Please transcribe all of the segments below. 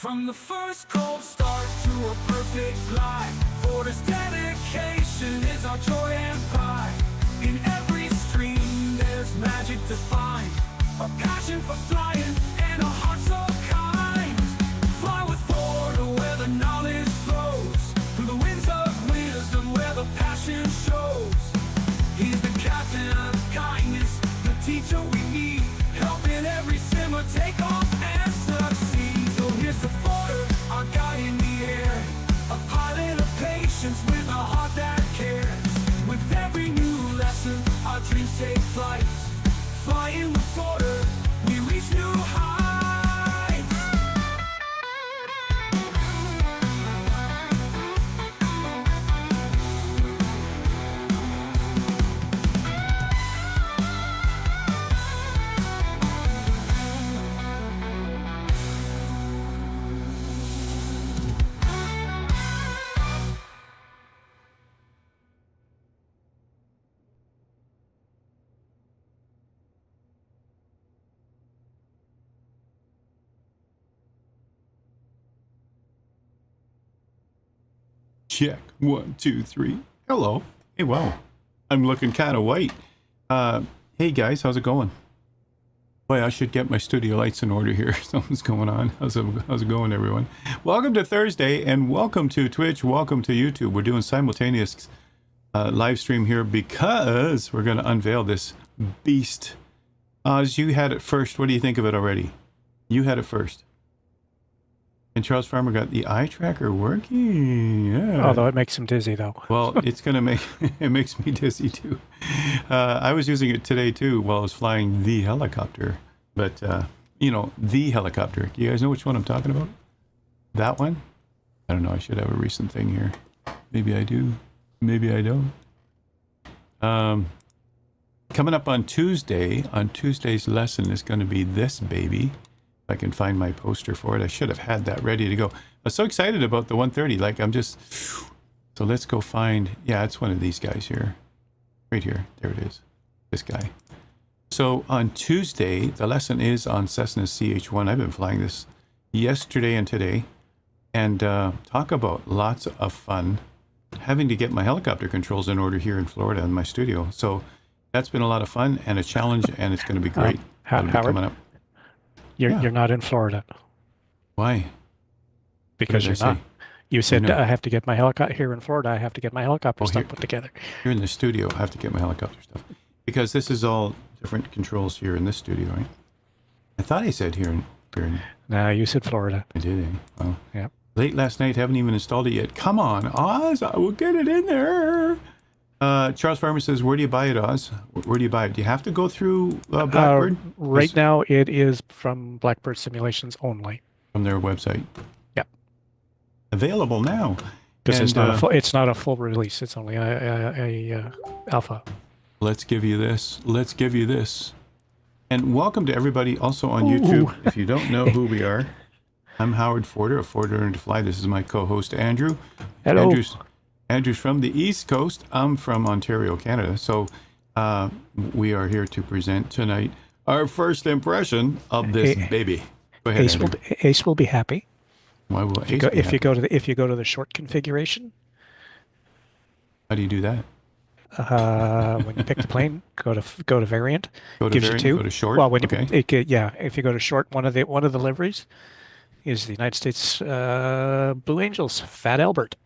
From the first cold start to a perfect glide, Forder's dedication is our joy and pride. In every stream there's magic to find, a passion for flying and a heart so kind. Fly with Forder where the knowledge flows, through the winds of wisdom where the passion shows. He's the captain of kindness, the teacher we need, helping every simmer take off and succeed. So here's the Forder, our guide in the air, a pilot of patience with a heart that cares. With every new lesson, our dreams take flight. Flying with Forder, we reach new heights. Check. 1, 2, 3. Hello. Hey, wow. I'm looking kind of white. Hey guys, how's it going? Boy, I should get my studio lights in order here. Something's going on. How's it going, everyone? Welcome to Thursday, and welcome to Twitch. Welcome to YouTube. We're doing simultaneous live stream here because we're going to unveil this beast. Oz, you had it first. What do you think of it already? You had it first. And Charles Farmer got the eye tracker working. Yeah. Although it makes him dizzy, though. Well, it's gonna make it makes me dizzy too. I was using it today too while I was flying the helicopter. But you know, the helicopter. Do you guys know which one I'm talking about? That one? I don't know. I should have a recent thing here. Maybe I do. Maybe I don't. Coming up on Tuesday. On Tuesday's lesson is going to be this baby. I can find my poster for it. I should have had that ready to go. I was so excited about the 130. Like, I'm just... So let's go find... Yeah, it's one of these guys here. Right here. There it is. This guy. So on Tuesday, the lesson is on Cessna CH-1. I've been flying this yesterday and today. And talk about lots of fun. Having to get my helicopter controls in order here in Florida in my studio. So that's been a lot of fun and a challenge, and it's going to be great. Howard, coming up. You're not in Florida. Why? Because you're not. You said, I have to get my helicopter here in Florida. I have to get my helicopter stuff put together. Here in the studio, I have to get my helicopter stuff. Because this is all different controls here in this studio, right? I thought I said here in... No, you said Florida. I did, eh? Well, yeah. Late last night, haven't even installed it yet. Come on, Oz, I will get it in there. Charles Farmer says, where do you buy it, Oz? Where do you buy it? Do you have to go through Blackbird? Right now, it is from Blackbird Simulations only. From their website? Yeah. Available now. Because it's not a full release. It's only a alpha. Let's give you this. Let's give you this. And welcome to everybody also on YouTube. If you don't know who we are, I'm Howard Forder of ForderLearnToFly. This is my co-host, Andrew. Hello. Andrew's from the East Coast. I'm from Ontario, Canada. So we are here to present tonight our first impression of this baby. Go ahead, Ace will be happy. Why will Ace if you go to the short configuration? How do you do that? When you pick the plane, go to variant. Go to gives variant, you two. Go to short. Well, when okay. if you go to short, one of the liveries is the United States Blue Angels, Fat Albert.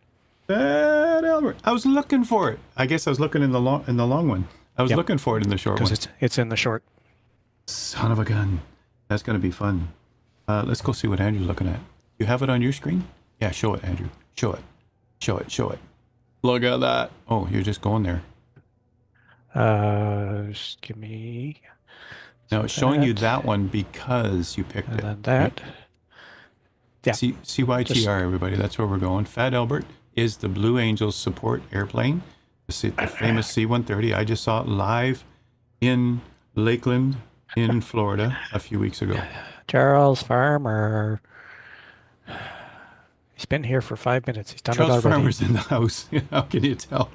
Fat Albert. I was looking for it. I guess I was looking in the long one. I was looking for it in the short one. Because it's in the short. Son of a gun. That's going to be fun. Let's go see what Andrew's looking at. You have it on your screen? Yeah, show it, Andrew. Show it. Show it. Show it. Look at that. Oh, you're just going there. Just give me... No, it's showing you that one because you picked it. And then that. Right? Yeah. CYTR, everybody. That's where we're going. Fat Albert is the Blue Angels support airplane. The famous C-130. I just saw it live in Lakeland in Florida a few weeks ago. Charles Farmer. He's been here for 5 minutes. He's done Charles it already. Farmer's in the house. How can you tell?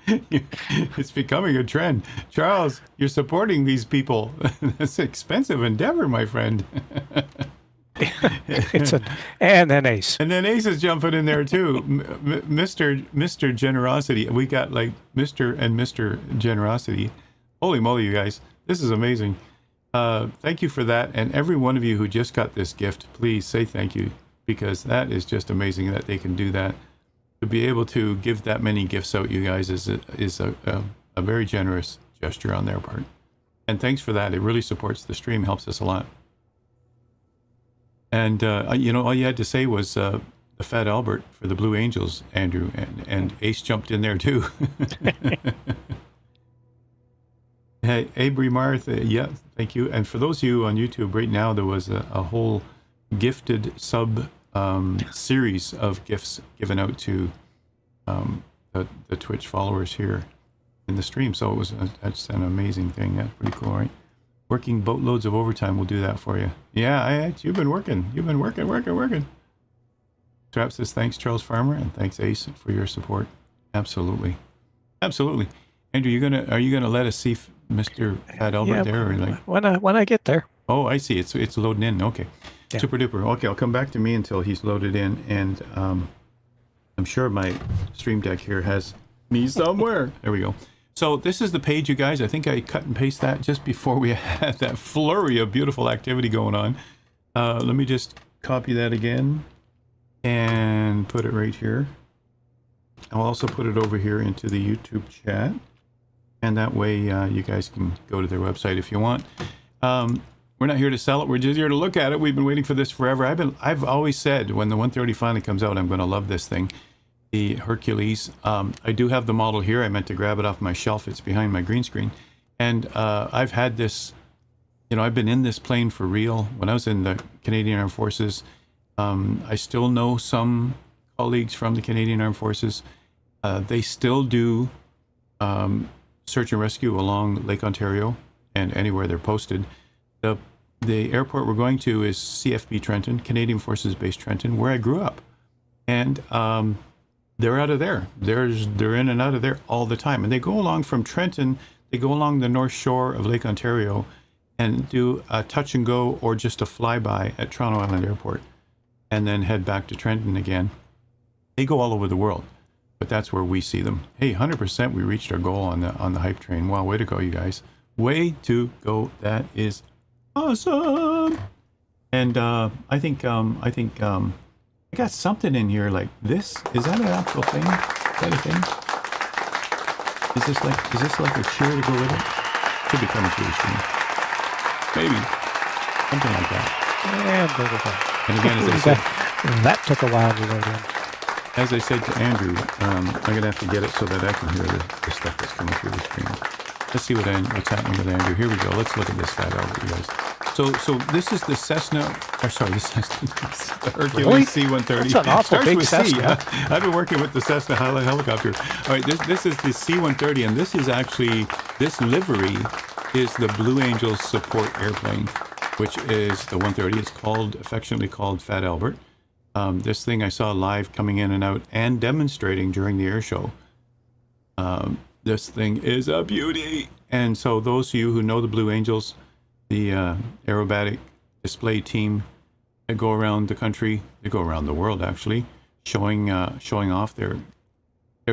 It's becoming a trend. Charles, you're supporting these people. That's an expensive endeavor, my friend. And then Ace. And then Ace is jumping in there too. Mr. Generosity. We got like Mr. and Mr. Generosity. Holy moly, you guys. This is amazing. Thank you for that. And every one of you who just got this gift, please say thank you, because that is just amazing that they can do that. To be able to give that many gifts out, you guys, is a very generous gesture on their part. And thanks for that. It really supports the stream, helps us a lot. And, you know, all you had to say was the Fat Albert for the Blue Angels, Andrew, and Ace jumped in there too. Hey, Abri Martha, yeah, thank you. And for those of you on YouTube right now, there was a whole gifted sub series of gifts given out to the Twitch followers here in the stream. So it was that's an amazing thing. That's pretty cool, right? Working boatloads of overtime will do that for you. Yeah, you've been working. You've been working. Strap says, thanks, Charles Farmer, and thanks, Ace, for your support. Absolutely. Andrew, are you gonna let us see Mr. Fat Albert there? Or like... when I get there. Oh, I see. It's loading in. Okay. Yeah. Super duper. Okay, I'll come back to me until he's loaded in, and I'm sure my stream deck here has me somewhere. There we go. So this is the page, you guys. I think I cut and paste that just before we had that flurry of beautiful activity going on. Let me just copy that again and put it right here. I'll also put it over here into the YouTube chat, and that way you guys can go to their website if you want. We're not here to sell it. We're just here to look at it. We've been waiting for this forever. I've always said when the 130 finally comes out, I'm going to love this thing. The Hercules. I do have the model here. I meant to grab it off my shelf. It's behind my green screen. And I've had this, you know, I've been in this plane for real. When I was in the Canadian Armed Forces, I still know some colleagues from the Canadian Armed Forces. They still do search and rescue along Lake Ontario and anywhere they're posted. The airport we're going to is CFB Trenton, Canadian Forces Base Trenton, where I grew up. And they're out of there. They're in and out of there all the time. And they go along from Trenton, they go along the north shore of Lake Ontario and do a touch and go or just a flyby at Toronto Island Airport and then head back to Trenton again. They go all over the world, but that's where we see them. Hey, 100% we reached our goal on the hype train. Wow, way to go, you guys. Way to go. That is awesome. And I think I got something in here like this. Is that an actual thing? Is that a thing? Is this like a cheer to go with it? Could be coming through the screen. Maybe. Something like that. And again, as I said, that took a while to load in. As I said to Andrew, I'm going to have to get it so that I can hear the stuff that's coming through the screen. Let's see what's happening with Andrew. Here we go. Let's look at this Fat Albert, you guys. So this is the Cessna, or sorry, the Hercules really? C-130. That's an awful big Cessna. I've been working with the Cessna helicopter. All right, this is the C-130, and this is actually, this livery is the Blue Angels support airplane, which is the 130. It's affectionately called Fat Albert. This thing I saw live coming in and out and demonstrating during the air show. This thing is a beauty. And so those of you who know the Blue Angels, the aerobatic display team that go around the country, they go around the world actually, showing off their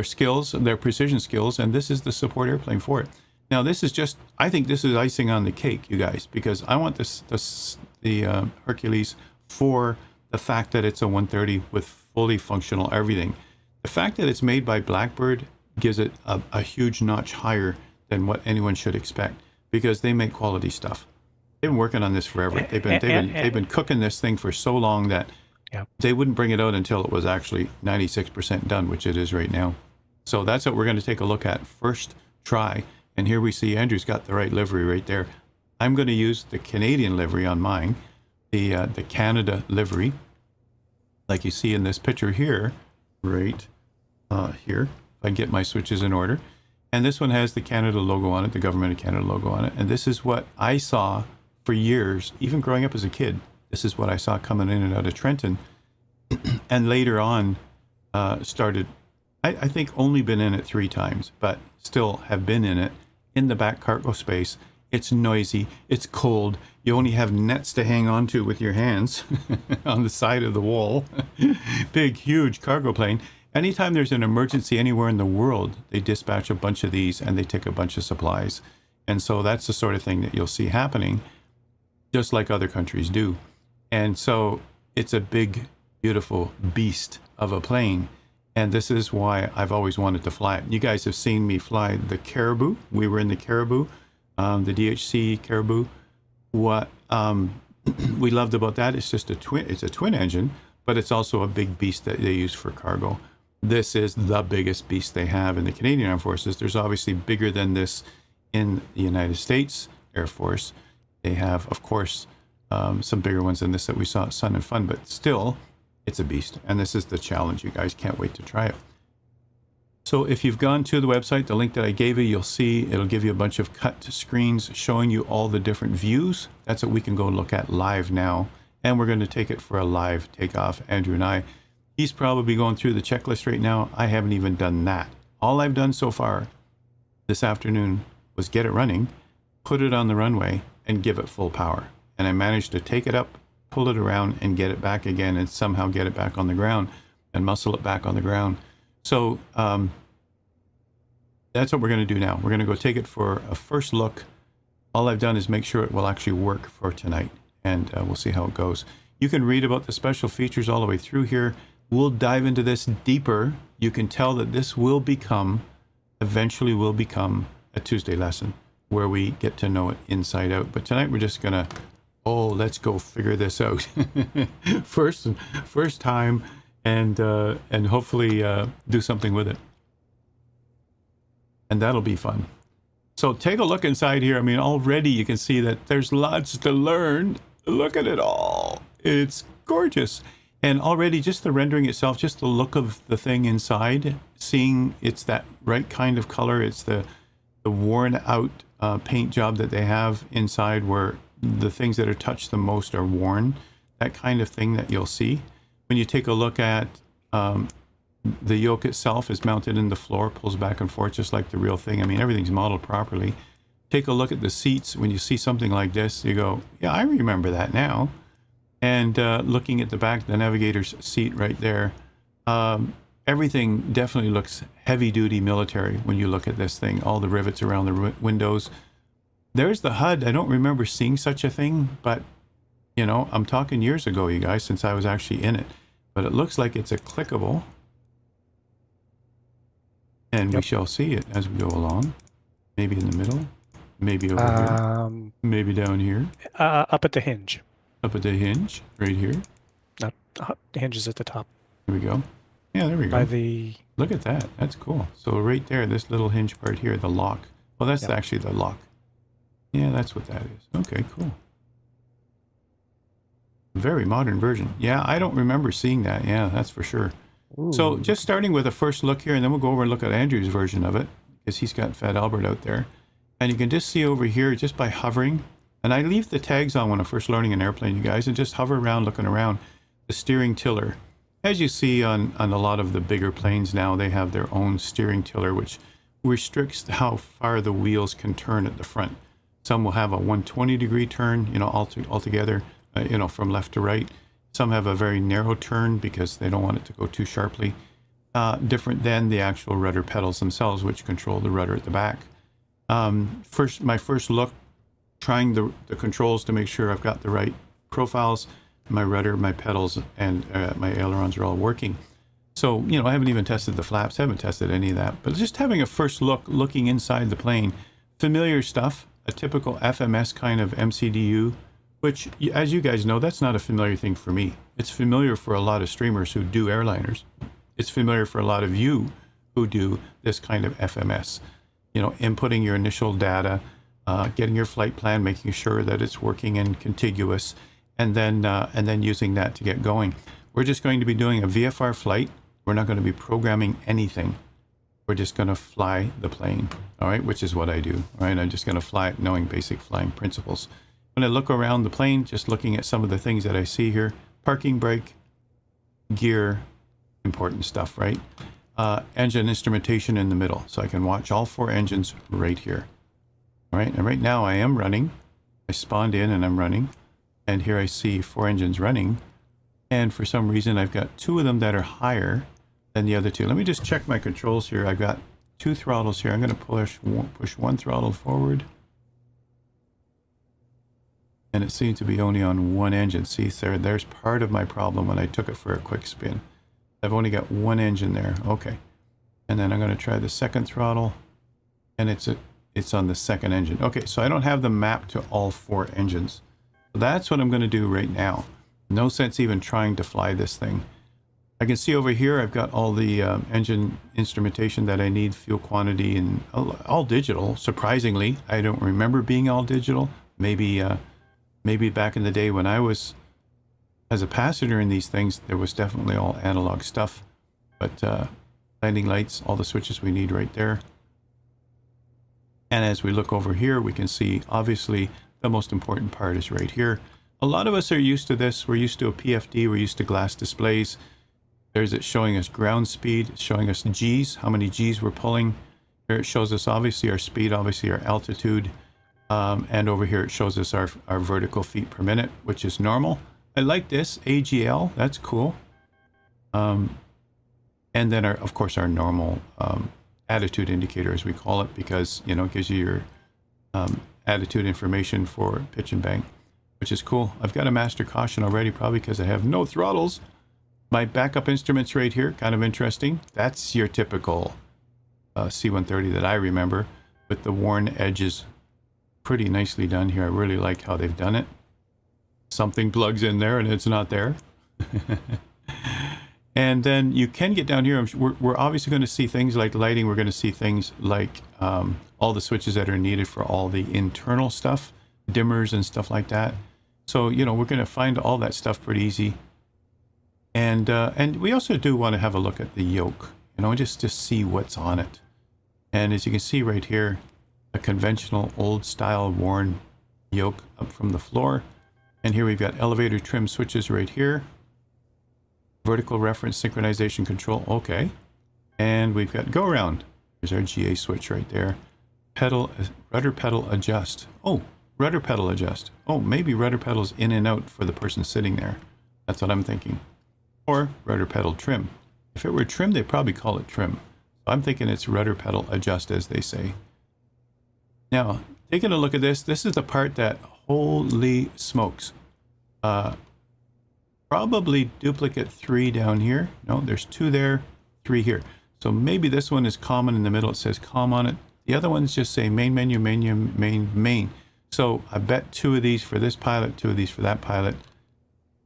skills, their precision skills, and this is the support airplane for it. Now this is just, I think this is icing on the cake, you guys, because I want the Hercules for the fact that it's a 130 with fully functional everything. The fact that it's made by Blackbird gives it a huge notch higher than what anyone should expect, because they make quality stuff. They've been working on this forever. They've been cooking this thing for so long that they wouldn't bring it out until it was actually 96% done, which it is right now. So that's what we're going to take a look at first try. And here we see Andrew's got the right livery right there. I'm going to use the Canadian livery on mine, the Canada livery, like you see in this picture here, right here. If I get my switches in order. And this one has the Canada logo on it, the Government of Canada logo on it. And this is what I saw for years, even growing up as a kid. This is what I saw coming in and out of Trenton. And later on started, I think only been in it 3 times, but still have been in it in the back cargo space. It's noisy. It's cold. You only have nets to hang on to with your hands on the side of the wall. Big, huge cargo plane. Anytime there's an emergency anywhere in the world, they dispatch a bunch of these and they take a bunch of supplies. And so that's the sort of thing that you'll see happening, just like other countries do. And so it's a big, beautiful beast of a plane. And this is why I've always wanted to fly it. You guys have seen me fly the Caribou. We were in the Caribou, the DHC Caribou. What we loved about that is just it's a twin engine, but it's also a big beast that they use for cargo. This is the biggest beast they have in the Canadian Armed Forces. There's obviously bigger than this in the United States Air Force. They have, of course, some bigger ones than this that we saw at Sun and Fun, but still, it's a beast. And this is the challenge. You guys can't wait to try it. So if you've gone to the website, the link that I gave you, you'll see it'll give you a bunch of cut screens showing you all the different views. That's what we can go look at live now. And we're going to take it for a live takeoff, Andrew and I. He's probably going through the checklist right now. I haven't even done that. All I've done so far this afternoon was get it running, put it on the runway, and give it full power. And I managed to take it up, pull it around, and get it back again, and somehow get it back on the ground and muscle it back on the ground. So that's what we're going to do now. We're going to go take it for a first look. All I've done is make sure it will actually work for tonight, and we'll see how it goes. You can read about the special features all the way through here. We'll dive into this deeper. You can tell that this will eventually will become a Tuesday lesson where we get to know it inside out. But tonight we're just going to, let's go figure this out. first time, and hopefully do something with it. And that'll be fun. So take a look inside here. I mean, already you can see that there's lots to learn. Look at it all. It's gorgeous. And already just the rendering itself, just the look of the thing inside, seeing it's that right kind of color. It's the worn out paint job that they have inside where the things that are touched the most are worn. That kind of thing that you'll see. When you take a look at the yoke itself is mounted in the floor, pulls back and forth just like the real thing. I mean, everything's modeled properly. Take a look at the seats. When you see something like this, you go, yeah, I remember that now. And looking at the back, the navigator's seat right there, everything definitely looks heavy-duty military when you look at this thing. All the rivets around the windows. There's the HUD. I don't remember seeing such a thing, but, you know, I'm talking years ago, you guys, since I was actually in it. But it looks like it's a clickable. And we shall see it as we go along. Maybe in the middle. Maybe over here. Maybe down here. Up at the hinge. Up at the hinge, right here. No, the hinge is at the top. Here we go. Yeah, there we go. By the... Look at that. That's cool. So right there, this little hinge part here, the lock. Well, that's actually the lock. Yeah, that's what that is. Okay, cool. Very modern version. Yeah, I don't remember seeing that. Yeah, that's for sure. Ooh. So just starting with a first look here, and then we'll go over and look at Andrew's version of it, because he's got Fat Albert out there. And you can just see over here, just by hovering, and I leave the tags on when I'm first learning an airplane, you guys, and just hover around, looking around, the steering tiller. As you see on a lot of the bigger planes now, they have their own steering tiller, which restricts how far the wheels can turn at the front. Some will have a 120-degree turn, you know, altogether, you know, from left to right. Some have a very narrow turn because they don't want it to go too sharply. Different than the actual rudder pedals themselves, which control the rudder at the back. My first look, trying the controls to make sure I've got the right profiles. My rudder, my pedals, and my ailerons are all working. So, you know, I haven't even tested the flaps, haven't tested any of that. But just having a first look, looking inside the plane, familiar stuff, a typical FMS kind of MCDU, which, as you guys know, that's not a familiar thing for me. It's familiar for a lot of streamers who do airliners. It's familiar for a lot of you who do this kind of FMS. You know, inputting your initial data, getting your flight plan, making sure that it's working and contiguous, and then using that to get going. We're just going to be doing a VFR flight. We're not going to be programming anything. We're just going to fly the plane, all right, which is what I do, all right? I'm just going to fly it knowing basic flying principles. When I look around the plane, just looking at some of the things that I see here, parking brake, gear, important stuff, right? Engine instrumentation in the middle, so I can watch all 4 engines right here. All right, and right now I am running. I spawned in and I'm running. And here I see 4 engines running. And for some reason, I've got 2 of them that are higher than the other 2. Let me just check my controls here. I've got 2 throttles here. I'm going to push one throttle forward. And it seems to be only on 1 engine. See, sir, there's part of my problem when I took it for a quick spin. I've only got 1 engine there. Okay. And then I'm going to try the second throttle. And it's on the second engine. Okay, so I don't have them mapped to all 4 engines. So that's what I'm going to do right now. No sense even trying to fly this thing. I can see over here I've got all the engine instrumentation that I need, fuel quantity, and all digital. Surprisingly, I don't remember being all digital. Maybe back in the day when I was as a passenger in these things, there was definitely all analog stuff. But landing lights, all the switches we need right there. And as we look over here, we can see obviously the most important part is right here. A lot of us are used to this. We're used to a PFD. We're used to glass displays. There's it showing us ground speed. It's showing us G's, how many G's we're pulling. Here it shows us obviously our speed, obviously our altitude. And over here it shows us our vertical feet per minute, which is normal. I like this, AGL, that's cool. And then of course our normal attitude indicator, as we call it, because it gives you your attitude information for pitch and bank, which is cool. I've got a master caution already, probably because I have no throttles. My backup instruments right here, kind of interesting. That's your typical C-130 that I remember, with the worn edges. Pretty nicely done here. I really like how they've done it. Something plugs in there and it's not there. And then you can get down here. We're obviously going to see things like lighting. We're going to see things like all the switches that are needed for all the internal stuff, dimmers and stuff like that. So, we're going to find all that stuff pretty easy. And we also do want to have a look at the yoke, just to see what's on it. And as you can see right here, a conventional old style worn yoke up from the floor. And here we've got elevator trim switches right here. Vertical reference synchronization control, okay. And we've got go around. There's our GA switch right there. Rudder pedal adjust. Oh, rudder pedal adjust. Oh, maybe rudder pedals in and out for the person sitting there. That's what I'm thinking. Or rudder pedal trim. If it were trim, they'd probably call it trim. So I'm thinking it's rudder pedal adjust, as they say. Now, taking a look at this, this is the part that, holy smokes. Probably duplicate 3 down here. No, there's 2 there, 3 here. So maybe this one is common in the middle. It says COM on it. The other ones just say main menu, main. So I bet 2 of these for this pilot, 2 of these for that pilot,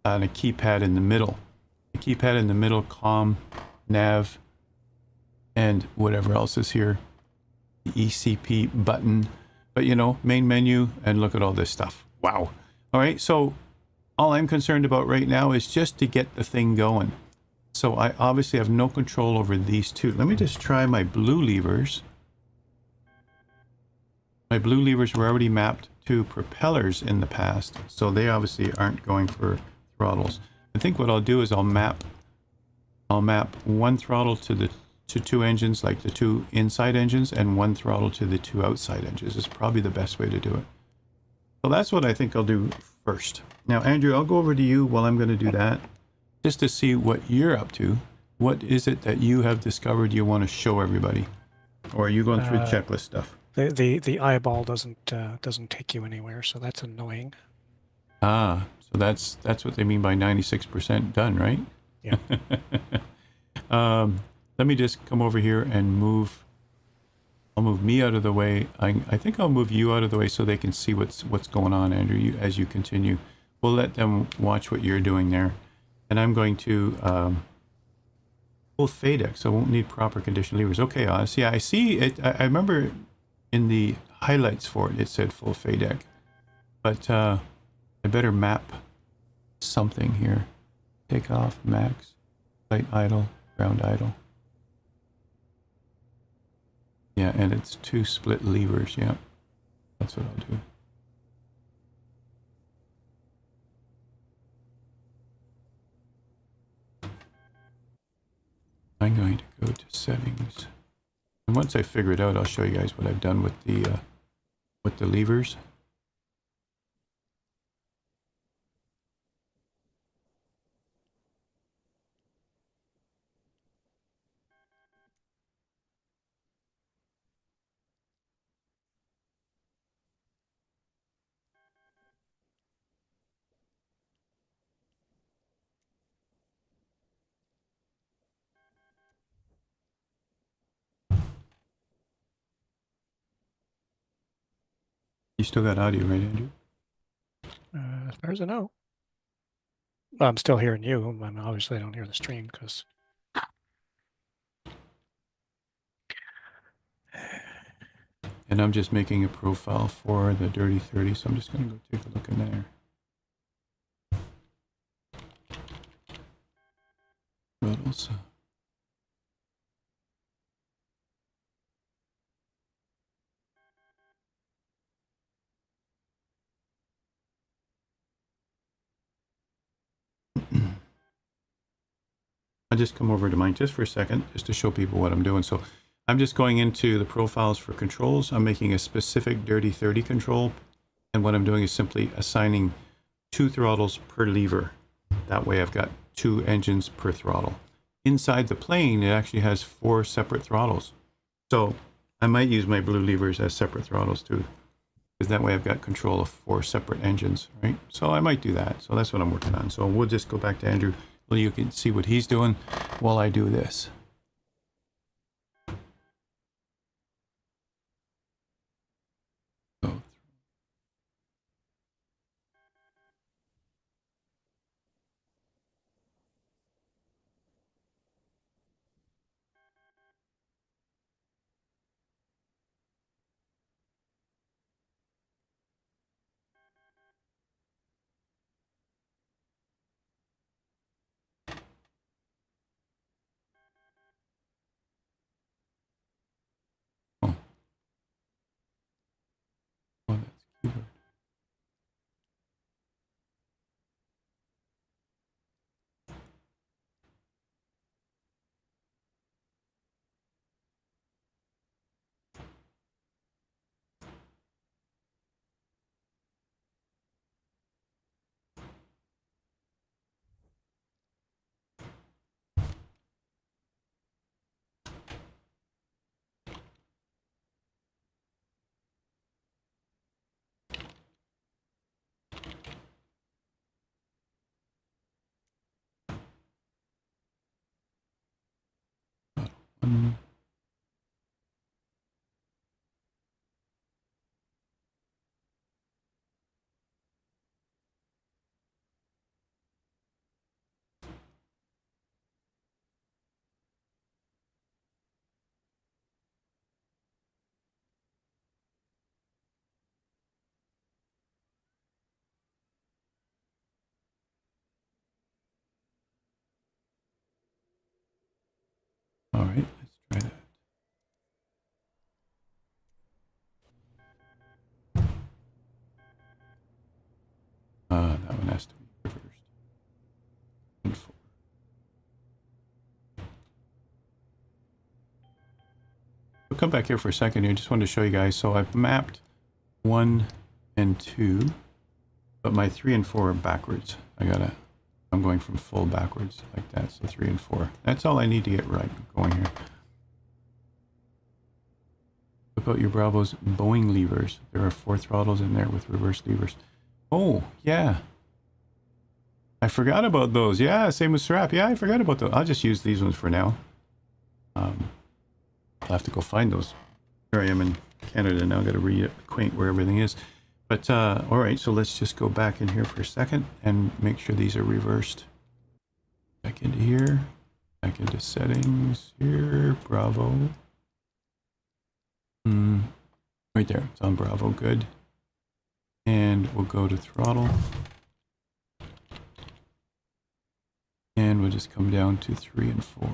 and a keypad in the middle. The keypad in the middle, COM, nav, and whatever else is here. The ECP button. But main menu, and look at all this stuff. Wow. All right, so all I'm concerned about right now is just to get the thing going. So I obviously have no control over these 2. Let me just try my blue levers. My blue levers were already mapped to propellers in the past, so they obviously aren't going for throttles. I think what I'll do is I'll map 1 throttle to 2 engines, like the 2 inside engines, and 1 throttle to the 2 outside engines. Is probably the best way to do it. So that's what I think I'll do first. Now, Andrew, I'll go over to you while I'm going to do that, just to see what you're up to. What is it that you have discovered you want to show everybody? Or are you going through checklist stuff? The eyeball doesn't take you anywhere, so that's annoying. Ah, so that's what they mean by 96% done, right? Yeah. Let me just come over here and move. I'll move me out of the way. I think I'll move you out of the way so they can see what's going on, Andrew, as you continue. We'll let them watch what you're doing there. And I'm going to full FADEC, so I won't need proper condition levers. Okay, Oz. Yeah, I see it. I remember in the highlights for it, it said full FADEC. But I better map something here. Take off, max, flight idle, ground idle. Yeah, and it's 2 split levers. Yeah, that's what I'll do. I'm going to go to settings. And once I figure it out, I'll show you guys what I've done with the with the levers. You still got audio, right, Andrew? As far as I know. Well, I'm still hearing you. Obviously, I don't hear the stream because. And I'm just making a profile for the Dirty 30, so I'm just going to go take a look in there. Throttles. I'll just come over to mine just for a second, just to show people what I'm doing. So I'm just going into the profiles for controls. I'm making a specific Dirty 30 control. And what I'm doing is simply assigning 2 throttles per lever. That way I've got 2 engines per throttle. Inside the plane, it actually has 4 separate throttles. So I might use my blue levers as separate throttles too, because that way I've got control of 4 separate engines, right? So I might do that. So that's what I'm working on. So we'll just go back to Andrew. Well, you can see what he's doing while I do this. So, oh, that's keyboard. One. All right, let's try that. That one has to be reversed. And 4. We'll come back here for a second here. Just wanted to show you guys. So I've mapped 1 and 2, but my 3 and 4 are backwards. I'm going from full backwards like that. So 3 and 4. That's all I need to get right going here. What about your Bravo's Boeing levers? There are 4 throttles in there with reverse levers. Oh, yeah. I forgot about those. Yeah, same with Strap. Yeah, I forgot about those. I'll just use these ones for now. I'll have to go find those. Here I am in Canada now. I've got to reacquaint where everything is. But, all right, so let's just go back in here for a second and make sure these are reversed. Back into here. Back into settings here. Bravo. Right there. It's on Bravo. Good. And we'll go to throttle. And we'll just come down to 3 and 4.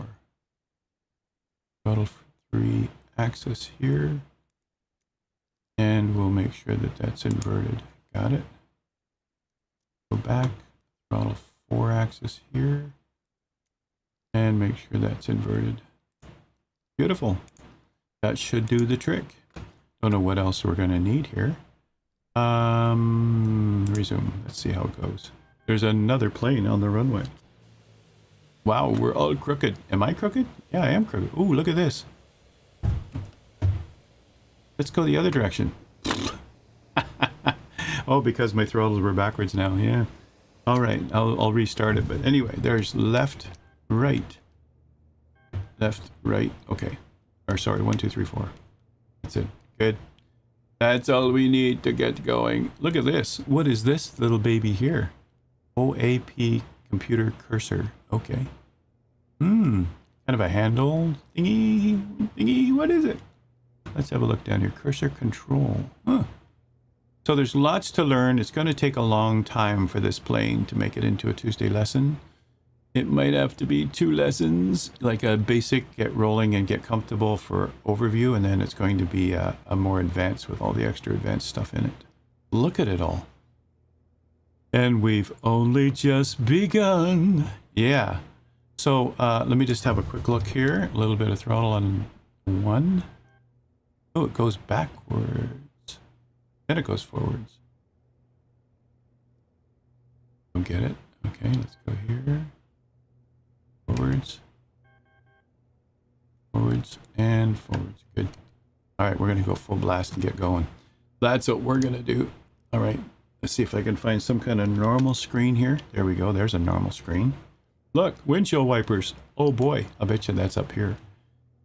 Throttle 3 axis here. And we'll make sure that that's inverted. Got it. Go back. Throttle 4 axis here. And make sure that's inverted. Beautiful. That should do the trick. Don't know what else we're going to need here. Resume. Let's see how it goes. There's another plane on the runway. Wow, we're all crooked. Am I crooked? Yeah, I am crooked. Ooh, look at this. Let's go the other direction. Oh, because my throttles were backwards now. Yeah. All right, I'll restart it. But anyway, there's left, right. Left, right. Okay. Or sorry, 1, 2, 3, 4. That's it. Good. That's all we need to get going. Look at this. What is this little baby here? OAP computer cursor. Okay. Kind of a handle thingy. What is it? Let's have a look down here. Cursor control. Huh. So there's lots to learn. It's going to take a long time for this plane to make it into a Tuesday lesson. It might have to be 2 lessons, like a basic get rolling and get comfortable for overview, and then it's going to be a more advanced with all the extra advanced stuff in it. Look at it all. And we've only just begun. Yeah. So let me just have a quick look here. A little bit of throttle on 1. Oh, it goes backwards. Then it goes forwards. Don't get it. Okay, let's go here. Forwards. Forwards and forwards. Good. All right, we're going to go full blast and get going. That's what we're going to do. All right, let's see if I can find some kind of normal screen here. There we go. There's a normal screen. Look, windshield wipers. Oh boy, I bet you that's up here.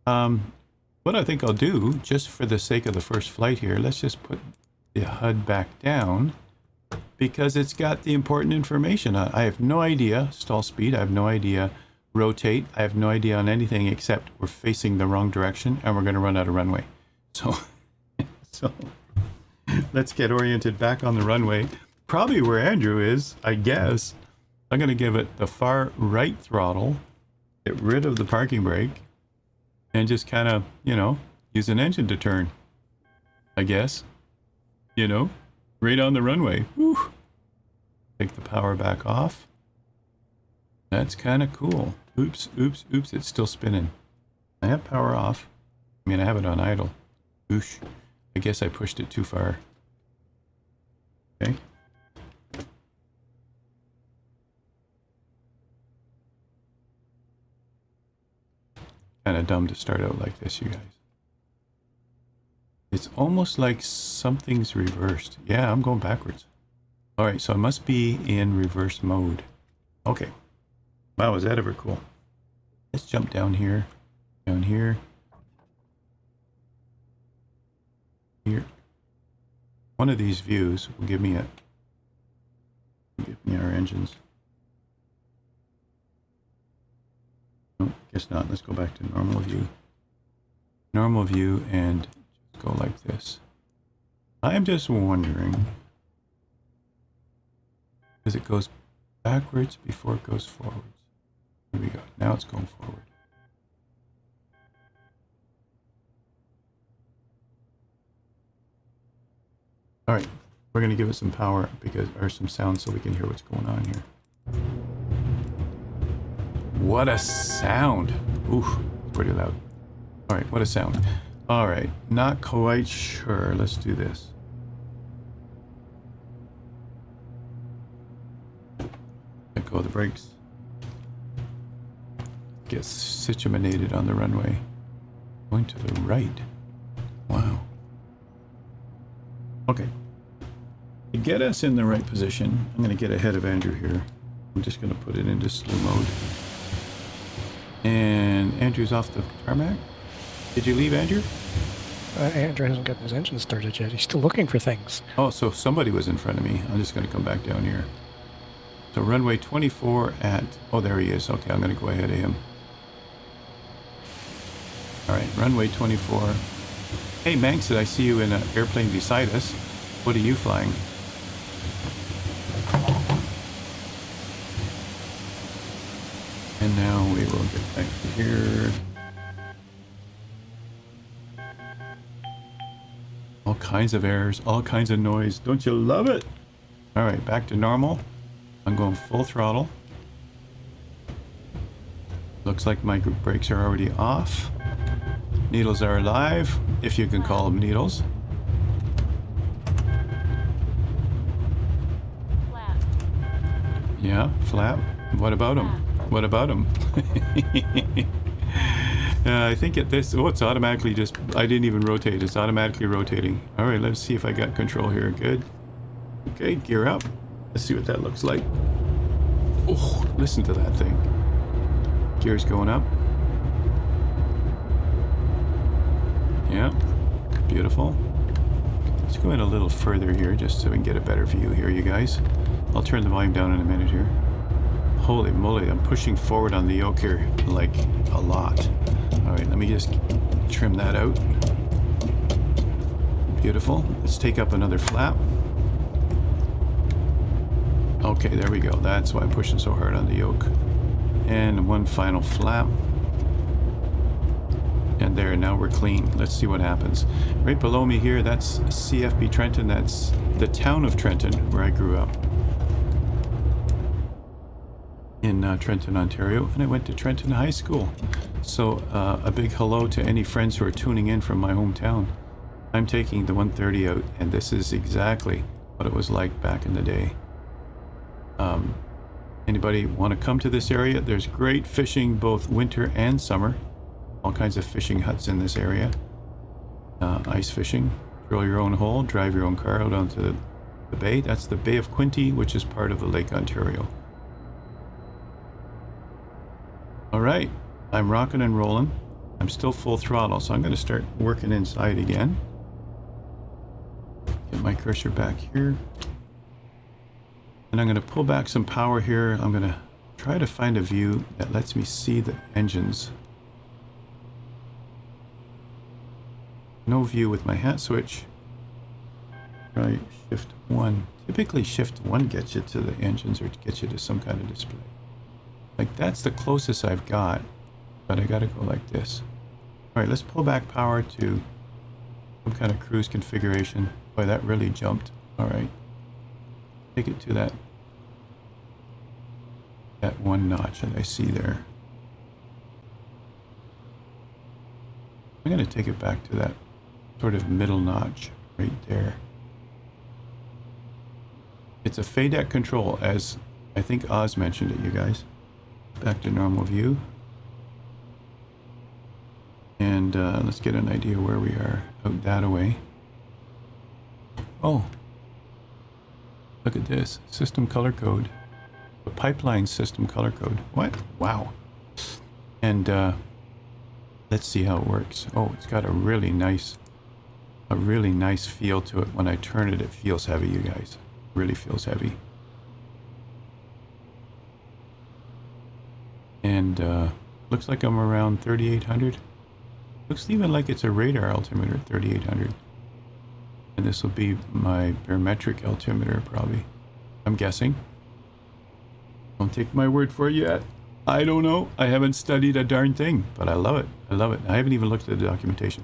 What I think I'll do, just for the sake of the first flight here, let's just put the HUD back down because it's got the important information. I have no idea stall speed. I have no idea rotate. I have no idea on anything except we're facing the wrong direction and we're going to run out of runway. So let's get oriented back on the runway. Probably where Andrew is, I guess. I'm going to give it the far right throttle, get rid of the parking brake, and just kind of, you know, use an engine to turn, I guess. You know, right on the runway. Whew. Take the power back off. That's kind of cool. Oops, oops, oops, it's still spinning. I have power off. I mean, I have it on idle. Oosh. I guess I pushed it too far. Okay. Kind of dumb to start out like this, you guys. It's almost like something's reversed. Yeah, I'm going backwards. All right, so I must be in reverse mode. Okay. Wow, is that ever cool? Let's jump down here, here. One of these views will give me our engines. No, guess not. Let's go back to normal view. Normal view and just go like this. I'm just wondering, because it goes backwards before it goes forwards. Here we go. Now it's going forward. All right, we're going to give it some power or some sound so we can hear what's going on here. What a sound! Ooh, pretty loud. All right, what a sound. All right, not quite sure. Let's do this. Let go of the brakes. Get situated on the runway. Going to the right. Wow. Okay. To get us in the right position, I'm going to get ahead of Andrew here. I'm just going to put it into slow mode. And Andrew's off the tarmac. Did you leave, Andrew? Andrew hasn't gotten his engine started yet. He's still looking for things. Oh, so somebody was in front of me. I'm just going to come back down here. So runway 24 at... Oh, there he is. Okay, I'm going to go ahead of him. All right, runway 24. Hey, Manx, did I see you in an airplane beside us? What are you flying? And now we will get back to here. All kinds of errors, all kinds of noise. Don't you love it? All right, back to normal. I'm going full throttle. Looks like my brakes are already off. Needles are alive, if you can call them needles. Yeah, flap. What about him? What about him? I think at this, oh, it's automatically just, I didn't even rotate. It's automatically rotating. All right, let's see if I got control here. Good. Okay, gear up. Let's see what that looks like. Oh, listen to that thing. Gears going up. Yeah, beautiful. Let's go in a little further here just so we can get a better view here, you guys. I'll turn the volume down in a minute here. Holy moly, I'm pushing forward on the yoke here like a lot. All right, let me just trim that out. Beautiful. Let's take up another flap. Okay, there we go. That's why I'm pushing so hard on the yoke. And one final flap. And there, now we're clean. Let's see what happens. Right below me here, that's CFB Trenton. That's the town of Trenton, where I grew up. In Trenton, Ontario. And I went to Trenton High School. So a big hello to any friends who are tuning in from my hometown. I'm taking the 130 out, and this is exactly what it was like back in the day. Anybody want to come to this area? There's great fishing both winter and summer. All kinds of fishing huts in this area. Ice fishing. Drill your own hole, drive your own car out onto the bay. That's the Bay of Quinte, which is part of the Lake Ontario. All right, I'm rocking and rolling. I'm still full throttle, so I'm going to start working inside again. Get my cursor back here. And I'm going to pull back some power here. I'm going to try to find a view that lets me see the engines. No view with my hat switch. Try shift 1. Typically shift 1 gets you to the engines or gets you to some kind of display. Like that's the closest I've got, but I gotta go like this. All right, let's pull back power to some kind of cruise configuration. Boy, that really jumped. All right, take it to that one notch that I see there. I'm gonna take it back to that sort of middle notch right there. It's a FADEC control, as I think Oz mentioned it, you guys. Back to normal view. And let's get an idea where we are out that away. Oh, look at this. System color code. The pipeline system color code. What? Wow. And let's see how it works. Oh, it's got a really nice feel to it. When I turn it, it feels heavy, you guys. It really feels heavy. And looks like I'm around 3,800. Looks even like it's a radar altimeter at 3,800. And this will be my barometric altimeter, probably. I'm guessing. Don't take my word for it yet. I don't know. I haven't studied a darn thing, but I love it. I love it. I haven't even looked at the documentation.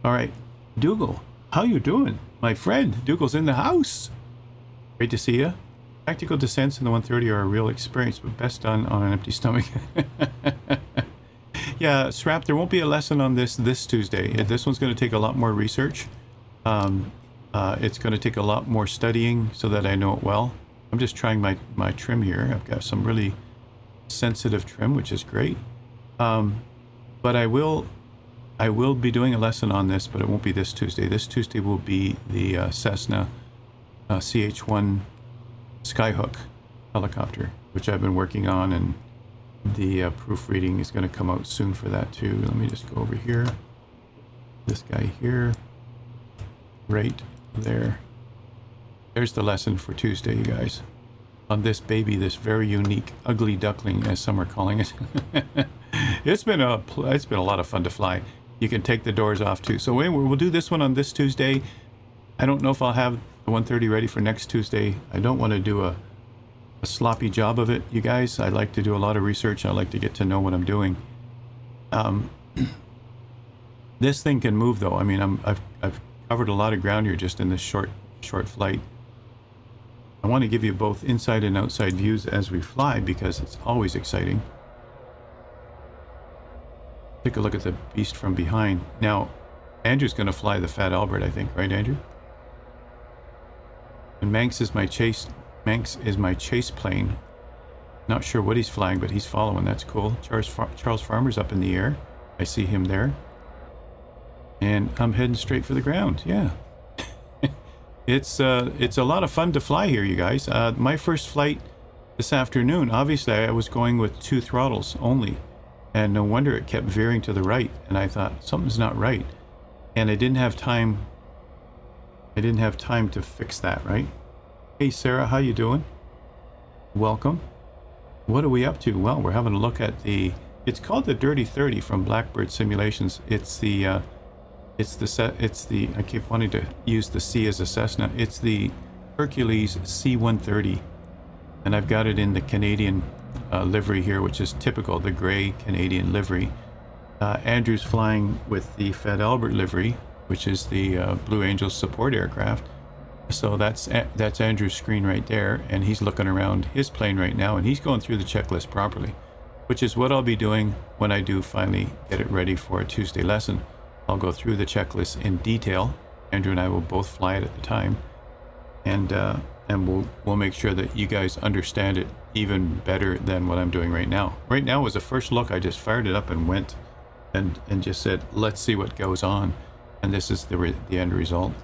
All right, Dougal, how you doing? My friend, Dougal's in the house. Great to see you. Tactical descents in the 130 are a real experience, but best done on an empty stomach. Yeah, Srap, there won't be a lesson on this Tuesday. This one's going to take a lot more research. It's going to take a lot more studying so that I know it well. I'm just trying my trim here. I've got some really sensitive trim, which is great. But I will be doing a lesson on this, but it won't be this Tuesday. This Tuesday will be the Cessna CH-1 Skyhook helicopter, which I've been working on, and the proofreading is going to come out soon for that too. Let me just go over here. This guy here, right there. There's the lesson for Tuesday, you guys. On this baby, this very unique ugly duckling, as some are calling it. It's been a lot of fun to fly. You can take the doors off too. So anyway, we'll do this one on this Tuesday. I don't know if I'll have the 130 ready for next Tuesday. I don't want to do a sloppy job of it, you guys. I like to do a lot of research. I like to get to know what I'm doing. This thing can move though. I mean, I've covered a lot of ground here just in this short flight. I want to give you both inside and outside views as we fly because it's always exciting. Take a look at the beast from behind. Now, Andrew's going to fly the Fat Albert, I think, right, Andrew? And Manx is my chase plane. Not sure what he's flying, but he's following. That's cool. Charles Farmer's up in the air. I see him there. And I'm heading straight for the ground. Yeah. It's a lot of fun to fly here, you guys. My first flight this afternoon, obviously I was going with 2 throttles only. And no wonder it kept veering to the right. And I thought, something's not right. And I didn't have time to fix that, right? Hey Sarah, how you doing? Welcome. What are we up to? Well, we're having a look at it's called the Dirty 30 from Blackbird Simulations. It's the I keep wanting to use the C as a Cessna. It's the Hercules C-130. And I've got it in the Canadian livery here, which is typical, the gray Canadian livery. Andrew's flying with the Fed Albert livery, which is the Blue Angels support aircraft. So that's Andrew's screen right there, and he's looking around his plane right now, and he's going through the checklist properly, which is what I'll be doing when I do finally get it ready for a Tuesday lesson. I'll go through the checklist in detail. Andrew and I will both fly it at the time, and we'll make sure that you guys understand it even better than what I'm doing right now. Right now was a first look. I just fired it up and went and just said, let's see what goes on, and this is the end result.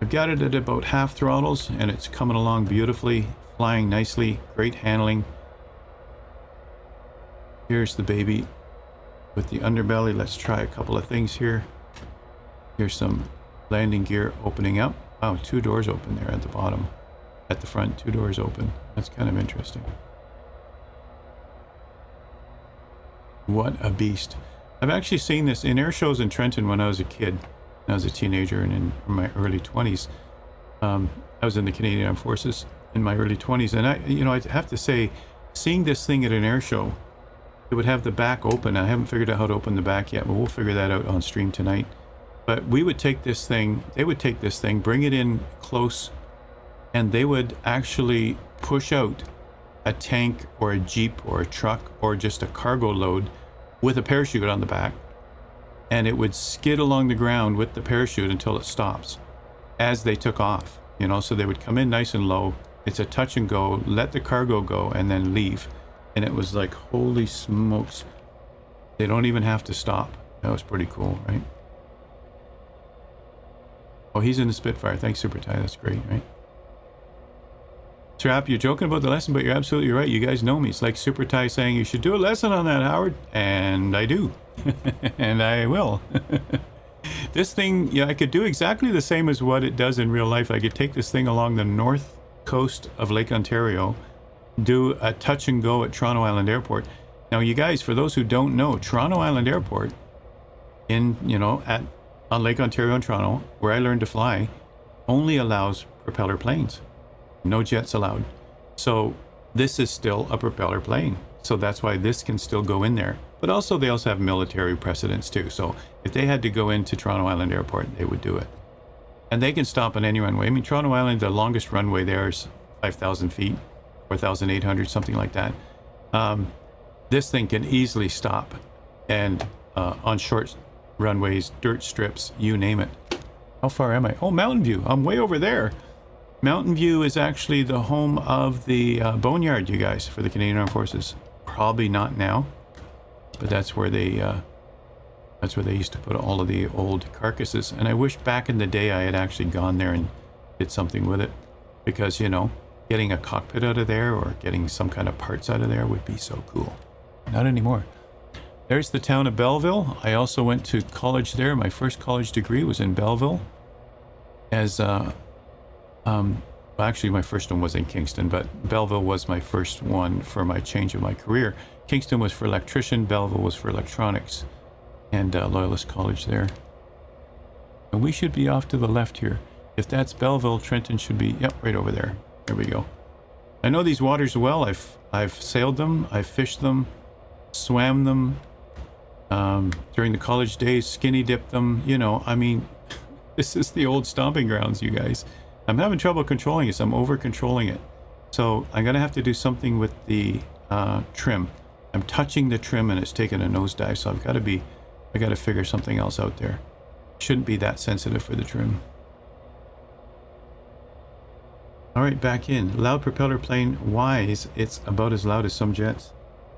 I've got it at about half throttles, and it's coming along beautifully, flying nicely, great handling. Here's the baby with the underbelly. Let's try a couple of things here. Here's some landing gear opening up. Wow, 2 doors open there at the bottom. At the front, 2 doors open. That's kind of interesting. What a beast. I've actually seen this in air shows in Trenton when I was a kid. I was a teenager and in my early 20s. I was in the Canadian Armed Forces in my early 20s, and I have to say, seeing this thing at an air show, it would have the back open. I haven't figured out how to open the back yet, but we'll figure that out on stream tonight. But we would take this thing, they would take this thing, bring it in close, and they would actually push out a tank or a Jeep or a truck or just a cargo load with a parachute on the back. And it would skid along the ground with the parachute until it stops as they took off, so they would come in nice and low. It's a touch and go, let the cargo go, and then leave. And it was like, holy smokes, they don't even have to stop. That was pretty cool, right? Oh, he's in the Spitfire. Thanks, Super Ty. That's great, right? Trap, you're joking about the lesson, but you're absolutely right. You guys know me. It's like Super Ty saying, you should do a lesson on that, Howard. And I do. And I will. This thing, I could do exactly the same as what it does in real life. I could take this thing along the north coast of Lake Ontario, do a touch and go at Toronto Island Airport. Now, you guys, for those who don't know, Toronto Island Airport on Lake Ontario in Toronto, where I learned to fly, only allows propeller planes. No jets allowed. So this is still a propeller plane. So that's why this can still go in there. But also they also have military precedents too. So if they had to go into Toronto Island Airport, they would do it. And they can stop on any runway. I mean, Toronto Island, the longest runway there is 5,000 feet, 4,800, something like that. This thing can easily stop. And on short runways, dirt strips, you name it. How far am I? Oh, Mountain View. I'm way over there. Mountain View is actually the home of the boneyard, you guys, for the Canadian Armed Forces. Probably not now, but that's where they used to put all of the old carcasses. And I wish back in the day I had actually gone there and did something with it, because getting a cockpit out of there or getting some kind of parts out of there would be so cool. Not anymore. There's the town of Belleville. I also went to college there. My first college degree was in Belleville. Actually, my first one was in Kingston, but Belleville was my first one for my change of my career. Kingston was for electrician, Belleville was for electronics, and Loyalist College there. And we should be off to the left here. If that's Belleville, Trenton should be, yep, right over there. There we go. I know these waters well. I've sailed them, I've fished them, swam them, during the college days, skinny dipped them. I mean, this is the old stomping grounds, you guys. I'm having trouble controlling this. I'm over controlling it. So I'm going to have to do something with the trim. I'm touching the trim and it's taking a nosedive. So I got to figure something else out there. Shouldn't be that sensitive for the trim. All right, back in. Loud propeller plane wise, it's about as loud as some jets.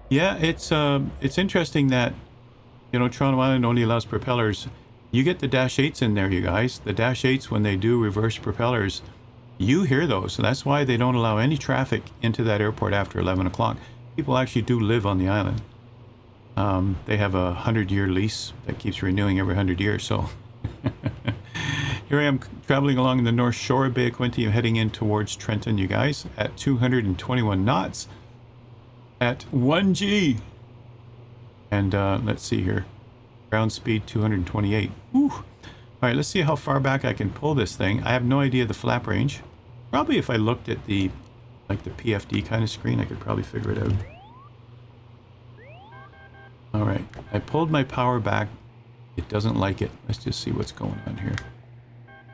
Yeah, it's interesting that, you know, Toronto Island only allows propellers. You get the Dash 8s in there, you guys. The Dash 8s, when they do reverse propellers, you hear those. So that's why they don't allow any traffic into that airport after 11 o'clock. People actually do live on the island. They have a 100-year lease that keeps renewing every 100 years. So here I am traveling along the north shore of Bay of Quinte. I'm heading in towards Trenton, you guys, at 221 knots at 1G. And let's see here. Ground speed 228. Whew. All right, let's see how far back I can pull this thing. I have no idea the flap range. Probably if I looked at the, like the PFD kind of screen, I could probably figure it out. All right, I pulled my power back. It doesn't like it. Let's just see what's going on here.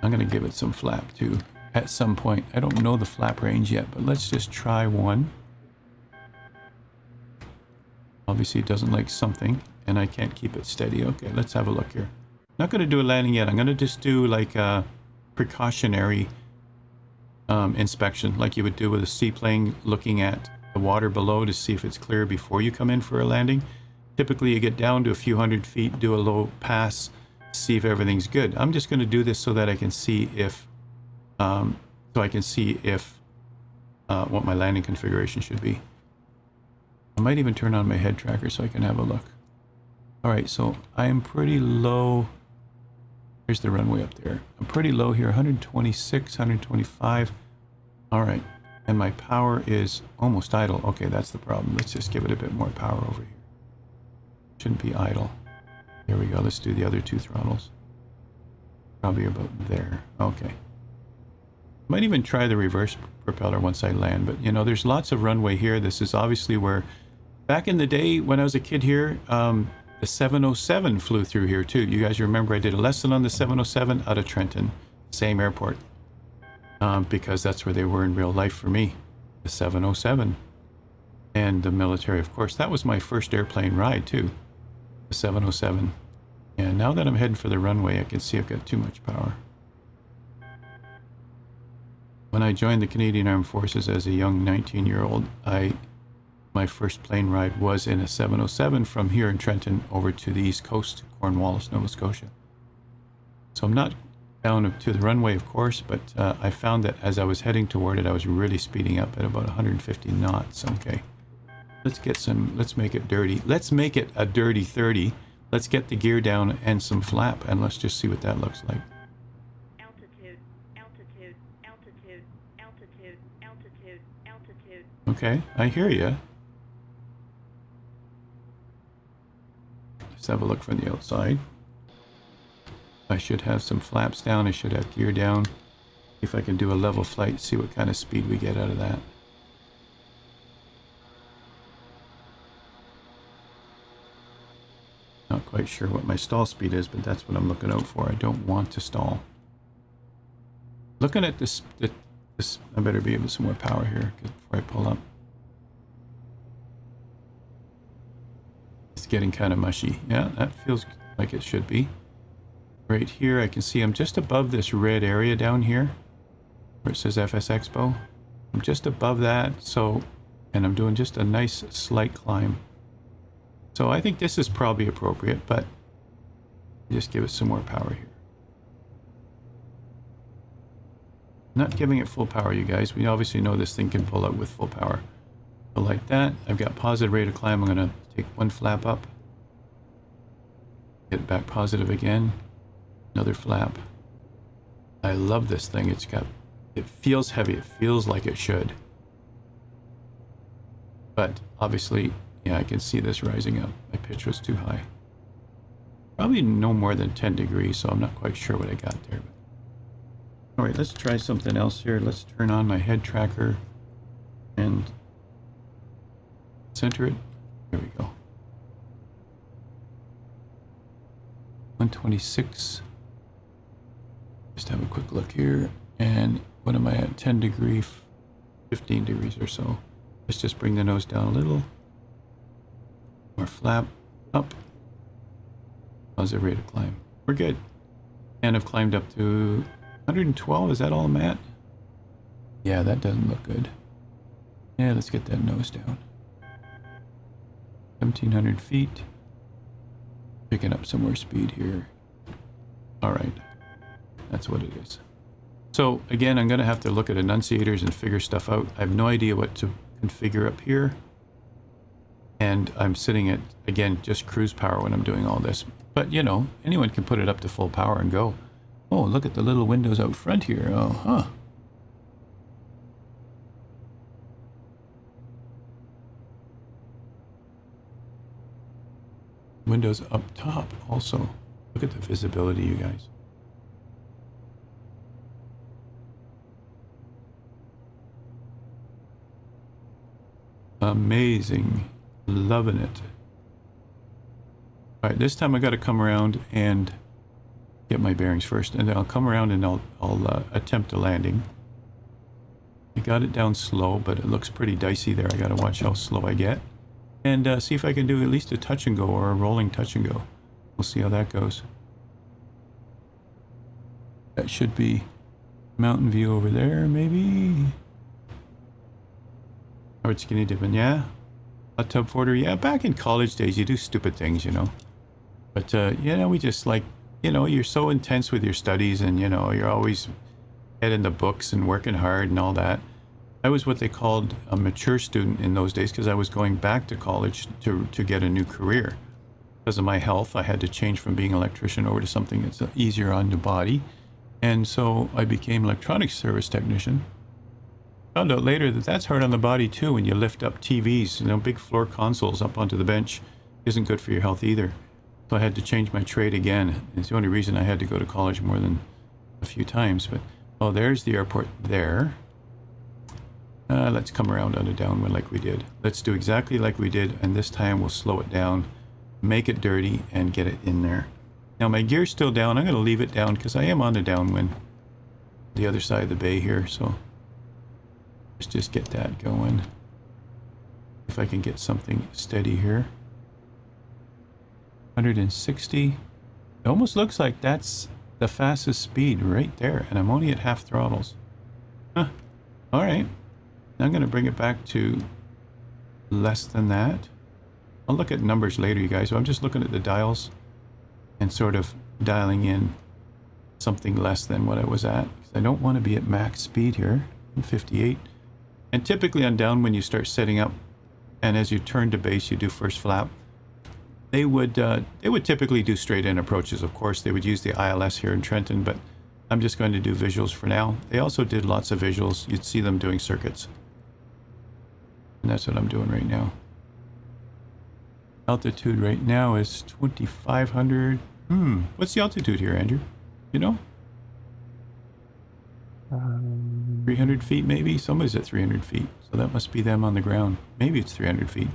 I'm going to give it some flap too at some point. I don't know the flap range yet, but let's just try one. Obviously it doesn't like something, and I can't keep it steady. Okay, let's have a look here. Not going to do a landing yet. I'm going to just do like a precautionary inspection, like you would do with a seaplane, looking at the water below to see if it's clear before you come in for a landing. Typically you get down to a few hundred feet, do a low pass, see if everything's good. I'm just going to do this so that I can see if what my landing configuration should be. I might even turn on my head tracker so I can have a look. All right, so I am pretty low. Here's the runway up there. I'm pretty low here, 126, 125. All right, and my power is almost idle. Okay, that's the problem. Let's just give it a bit more power over here. Shouldn't be idle. Here we go. Let's do the other two throttles. Probably about there. Okay. Might even try the reverse propeller once I land, but you know, there's lots of runway here. This is obviously where, back in the day when I was a kid here, the 707 flew through here too. You guys remember I did a lesson on the 707 out of Trenton, same airport, because that's where they were in real life for me, the 707. And the military, of course. That was my first airplane ride too, the 707. And now that I'm heading for the runway, I can see I've got too much power. When I joined the Canadian Armed Forces as a young 19-year-old, my first plane ride was in a 707 from here in Trenton over to the East Coast, Cornwallis, Nova Scotia. So I'm not down to the runway, of course, but I found that as I was heading toward it, I was really speeding up at about 150 knots. Okay. Let's make it dirty. Let's make it a dirty 30. Let's get the gear down and some flap, and let's just see what that looks like. Altitude, altitude, altitude, altitude, altitude, altitude. Okay, I hear you. Let's have a look from the outside. I should have some flaps down. I should have gear down. If I can do a level flight, see what kind of speed we get out of that. Not quite sure what my stall speed is, but that's what I'm looking out for. I don't want to stall. Looking at this, I better be able to some more power here before I pull up. It's getting kind of mushy. Yeah, that feels like it should be. Right here, I can see I'm just above this red area down here where it says FS Expo. I'm just above that, so, and I'm doing just a nice slight climb. So I think this is probably appropriate, but just give it some more power here. Not giving it full power, you guys. We obviously know this thing can pull out with full power. So like that, I've got positive rate of climb. I'm going to take one flap up. Get back positive again. Another flap. I love this thing. It feels heavy. It feels like it should. But obviously, yeah, I can see this rising up. My pitch was too high. Probably no more than 10 degrees, so I'm not quite sure what I got there. All right, let's try something else here. Let's turn on my head tracker and center it. There we go. 126. Just have a quick look here. And what am I at? 10 degrees, 15 degrees or so. Let's just bring the nose down a little. More flap up. Positive rate of climb. We're good. And I've climbed up to 112. Is that all I'm at? Yeah, that doesn't look good. Yeah, let's get that nose down. 1,700 feet. Picking up some more speed here. All right. That's what it is. So again, I'm going to have to look at enunciators and figure stuff out. I have no idea what to configure up here. And I'm sitting at, again, just cruise power when I'm doing all this. But, you know, anyone can put it up to full power and go. Oh, look at the little windows out front here. Oh, huh. Windows up top also. Look at the visibility, you guys. Amazing. Loving it. All right, this time I got to come around and get my bearings first, and then I'll come around and I'll attempt a landing. I got it down slow, but it looks pretty dicey there. I got to watch how slow I get. And see if I can do at least a touch and go or a rolling touch and go. We'll see how that goes. That should be mountain view over there, maybe. Hard skinny dipping, yeah. Hot tub forder, yeah. Back in college days, you do stupid things, you know. But, you know, we just like, you know, you're so intense with your studies and, you know, you're always head in the books and working hard and all that. I was what they called a mature student in those days because I was going back to college to get a new career. Because of my health, I had to change from being an electrician over to something that's easier on the body. And so I became electronics service technician. Found out later that that's hard on the body too when you lift up TVs, you know, big floor consoles up onto the bench isn't good for your health either. So I had to change my trade again. It's the only reason I had to go to college more than a few times. But, oh, there's the airport there. Let's come around on a downwind like we did. Let's do exactly like we did, and this time we'll slow it down, make it dirty, and get it in there. Now my gear's still down. I'm going to leave it down because I am on the downwind. The other side of the bay here, so let's just get that going. If I can get something steady here. 160. It almost looks like that's the fastest speed right there, and I'm only at half throttles. Huh. All right. I'm going to bring it back to less than that. I'll look at numbers later, you guys. So I'm just looking at the dials and sort of dialing in something less than what I was at. Because I don't want to be at max speed here. I'm 58. And typically on down when you start setting up, and as you turn to base, you do first flap. They would typically do straight in approaches. Of course, they would use the ILS here in Trenton, but I'm just going to do visuals for now. They also did lots of visuals. You'd see them doing circuits. And that's what I'm doing right now. Altitude right now is 2,500. What's the altitude here, Andrew? You know? 300 feet maybe? Somebody's at 300 feet. So that must be them on the ground. Maybe it's 300 feet.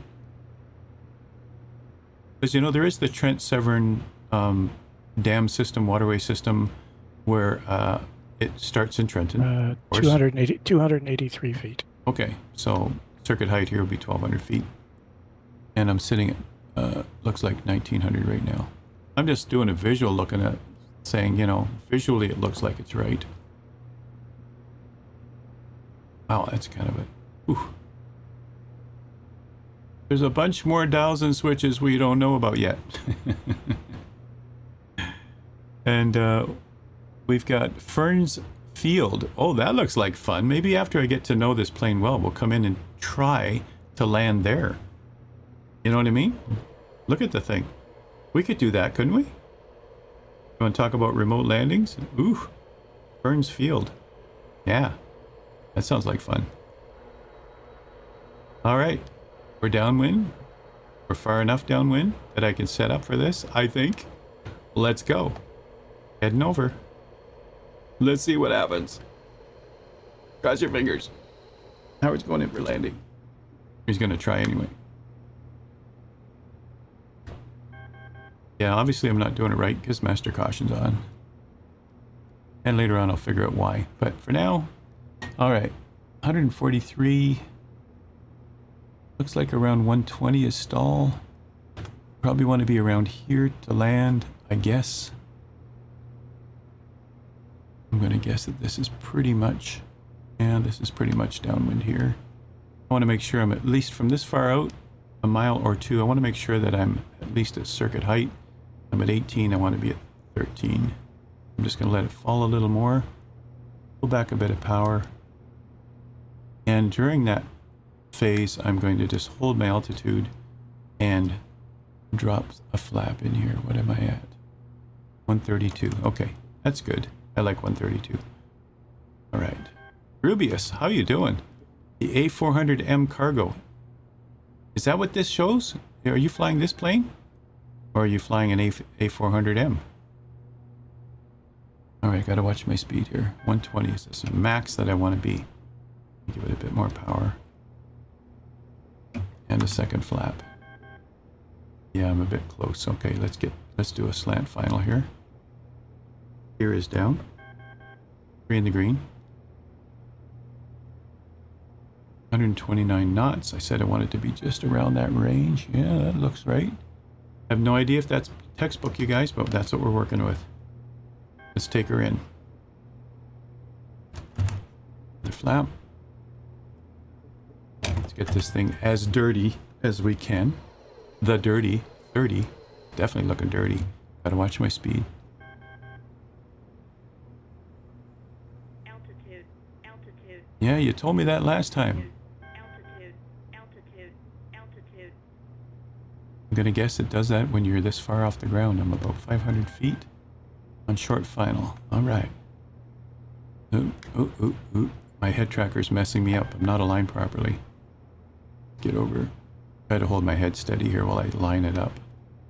Because, you know, there is the Trent Severn dam system, waterway system, where it starts in Trenton. 283 feet. Okay, so circuit height here will be 1,200 feet. And I'm sitting at, looks like 1,900 right now. I'm just doing a visual looking at, saying, you know, visually it looks like it's right. Wow, that's kind of a... Whew. There's a bunch more dials and switches we don't know about yet. And we've got Ferns Field. Oh, that looks like fun. Maybe after I get to know this plane well, we'll come in and try to land there. You know what I mean? Look at the thing. We could do that, couldn't we? You want to talk about remote landings? Ooh, Ferns Field. Yeah, that sounds like fun. All right. We're downwind. We're far enough downwind that I can set up for this, I think. Let's go. Heading over. Let's see what happens. Cross your fingers. Howard's going in for landing. He's going to try anyway. Yeah, obviously I'm not doing it right because master caution's on. And later on I'll figure out why. But for now, all right. 143... Looks like around 120 is stall. Probably want to be around here to land, I guess. I'm going to guess that this is pretty much And this is pretty much downwind here. I want to make sure I'm at least from this far out, a mile or two. I want to make sure that I'm at least at circuit height. I'm at 18. I want to be at 13. I'm just going to let it fall a little more. Pull back a bit of power. And during that phase, I'm going to just hold my altitude and drop a flap in here. What am I at? 132. Okay, that's good. I like 132. All right. Rubius, how you doing? The A400M cargo. Is that what this shows? Are you flying this plane? Or are you flying an A400M? All right, got to watch my speed here. 120 is this max that I want to be. Give it a bit more power. And a second flap. Yeah, I'm a bit close. Okay, let's do a slant final here. Here is down. 3 in the green. 129 knots. I said I wanted to be just around that range. Yeah, that looks right. I have no idea if that's textbook, you guys, but that's what we're working with. Let's take her in. The flap. Let's get this thing as dirty as we can. The dirty. 30. Definitely looking dirty. Gotta watch my speed. Altitude. Altitude. Yeah, you told me that last time. Altitude. Altitude. Altitude. I'm gonna guess it does that when you're this far off the ground. I'm about 500 feet on short final. All right. Ooh, ooh, ooh, ooh. My head tracker's messing me up. I'm not aligned properly. Get over. Try to hold my head steady here while I line it up.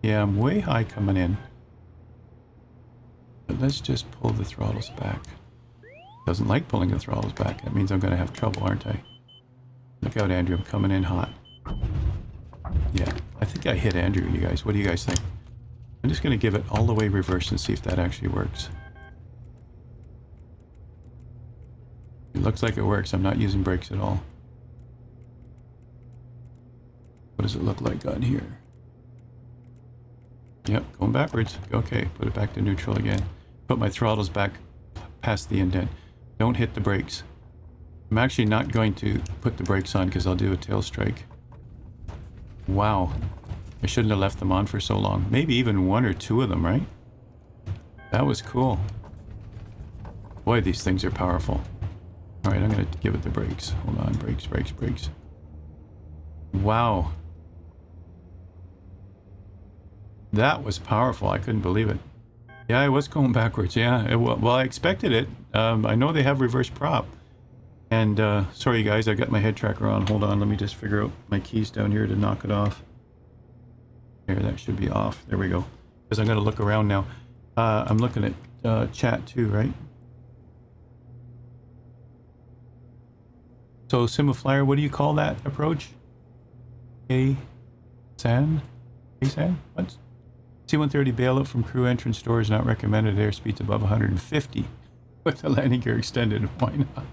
Yeah, I'm way high coming in. But let's just pull the throttles back. Doesn't like pulling the throttles back. That means I'm going to have trouble, aren't I? Look out, Andrew. I'm coming in hot. Yeah, I think I hit Andrew, you guys. What do you guys think? I'm just going to give it all the way reverse and see if that actually works. It looks like it works. I'm not using brakes at all. What does it look like on here? Yep, going backwards. Okay, put it back to neutral again. Put my throttles back past the indent. Don't hit the brakes. I'm actually not going to put the brakes on because I'll do a tail strike. Wow. I shouldn't have left them on for so long. Maybe even 1 or 2 of them, right? That was cool. Boy, these things are powerful. All right, I'm going to give it the brakes. Hold on, brakes, brakes, brakes. Wow. That was powerful. I couldn't believe it. Yeah, I was going backwards. Yeah, well, I expected it. I know they have reverse prop. And sorry, guys, I got my head tracker on. Hold on, let me just figure out my keys down here to knock it off. Here, that should be off. There we go. Because I'm going to look around now. I'm looking at chat too, right? So, Simaflyer, what do you call that approach? A-San? A-San? What? C-130 bailout from crew entrance door is not recommended. Airspeeds above 150 with the landing gear extended. Why not?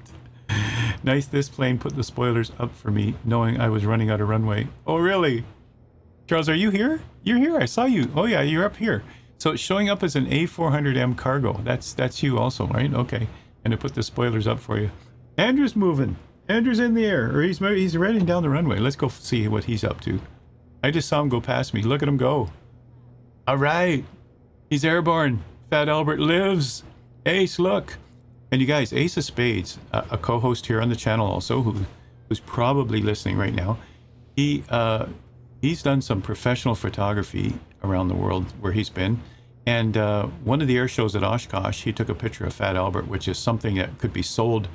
Nice, this plane put the spoilers up for me, knowing I was running out of runway. Oh, really? Charles, are you here? You're here. I saw you. Oh, yeah, you're up here. So it's showing up as an A400M cargo. That's you also, right? Okay. And it put the spoilers up for you. Andrew's moving. Andrew's in the air, or he's running down the runway. Let's go see what he's up to. I just saw him go past me. Look at him go. All right. He's airborne. Fat Albert lives. Ace, look. And you guys, Ace of Spades, a co-host here on the channel also, who's probably listening right now. He's done some professional photography around the world where he's been. And one of the air shows at Oshkosh, he took a picture of Fat Albert, which is something that could be sold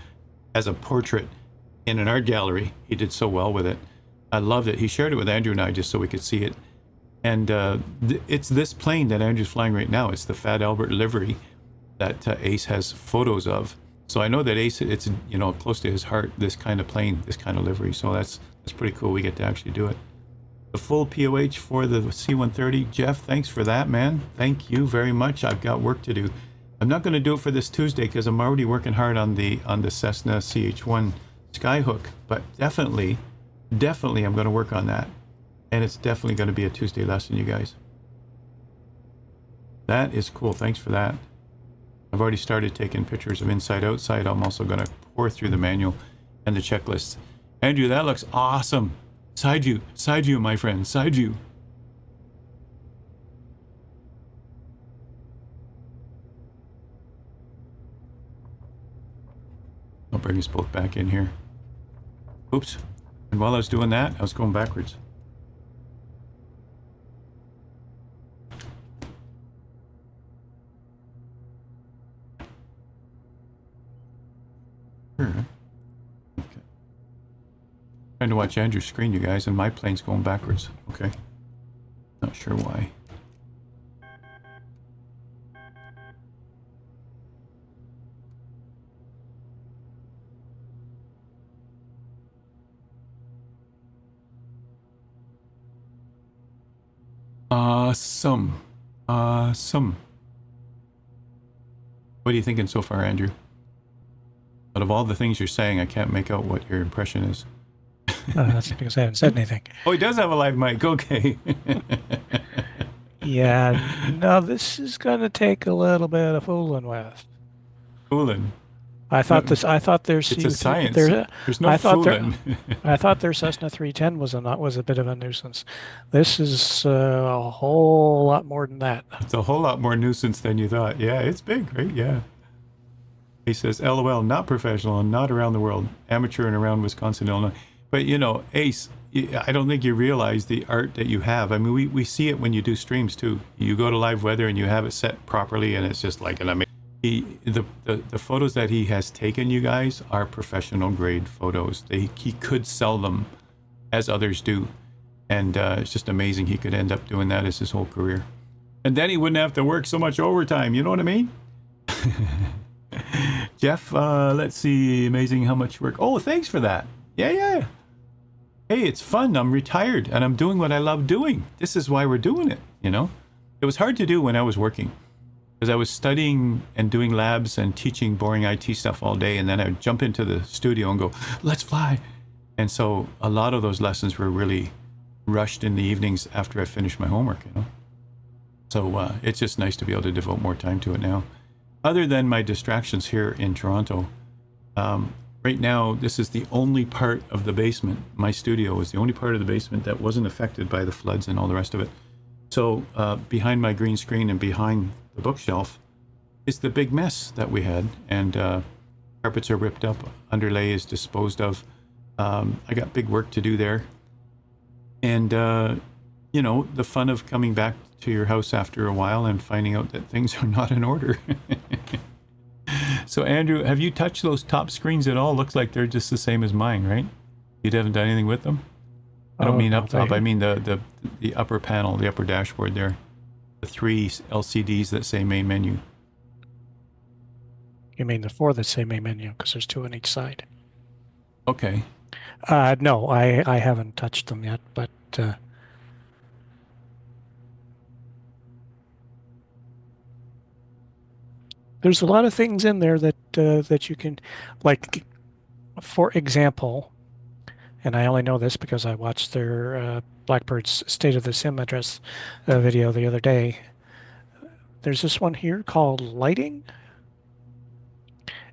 as a portrait in an art gallery. He did so well with it. I loved it. He shared it with Andrew and I just so we could see it. And it's this plane that Andrew's flying right now. It's the Fat Albert livery that Ace has photos of. So I know that Ace, it's, you know, close to his heart, this kind of plane, this kind of livery. So that's pretty cool. We get to actually do it. The full POH for the C-130. Jeff, thanks for that, man. Thank you very much. I've got work to do. I'm not going to do it for this Tuesday because I'm already working hard on the Cessna CH-1 Skyhook. But definitely I'm going to work on that. And it's definitely going to be a Tuesday lesson, you guys. That is cool. Thanks for that. I've already started taking pictures of inside outside. I'm also going to pour through the manual and the checklists. Andrew, that looks awesome. Side view, my friend, side view. I'll bring us both back in here. Oops. And while I was doing that, I was going backwards. Sure. Okay. Trying to watch Andrew's screen, you guys, and my plane's going backwards. Okay. Not sure why. Awesome. Awesome. What are you thinking so far, Andrew? Out of all the things you're saying, I can't make out what your impression is. That's because I haven't said anything. Oh, he does have a live mic. Okay. Yeah, no, this is going to take a little bit of fooling with. Fooling. I thought there's It's a science. There's no I thought fooling. I thought their Cessna 310 was a bit of a nuisance. This is a whole lot more than that. It's a whole lot more nuisance than you thought. Yeah, it's big, right? Yeah. He says, LOL, not professional and not around the world. Amateur and around Wisconsin, Illinois. But, you know, Ace, I don't think you realize the art that you have. I mean, we see it when you do streams, too. You go to live weather and you have it set properly, and it's just like an amazing... The photos that he has taken, you guys, are professional grade photos. He could sell them as others do. And it's just amazing he could end up doing that as his whole career. And then he wouldn't have to work so much overtime. You know what I mean? Jeff, let's see. Amazing how much work. Oh, thanks for that. Yeah. Hey, it's fun. I'm retired and I'm doing what I love doing. This is why we're doing it, you know? It was hard to do when I was working because I was studying and doing labs and teaching boring IT stuff all day. And then I would jump into the studio and go, let's fly. And so a lot of those lessons were really rushed in the evenings after I finished my homework, you know? So it's just nice to be able to devote more time to it now. Other than my distractions here in Toronto, right now, this is the only part of the basement. My studio is the only part of the basement that wasn't affected by the floods and all the rest of it. So behind my green screen and behind the bookshelf is the big mess that we had. And carpets are ripped up. Underlay is disposed of. I got big work to do there. And, you know, the fun of coming back to your house after a while and finding out that things are not in order. So, Andrew, have you touched those top screens at all? Looks like they're just the same as mine, right? You haven't done anything with them? I don't mean up top. I mean the upper panel, the upper dashboard there. The 3 LCDs that say main menu. You mean the 4 that say main menu, because there's 2 on each side. Okay. No, I haven't touched them yet, but... there's a lot of things in there that that you can, like, for example, and I only know this because I watched their Blackbird's State of the Sim address video the other day. There's this one here called lighting.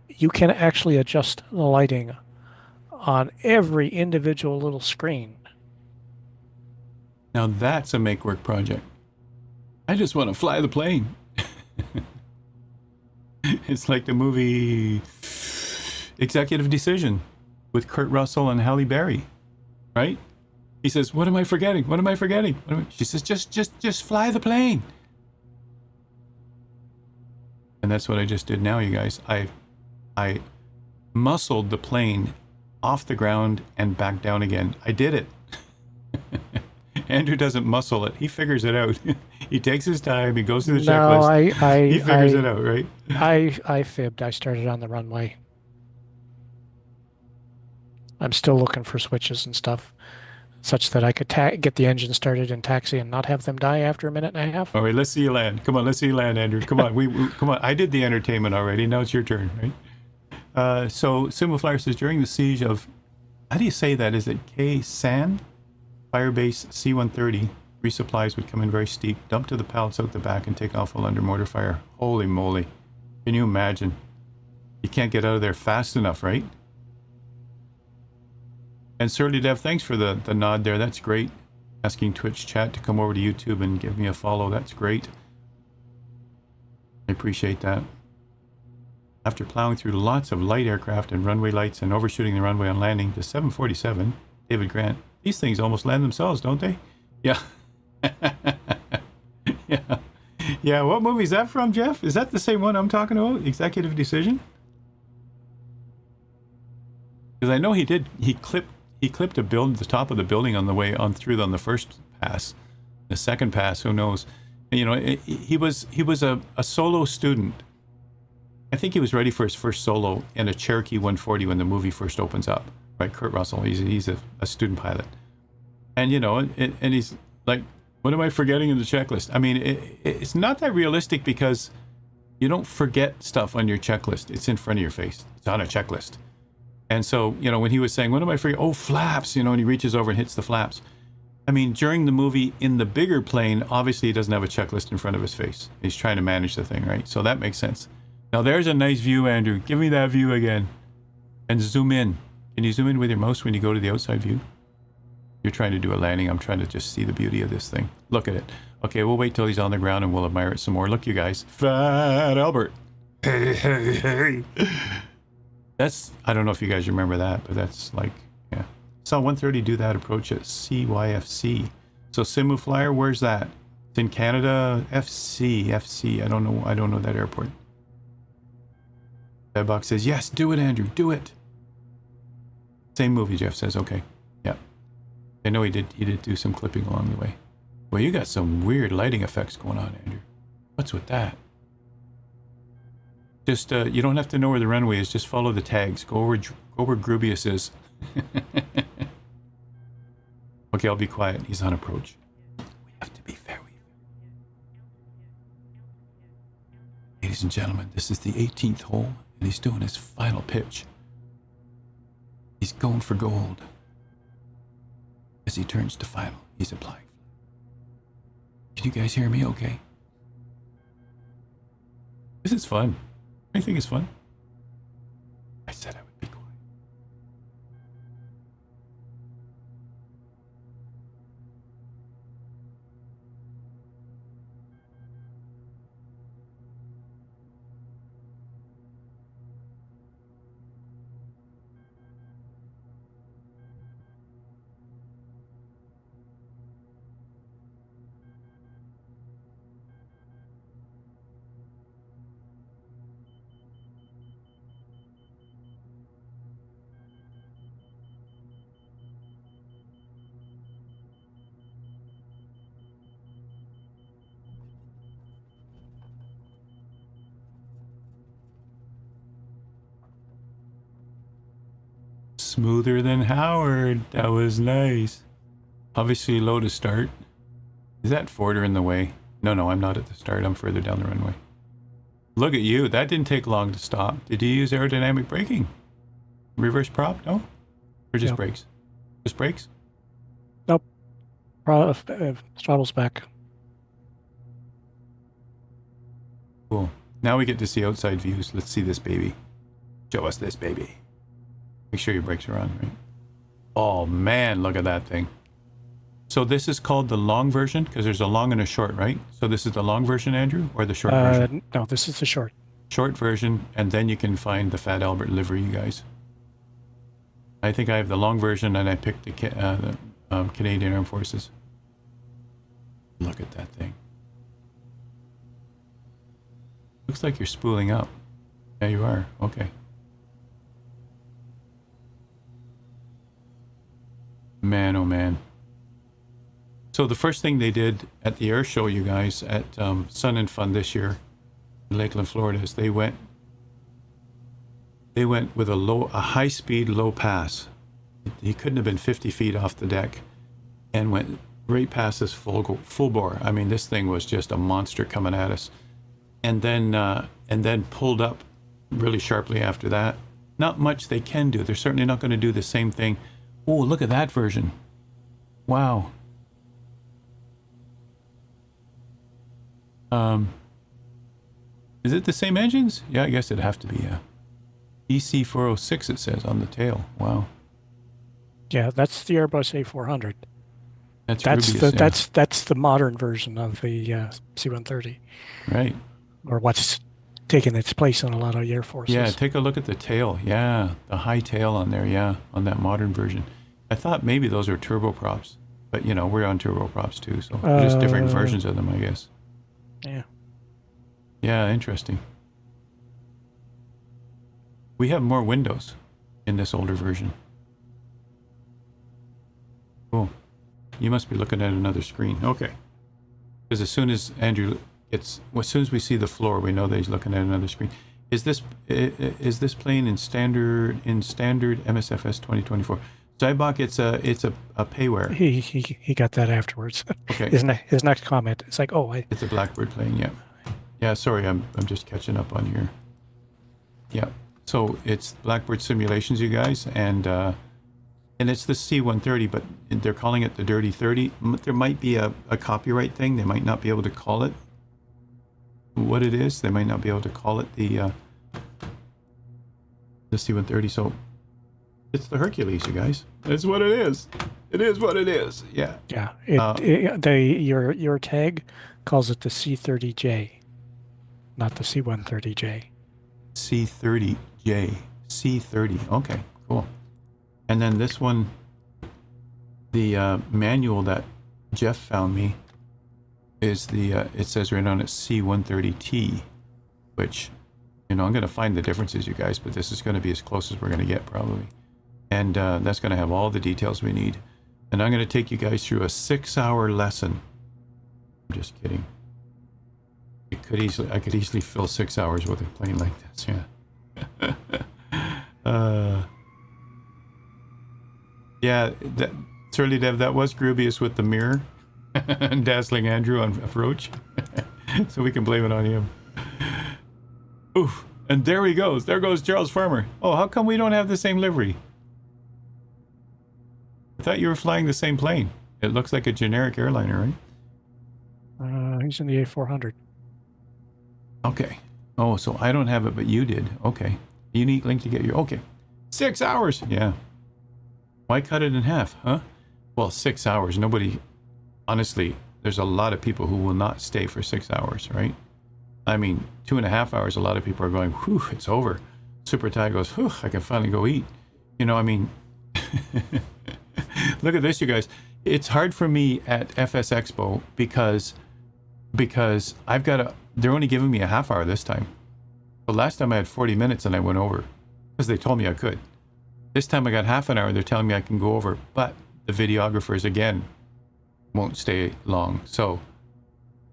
You can actually adjust the lighting on every individual little screen. Now that's a make-work project. I just want to fly the plane. It's like the movie Executive Decision with Kurt Russell and Halle Berry, right? He says, "What am I forgetting? What am I forgetting?" She says, "Just fly the plane." And that's what I just did now, you guys. I muscled the plane off the ground and back down again. I did it. Andrew doesn't muscle it. He figures it out. He takes his time. He goes through the checklist. He figures it out, right? I fibbed. I started on the runway. I'm still looking for switches and stuff, such that I could get the engine started in taxi and not have them die after a minute and a half. All right, let's see you land. Come on, let's see you land, Andrew. Come on, come on. I did the entertainment already. Now it's your turn, right? So Simulflyer says, during the siege of, how do you say that? Is it K-San? Firebase C-130, resupplies would come in very steep, dump to the pallets out the back, and take off while under mortar fire. Holy moly. Can you imagine? You can't get out of there fast enough, right? And Surly Dev, thanks for the nod there. That's great. Asking Twitch chat to come over to YouTube and give me a follow. That's great. I appreciate that. After plowing through lots of light aircraft and runway lights and overshooting the runway on landing, the 747, David Grant, these things almost land themselves, don't they? Yeah. Yeah. Yeah, what movie is that from, Jeff? Is that the same one I'm talking about? Executive Decision? Because I know he did. He clipped the top of the building on the way on through on the first pass. The second pass, who knows? You know, he was a solo student. I think he was ready for his first solo in a Cherokee 140 when the movie first opens up. Right, Kurt Russell. He's a student pilot, and you know, and he's like, what am I forgetting in the checklist? I mean, it's not that realistic because you don't forget stuff on your checklist. It's in front of your face. It's on a checklist. And so, you know, when he was saying, what am I forgetting? Oh, flaps, you know, and he reaches over and hits the flaps. I mean, during the movie, in the bigger plane, obviously he doesn't have a checklist in front of his face. He's trying to manage the thing, right? So that makes sense. Now, there's a nice view, Andrew. Give me that view again. And zoom in. Can you zoom in with your mouse when you go to the outside view? You're trying to do a landing. I'm trying to just see the beauty of this thing. Look at it. Okay, we'll wait till he's on the ground and we'll admire it some more. Look, you guys. Fat Albert. Hey, hey, hey. That's, I don't know if you guys remember that, but that's like, yeah. Saw 130 do that approach at CYFC. So Simu Flyer, where's that? It's in Canada. FC. I don't know that airport. That box says, yes, do it, Andrew, do it. Same movie, Jeff says, okay. Yeah. I know he did do some clipping along the way. Well, you got some weird lighting effects going on, Andrew. What's with that? Just, you don't have to know where the runway is. Just follow the tags. Go where Grubius is. Okay, I'll be quiet. He's on approach. We have to be fair. Ladies and gentlemen, this is the 18th hole, and he's doing his final pitch. He's going for gold. As he turns to final, he's applying. Can you guys hear me okay? This is fun. I think it's fun. I said I would be quiet. Smoother than Howard. That was nice. Obviously low to start. Is that Forder in the way? No, I'm not at the start. I'm further down the runway. Look at you. That didn't take long to stop. Did you use aerodynamic braking? Reverse prop? No? Or just brakes? Just brakes? Nope. Throttle's back. Cool. Now we get to see outside views. Let's see this baby. Show us this baby. Make sure your brakes are on, right? Oh man, look at that thing. So this is called the long version because there's a long and a short, right? So this is the long version, Andrew, or the short version? No, this is the short. Short version, and then you can find the Fat Albert livery, you guys. I think I have the long version, and I picked the Canadian Armed Forces. Look at that thing. Looks like you're spooling up. Yeah, you are. Okay. Man, oh man. So the first thing they did at the air show, you guys, at Sun and Fun this year in Lakeland, Florida, is they went with a high-speed, low pass. He couldn't have been 50 feet off the deck and went right past this full bore. I mean, this thing was just a monster coming at us. And then pulled up really sharply after that. Not much they can do. They're certainly not going to do the same thing. Oh, look at that version. Wow. Is it the same engines? Yeah, I guess it'd have to be, yeah. EC406 it says on the tail. Wow. Yeah, that's the Airbus A400. That's That's Rubius, the yeah. that's the modern version of the C-130, Right. or what's taken its place in a lot of Air Forces. Yeah, take a look at the tail. Yeah, the high tail on there. Yeah, on that modern version. I thought maybe those are turboprops, but you know, we're on turboprops too, so just different versions of them, I guess. Yeah. Yeah, interesting. We have more windows in this older version. Cool. You must be looking at another screen. Okay. Because as soon as Andrew gets, as soon as we see the floor, we know that he's looking at another screen. Is this plane in standard MSFS 2024? Zybok, it's a payware. He got that afterwards. Okay. His next comment, it's like, oh, It's a Blackbird plane. Yeah. Yeah. Sorry, I'm just catching up on here. Yeah. So it's Blackbird simulations, you guys, and it's the C-130, but they're calling it the Dirty 30. There might be a copyright thing. They might not be able to call it what it is. They might not be able to call it the C-130. So it's the Hercules, you guys. That's what it is. It is what it is. Yeah. yeah. Your tag calls it the C-30J, not the C-130J. C-30J. C-30. Okay, cool. And then this one, the manual that Jeff found me is it says right on it C-130T, which, you know, I'm going to find the differences, you guys, but this is going to be as close as we're going to get probably. And that's going to have all the details we need. And I'm going to take you guys through a 6-hour lesson. I'm just kidding. I could easily fill 6 hours with a plane like this, yeah. Yeah, certainly, Dev, that was Grubius with the mirror and dazzling Andrew on approach. So we can blame it on him. Oof. And there he goes. There goes Charles Farmer. Oh, how come we don't have the same livery? I thought you were flying the same plane. It looks like a generic airliner, right? He's in the A400. Okay. Oh, so I don't have it, but you did. Okay. Unique link to get your... Okay. 6 hours. Yeah. Why cut it in half, huh? Well, 6 hours. Nobody... Honestly, there's a lot of people who will not stay for 6 hours, right? I mean, 2.5 hours, a lot of people are going, whew, it's over. Super Ty goes, whew, I can finally go eat. You know, I mean... Look at this, you guys. It's hard for me at FS Expo because I've got to... They're only giving me a half hour this time. The last time I had 40 minutes and I went over because they told me I could. This time I got half an hour. They're telling me I can go over, but the videographers again won't stay long. So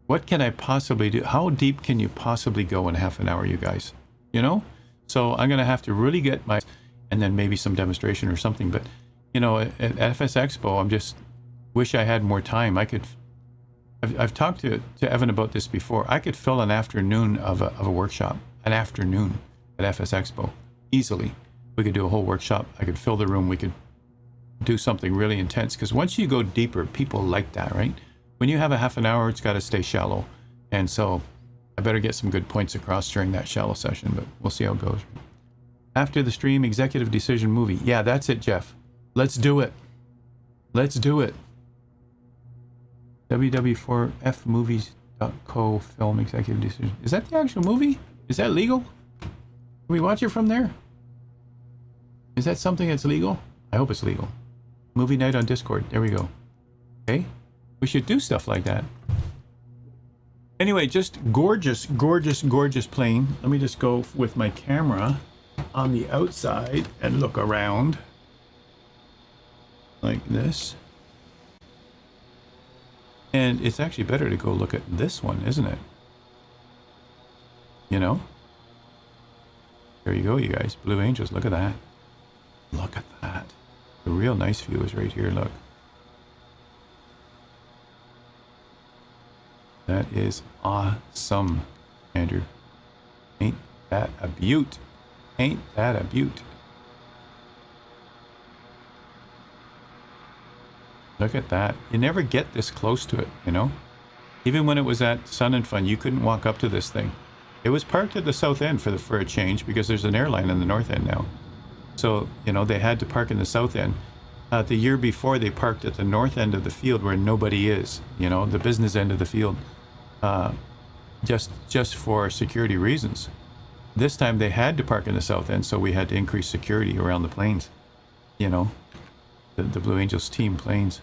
what can I possibly do? How deep can you possibly go in half an hour, you guys? You know? So I'm going to have to really get my, and then maybe some demonstration or something. But, you know, at FS Expo, I'm just wish I had more time. I've talked to Evan about this before. I could fill an afternoon of a workshop, an afternoon at FS Expo, easily. We could do a whole workshop. I could fill the room. We could do something really intense. Because once you go deeper, people like that, right? When you have a half an hour, it's got to stay shallow. And so I better get some good points across during that shallow session, but we'll see how it goes. After the stream, executive decision movie. Yeah, that's it, Jeff. Let's do it. Let's do it. www4fmovies.co film executive decision. Is that the actual movie? Is that legal? Can we watch it from there? Is that something that's legal? I hope it's legal. Movie night on Discord. There we go. Okay. We should do stuff like that. Anyway, just gorgeous, gorgeous, gorgeous plane. Let me just go with my camera on the outside and look around. Like this. And it's actually better to go look at this one, isn't it? You know? There you go, you guys. Blue Angels, look at that. Look at that. The real nice view is right here, look. That is awesome, Andrew. Ain't that a beaut? Ain't that a beaut? Look at that. You never get this close to it, you know? Even when it was at Sun and Fun, you couldn't walk up to this thing. It was parked at the south end for a change because there's an airline in the north end now. So, you know, they had to park in the south end. The year before, they parked at the north end of the field where nobody is, you know, the business end of the field, just for security reasons. This time they had to park in the south end, so we had to increase security around the planes, you know, the Blue Angels team planes.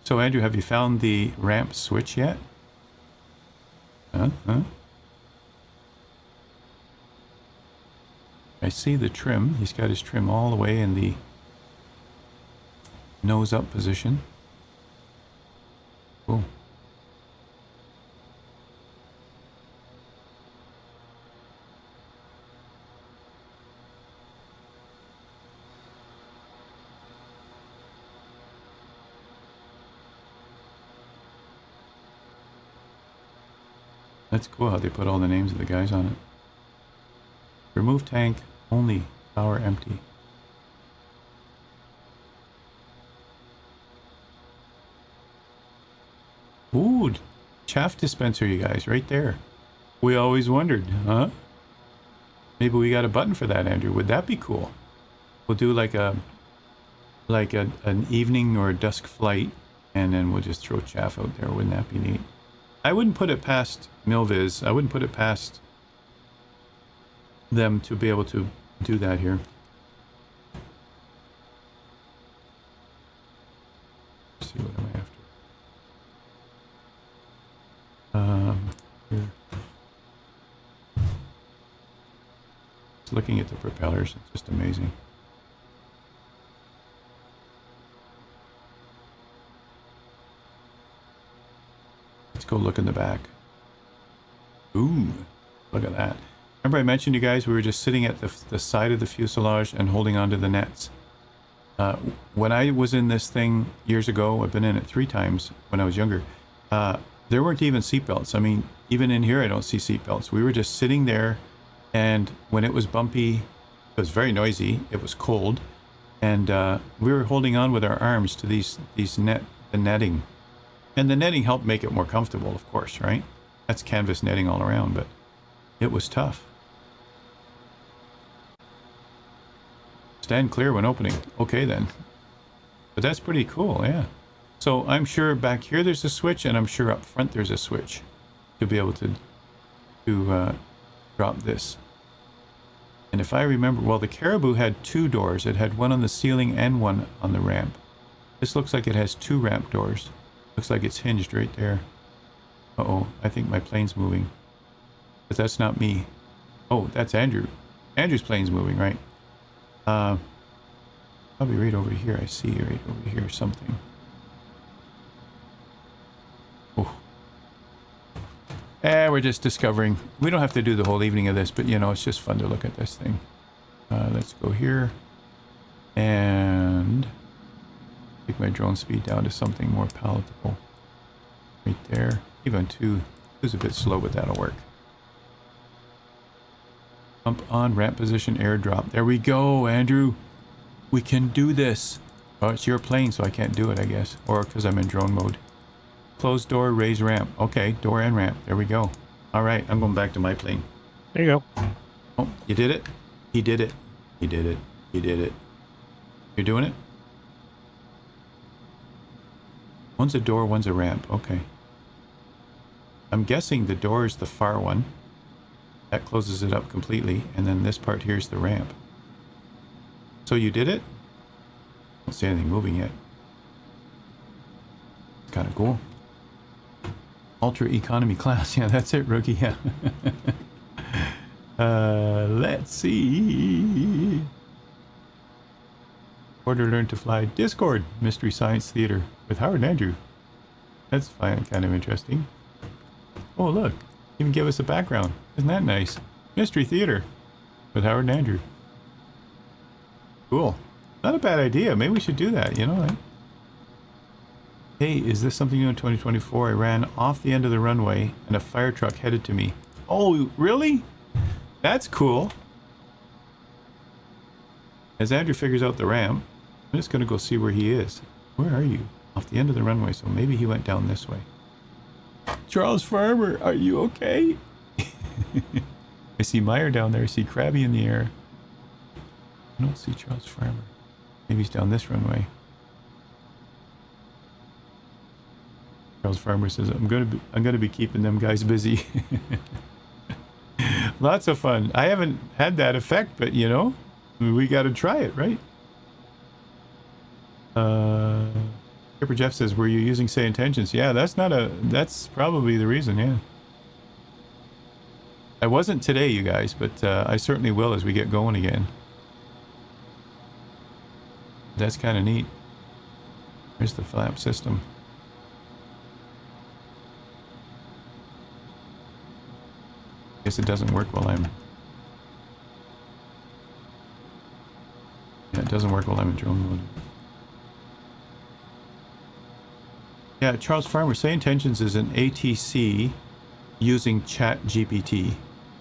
So, Andrew, have you found the ramp switch yet? Huh? I see the trim. He's got his trim all the way in the nose up position. Cool. That's cool how they put all the names of the guys on it. Remove tank only, power empty. Ooh, chaff dispenser, you guys, right there. We always wondered, huh? Maybe we got a button for that, Andrew. Would that be cool? We'll do like an evening or a dusk flight, and then we'll just throw chaff out there. Wouldn't that be neat? I wouldn't put it past Milviz. I wouldn't put it past them to be able to do that here. Let's see, what am I after? Here. Just looking at the propellers, it's just amazing. Let's go look in the back. Ooh, look at that. Remember I mentioned you guys, we were just sitting at the side of the fuselage and holding onto the nets. When I was in this thing years ago, I've been in it 3 times when I was younger, there weren't even seatbelts. I mean, even in here I don't see seatbelts. We were just sitting there, and when it was bumpy, it was very noisy, it was cold, and we were holding on with our arms to the netting. And the netting helped make it more comfortable, of course, right? That's canvas netting all around, but it was tough. Stand clear when opening. Okay, then. But that's pretty cool, yeah. So I'm sure back here there's a switch, and I'm sure up front there's a switch to be able to drop this. And if I remember, well, the Caribou had 2 doors. It had one on the ceiling and one on the ramp. This looks like it has 2 ramp doors. Looks like it's hinged right there. Uh-oh, I think my plane's moving. But that's not me. Oh, that's Andrew. Andrew's plane's moving, right? Probably right over here. I see right over here something. Oh. We're just discovering. We don't have to do the whole evening of this, but you know, it's just fun to look at this thing. Let's go here. And take my drone speed down to something more palatable. Right there. Even 2's a bit slow, but that'll work. Pump on, ramp position, airdrop. There we go, Andrew. We can do this. Oh, it's your plane, so I can't do it, I guess. Or because I'm in drone mode. Close door, raise ramp. Okay, door and ramp. There we go. All right, I'm going back to my plane. There you go. Oh, you did it? He did it. He did it. He did it. You're doing it? One's a door, one's a ramp. Okay. I'm guessing the door is the far one. That closes it up completely. And then this part here is the ramp. So you did it? I don't see anything moving yet. It's kind of cool. Ultra economy class. Yeah, that's it, rookie. Yeah. Let's see. ForderLearnToFly Discord Mystery Science Theater with Howard and Andrew. That's fine, kind of interesting. Oh, look. Even give us a background. Isn't that nice? Mystery Theater with Howard and Andrew. Cool. Not a bad idea. Maybe we should do that, you know, right? Hey, is this something new in 2024? I ran off the end of the runway and a fire truck headed to me. Oh, really? That's cool. As Andrew figures out the ramp, I'm just going to go see where he is. Where are you? Off the end of the runway, so maybe he went down this way. Charles Farmer, are you okay? I see Meyer down there. I see Krabby in the air. I don't see Charles Farmer. Maybe he's down this runway. Charles Farmer says, I'm gonna be keeping them guys busy. Lots of fun. I haven't had that effect, but you know, we got to try it, right? Skipper Jeff says, were you using say intentions? Yeah, that's probably the reason. Yeah, I wasn't today, you guys, but I certainly will as we get going again. That's kind of neat. There's the flap system. Guess it doesn't work while I'm... Yeah, it doesn't work while I'm in drone mode. Yeah, Charles Farmer, Say Intentions is an ATC using ChatGPT.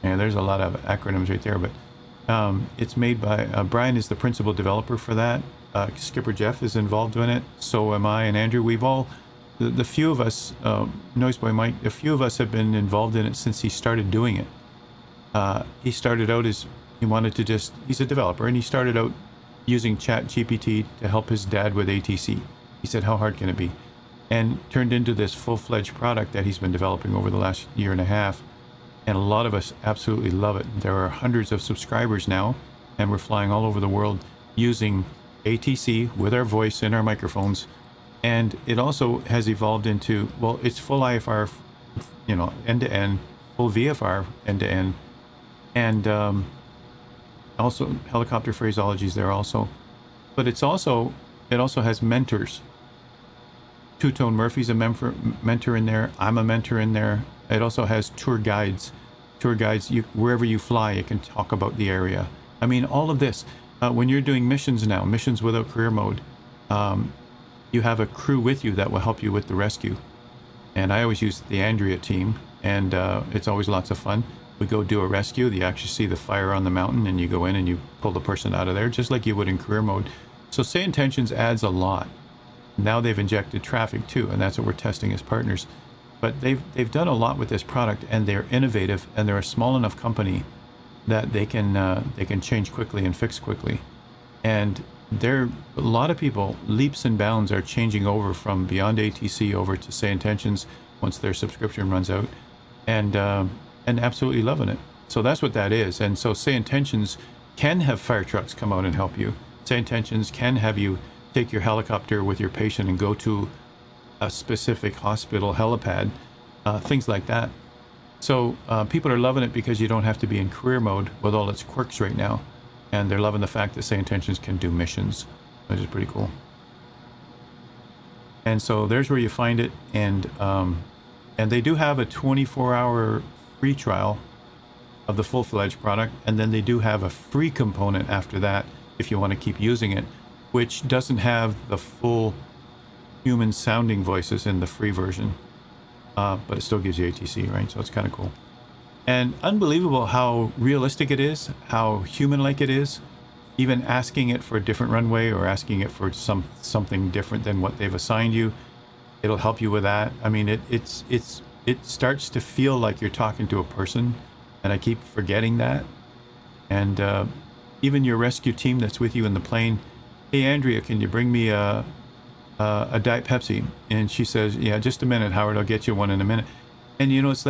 Yeah, there's a lot of acronyms right there, but it's made by... Brian is the principal developer for that. Skipper Jeff is involved in it. So am I and Andrew. We've all... The few of us, Noiseboy Mike, a few of us have been involved in it since he started doing it. He started out as, he wanted to just, he's a developer, and he started out using ChatGPT to help his dad with ATC. He said, how hard can it be? And turned into this full-fledged product that he's been developing over the last year and a half. And a lot of us absolutely love it. There are hundreds of subscribers now, and we're flying all over the world using ATC with our voice and our microphones. And it also has evolved into, well, it's full IFR, you know, end-to-end, full VFR end-to-end, and also helicopter phraseology is there also. But it's also, it also has mentors. Two-Tone Murphy's a mentor in there. I'm a mentor in there. It also has tour guides. Tour guides, wherever you fly, it can talk about the area. I mean, all of this. When you're doing missions now, missions without career mode, you have a crew with you that will help you with the rescue. And I always use the Andrea team, and it's always lots of fun. We go do a rescue. You actually see the fire on the mountain, and you go in and you pull the person out of there, just like you would in career mode. So Say Intentions adds a lot. Now they've injected traffic too, and that's what we're testing as partners. But they've done a lot with this product, and they're innovative, and they're a small enough company that they can change quickly and fix quickly. And a lot of people, leaps and bounds, are changing over from Beyond ATC over to Say Intentions once their subscription runs out, and absolutely loving it. So that's what that is. And so Say Intentions can have fire trucks come out and help you. Say Intentions can have you take your helicopter with your patient and go to a specific hospital helipad, things like that. So people are loving it because you don't have to be in career mode with all its quirks right now. And they're loving the fact that Say Intentions can do missions, which is pretty cool. And so there's where you find it. And they do have a 24-hour free trial of the full-fledged product. And then they do have a free component after that if you want to keep using it, which doesn't have the full human sounding voices in the free version. But it still gives you ATC, right? So it's kind of cool. And unbelievable how realistic it is, how human-like it is. Even asking it for a different runway or asking it for something different than what they've assigned you, it'll help you with that. I mean, it starts to feel like you're talking to a person, and I keep forgetting that. And even your rescue team that's with you in the plane, hey Andrea, can you bring me a Diet Pepsi? And she says, yeah, just a minute, Howard, I'll get you one in a minute. And you know, it's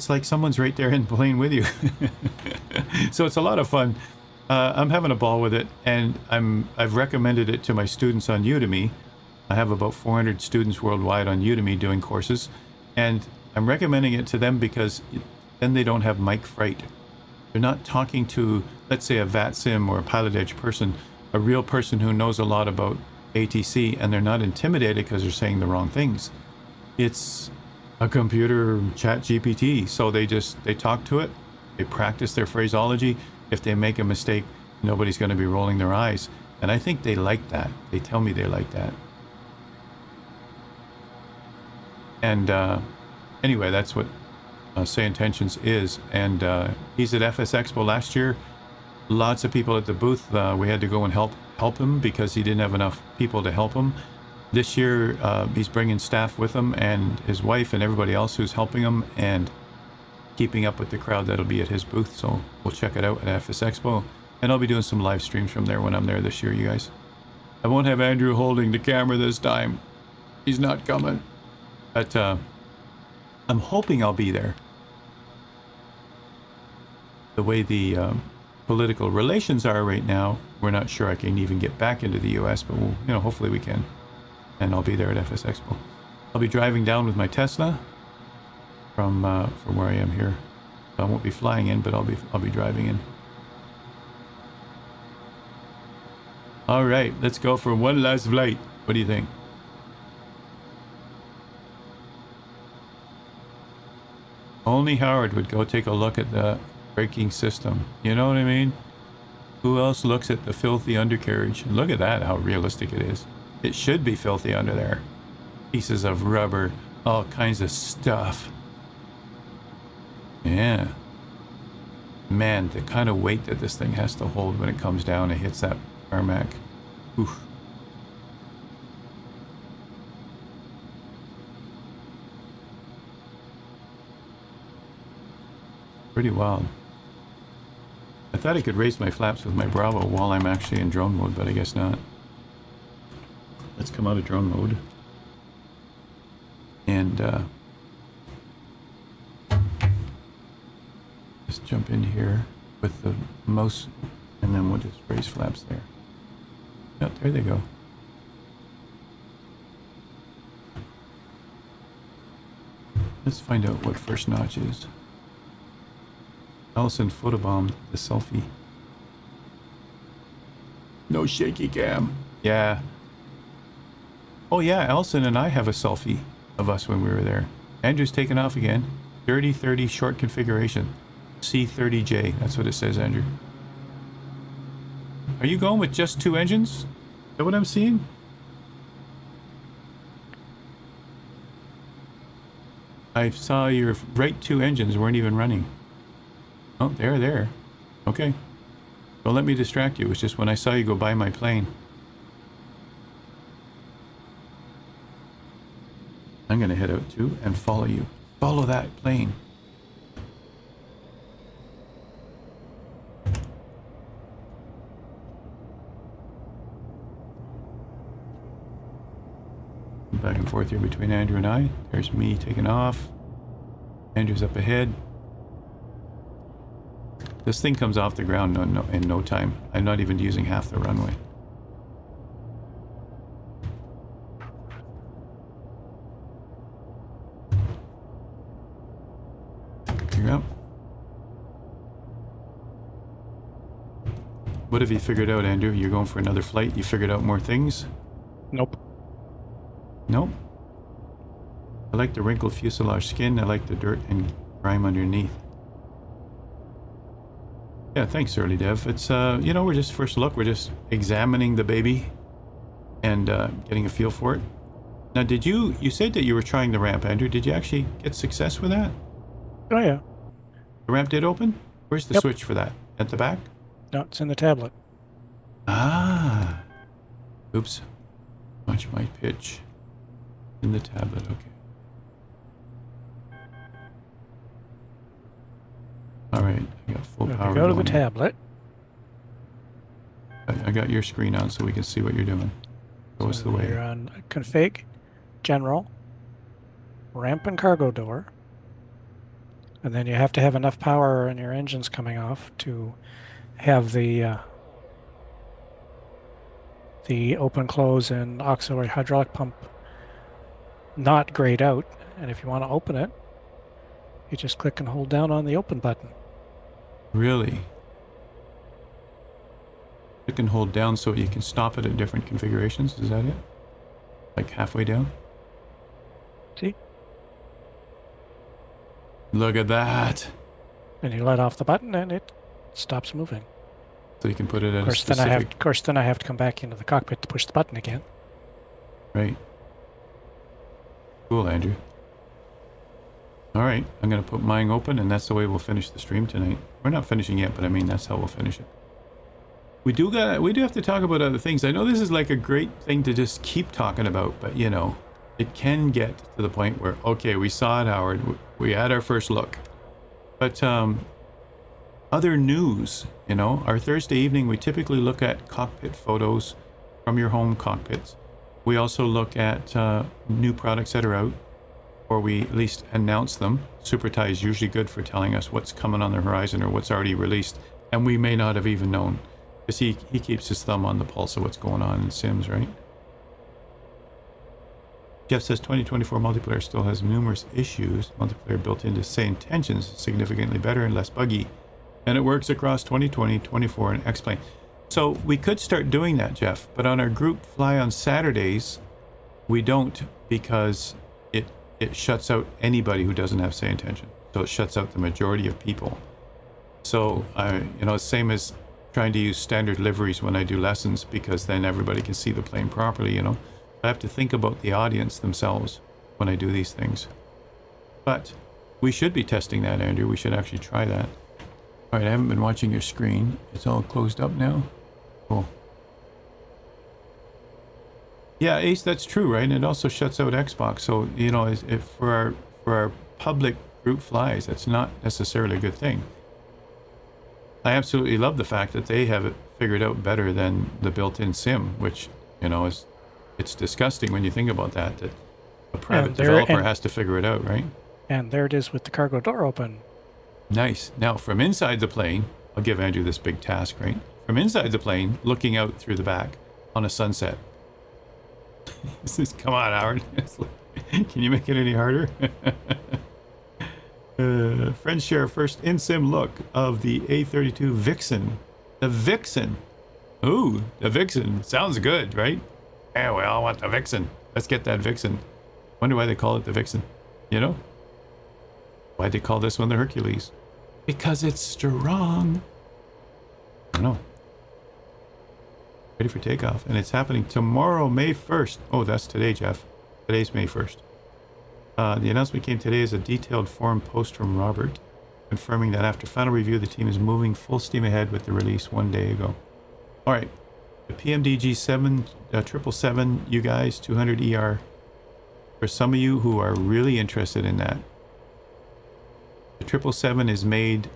like someone's right there in the plane with you. So it's a lot of fun. I'm having a ball with it, and I've recommended it to my students on Udemy. I have about 400 students worldwide on Udemy doing courses, and I'm recommending it to them because then they don't have mic fright. They're not talking to, let's say, a VATSIM or a Pilot Edge person, a real person who knows a lot about ATC, and they're not intimidated because they're saying the wrong things. It's a computer chat GPT, so they talk to it, they practice their phraseology. If they make a mistake, nobody's going to be rolling their eyes, and I think they like that. They tell me they like that. And anyway, that's what Say Intentions is. And he's at FS Expo last year. Lots of people at the booth. We had to go and help him because he didn't have enough people to help him. This year, he's bringing staff with him and his wife and everybody else who's helping him and keeping up with the crowd that'll be at his booth. So we'll check it out at FS Expo. And I'll be doing some live streams from there when I'm there this year, you guys. I won't have Andrew holding the camera this time. He's not coming. But I'm hoping I'll be there. The way the political relations are right now, we're not sure I can even get back into the US, but we'll, you know, hopefully we can. And I'll be there at FS Expo. I'll be driving down with my Tesla from where I am here. I won't be flying in, but I'll be driving in. All right, let's go for one last flight. What do you think? Only Howard would go take a look at the braking system. You know what I mean? Who else looks at the filthy undercarriage? Look at that, how realistic it is. It should be filthy under there. Pieces of rubber, all kinds of stuff. Yeah. Man, the kind of weight that this thing has to hold when it comes down and hits that tarmac. Oof. Pretty wild. I thought I could raise my flaps with my Bravo while I'm actually in drone mode, but I guess not. Let's come out of drone mode. And just jump in here with the mouse, and then we'll just raise flaps there. Yep, there they go. Let's find out what first notch is. Allison photobombed the selfie. No shaky cam. Yeah. Oh yeah, Allison and I have a selfie of us when we were there. Andrew's taken off again. 30-30 short configuration. C30J. That's what it says, Andrew. Are you going with just 2 engines? Is that what I'm seeing? I saw your right 2 engines weren't even running. Oh, they're there. Okay. Don't let me distract you. It's just when I saw you go by my plane. I'm going to head out too and follow you. Follow that plane. Back and forth here between Andrew and I. There's me taking off. Andrew's up ahead. This thing comes off the ground in no time. I'm not even using half the runway. You're up. What have you figured out, Andrew? You're going for another flight? You figured out more things? Nope. Nope. I like the wrinkled fuselage skin. I like the dirt and grime underneath. Yeah, thanks, Early Dev. It's, you know, we're just first look. We're just examining the baby and getting a feel for it. Now, you said that you were trying the ramp, Andrew. Did you actually get success with that? Oh, yeah. The ramp did open? Where's the switch for that? At the back? No, it's in the tablet. Ah. Oops. Watch my pitch. In the tablet, okay. Alright, I got full power. Go to the going. tablet. I got your screen on so we can see what you're doing. Go us the way. You're on config, general, ramp and cargo door. And then you have to have enough power in your engines coming off to have the open close and auxiliary hydraulic pump not grayed out. And if you want to open it, you just click and hold down on the open button. Really? Click and hold down so you can stop it at different configurations, is that it? Like halfway down? See? Look at that! And you let off the button and it stops moving. So you can put it at Of course, then I have to come back into the cockpit to push the button again. Right. Cool, Andrew. Alright, I'm going to put mine open, and that's the way we'll finish the stream tonight. We're not finishing yet, but I mean, that's how we'll finish it. We do have to talk about other things. I know this is like a great thing to just keep talking about, but you know, it can get to the point where, okay, we saw it, Howard. We had our first look. But other news, you know, our Thursday evening, we typically look at cockpit photos from your home cockpits. We also look at new products that are out, or we at least announce them. SuperTie is usually good for telling us what's coming on the horizon or what's already released, and we may not have even known. Because he keeps his thumb on the pulse of what's going on in Sims, right? Jeff says 2024 multiplayer still has numerous issues. Multiplayer built into Say Intentions is significantly better and less buggy. And it works across 2020, 24, and X-Plane. So we could start doing that, Jeff. But on our group fly on Saturdays, we don't, because it shuts out anybody who doesn't have Say Intention. So it shuts out the majority of people. So, you know, same as trying to use standard liveries when I do lessons, because then everybody can see the plane properly, you know. I have to think about the audience themselves when I do these things. But we should be testing that, Andrew. We should actually try that. All right, I haven't been watching your screen. It's all closed up now. Cool. Yeah, Ace, that's true, right? And it also shuts out Xbox. So, you know, if for our public group flies, that's not necessarily a good thing. I absolutely love the fact that they have it figured out better than the built-in sim, which, you know, it's disgusting when you think about that a private developer has to figure it out, right? And there it is with the cargo door open. Nice. Now, from inside the plane, I'll give Andrew this big task, right? From inside the plane, looking out through the back on a sunset. Come on, Howard. Can you make it any harder? Friends share first in-sim look of the A32 Vixen. The Vixen. Ooh, the Vixen. Sounds good, right? Yeah, we all want the Vixen. Let's get that Vixen. Wonder why they call it the Vixen. You know? Why'd they call this one the Hercules? Because it's strong. I don't know. Ready for takeoff. And it's happening tomorrow, May 1st. Oh, that's today, Jeff. Today's May 1st. The announcement came today as a detailed forum post from Robert, confirming that after final review, the team is moving full steam ahead with the release 1 day ago. All right, the PMDG 777, you guys, 200 ER. For some of you who are really interested in that, the 777 is made,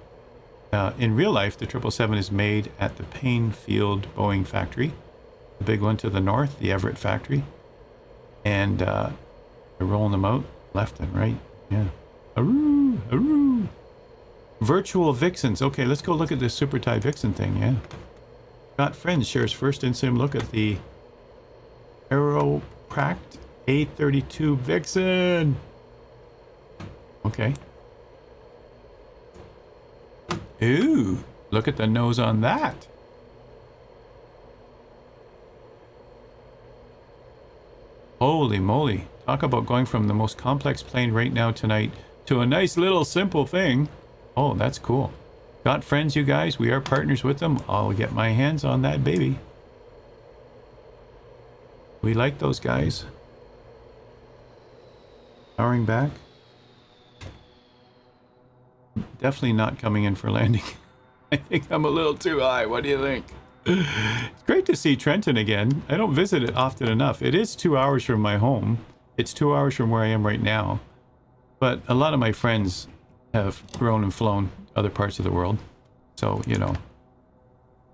in real life, the 777 is made at the Payne Field Boeing factory, the big one to the north, the Everett factory, and they're rolling them out. Left and right, yeah. Aroo, aroo. Virtual Vixens. Okay, let's go look at this SuperTie Vixen thing, yeah. Got Friends shares first in-sim look at the Aeropract A32 Vixen. Okay. Ooh, look at the nose on that. Holy moly. Talk about going from the most complex plane right now tonight to a nice little simple thing. Oh, that's cool. Got Friends, you guys. We are partners with them. I'll get my hands on that baby. We like those guys. Powering back. Definitely not coming in for landing. I think I'm a little too high. What do you think? It's great to see Trenton again. I don't visit it often enough. It is 2 hours from my home. It's 2 hours from where I am right now. But a lot of my friends have grown and flown other parts of the world. So, you know,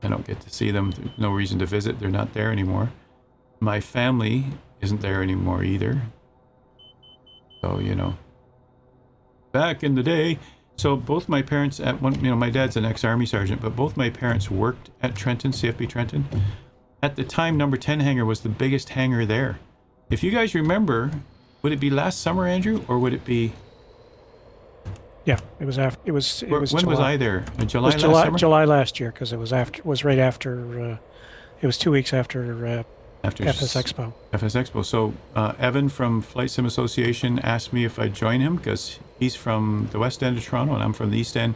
I don't get to see them. There's no reason to visit. They're not there anymore. My family isn't there anymore either. So, you know, back in the day, so both my parents at one, you know, my dad's an ex-army sergeant, but both my parents worked at Trenton, CFB Trenton. At the time, number 10 hangar was the biggest hangar there. If you guys remember, would it be last summer, Andrew, or would it be? Yeah, it was after. It was. When was I there? In July last summer? July last year, because it was after. It was right after. It was 2 weeks after FS Expo. FS Expo. So Evan from Flight Sim Association asked me if I'd join him because he's from the west end of Toronto and I'm from the east end.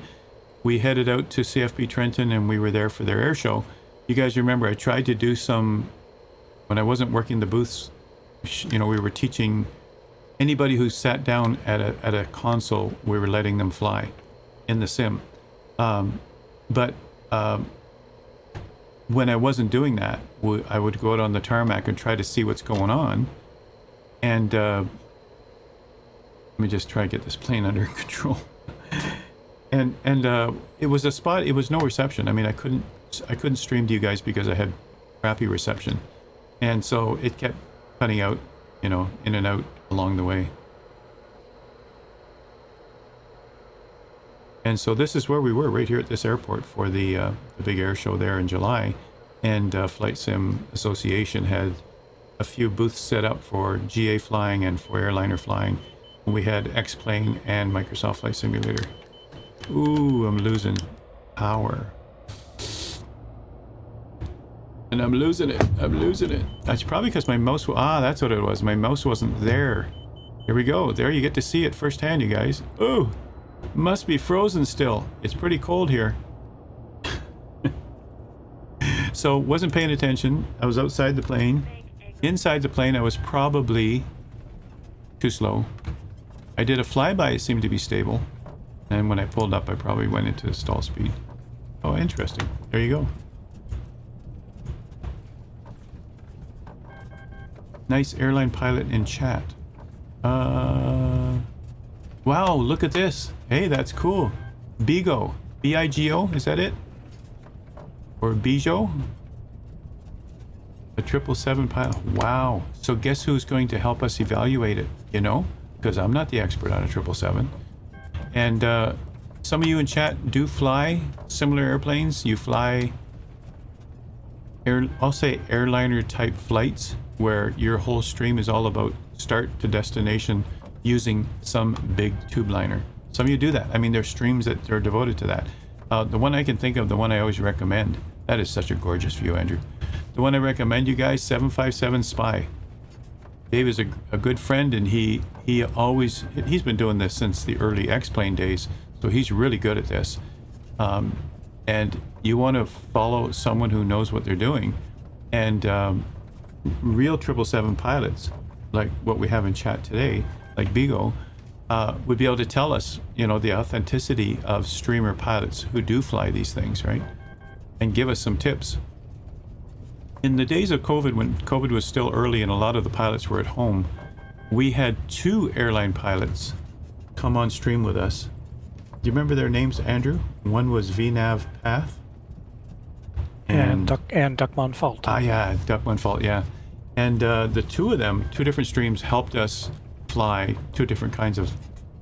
We headed out to CFB Trenton and we were there for their air show. You guys remember I tried to do some, when I wasn't working the booths, you know, we were teaching anybody who sat down at a console, we were letting them fly in the sim. But when I wasn't doing that, I would go out on the tarmac and try to see what's going on. And let me just try to get this plane under control. and it was a spot. It was no reception. I mean, I couldn't stream to you guys because I had crappy reception, and so it kept cutting out, you know, in and out along the way. And so this is where we were, right here at this airport for the big air show there in July. And Flight Sim Association had a few booths set up for GA flying and for airliner flying. We had X-Plane and Microsoft Flight Simulator. Ooh, I'm losing power. And I'm losing it. I'm losing it. That's probably because my mouse... that's what it was. My mouse wasn't there. Here we go. There, you get to see it firsthand, you guys. Ooh! Must be frozen still. It's pretty cold here. So wasn't paying attention. I was outside the plane. Inside the plane I was probably too slow. I did a flyby, it seemed to be stable. And when I pulled up I probably went into stall speed. Oh, interesting. There you go. Nice airline pilot in chat. Wow, look at this. Hey, that's cool. Bigo. B-I-G-O, is that it? Or Bijo? A 777 pilot. Wow. So guess who's going to help us evaluate it, you know? Because I'm not the expert on a 777. And some of you in chat do fly similar airplanes. You fly, I'll say airliner type flights where your whole stream is all about start to destination using some big tube liner. Some of you do that. I mean, there's streams that are devoted to that. The one I can think of, the one I always recommend, that is such a gorgeous view, Andrew. The one I recommend you guys, 757 Spy. Dave is a good friend, and he's been doing this since the early X-Plane days, so he's really good at this. And you want to follow someone who knows what they're doing. And real 777 pilots, like what we have in chat today, like Bigo, would be able to tell us, you know, the authenticity of streamer pilots who do fly these things, right? And give us some tips. In the days of COVID, when COVID was still early and a lot of the pilots were at home, we had 2 airline pilots come on stream with us. Do you remember their names, Andrew? One was VNav Path. And Duckmon Fault. Yeah, Duckmon Fault, yeah. And the 2 of them, 2 different streams, helped us fly 2 different kinds of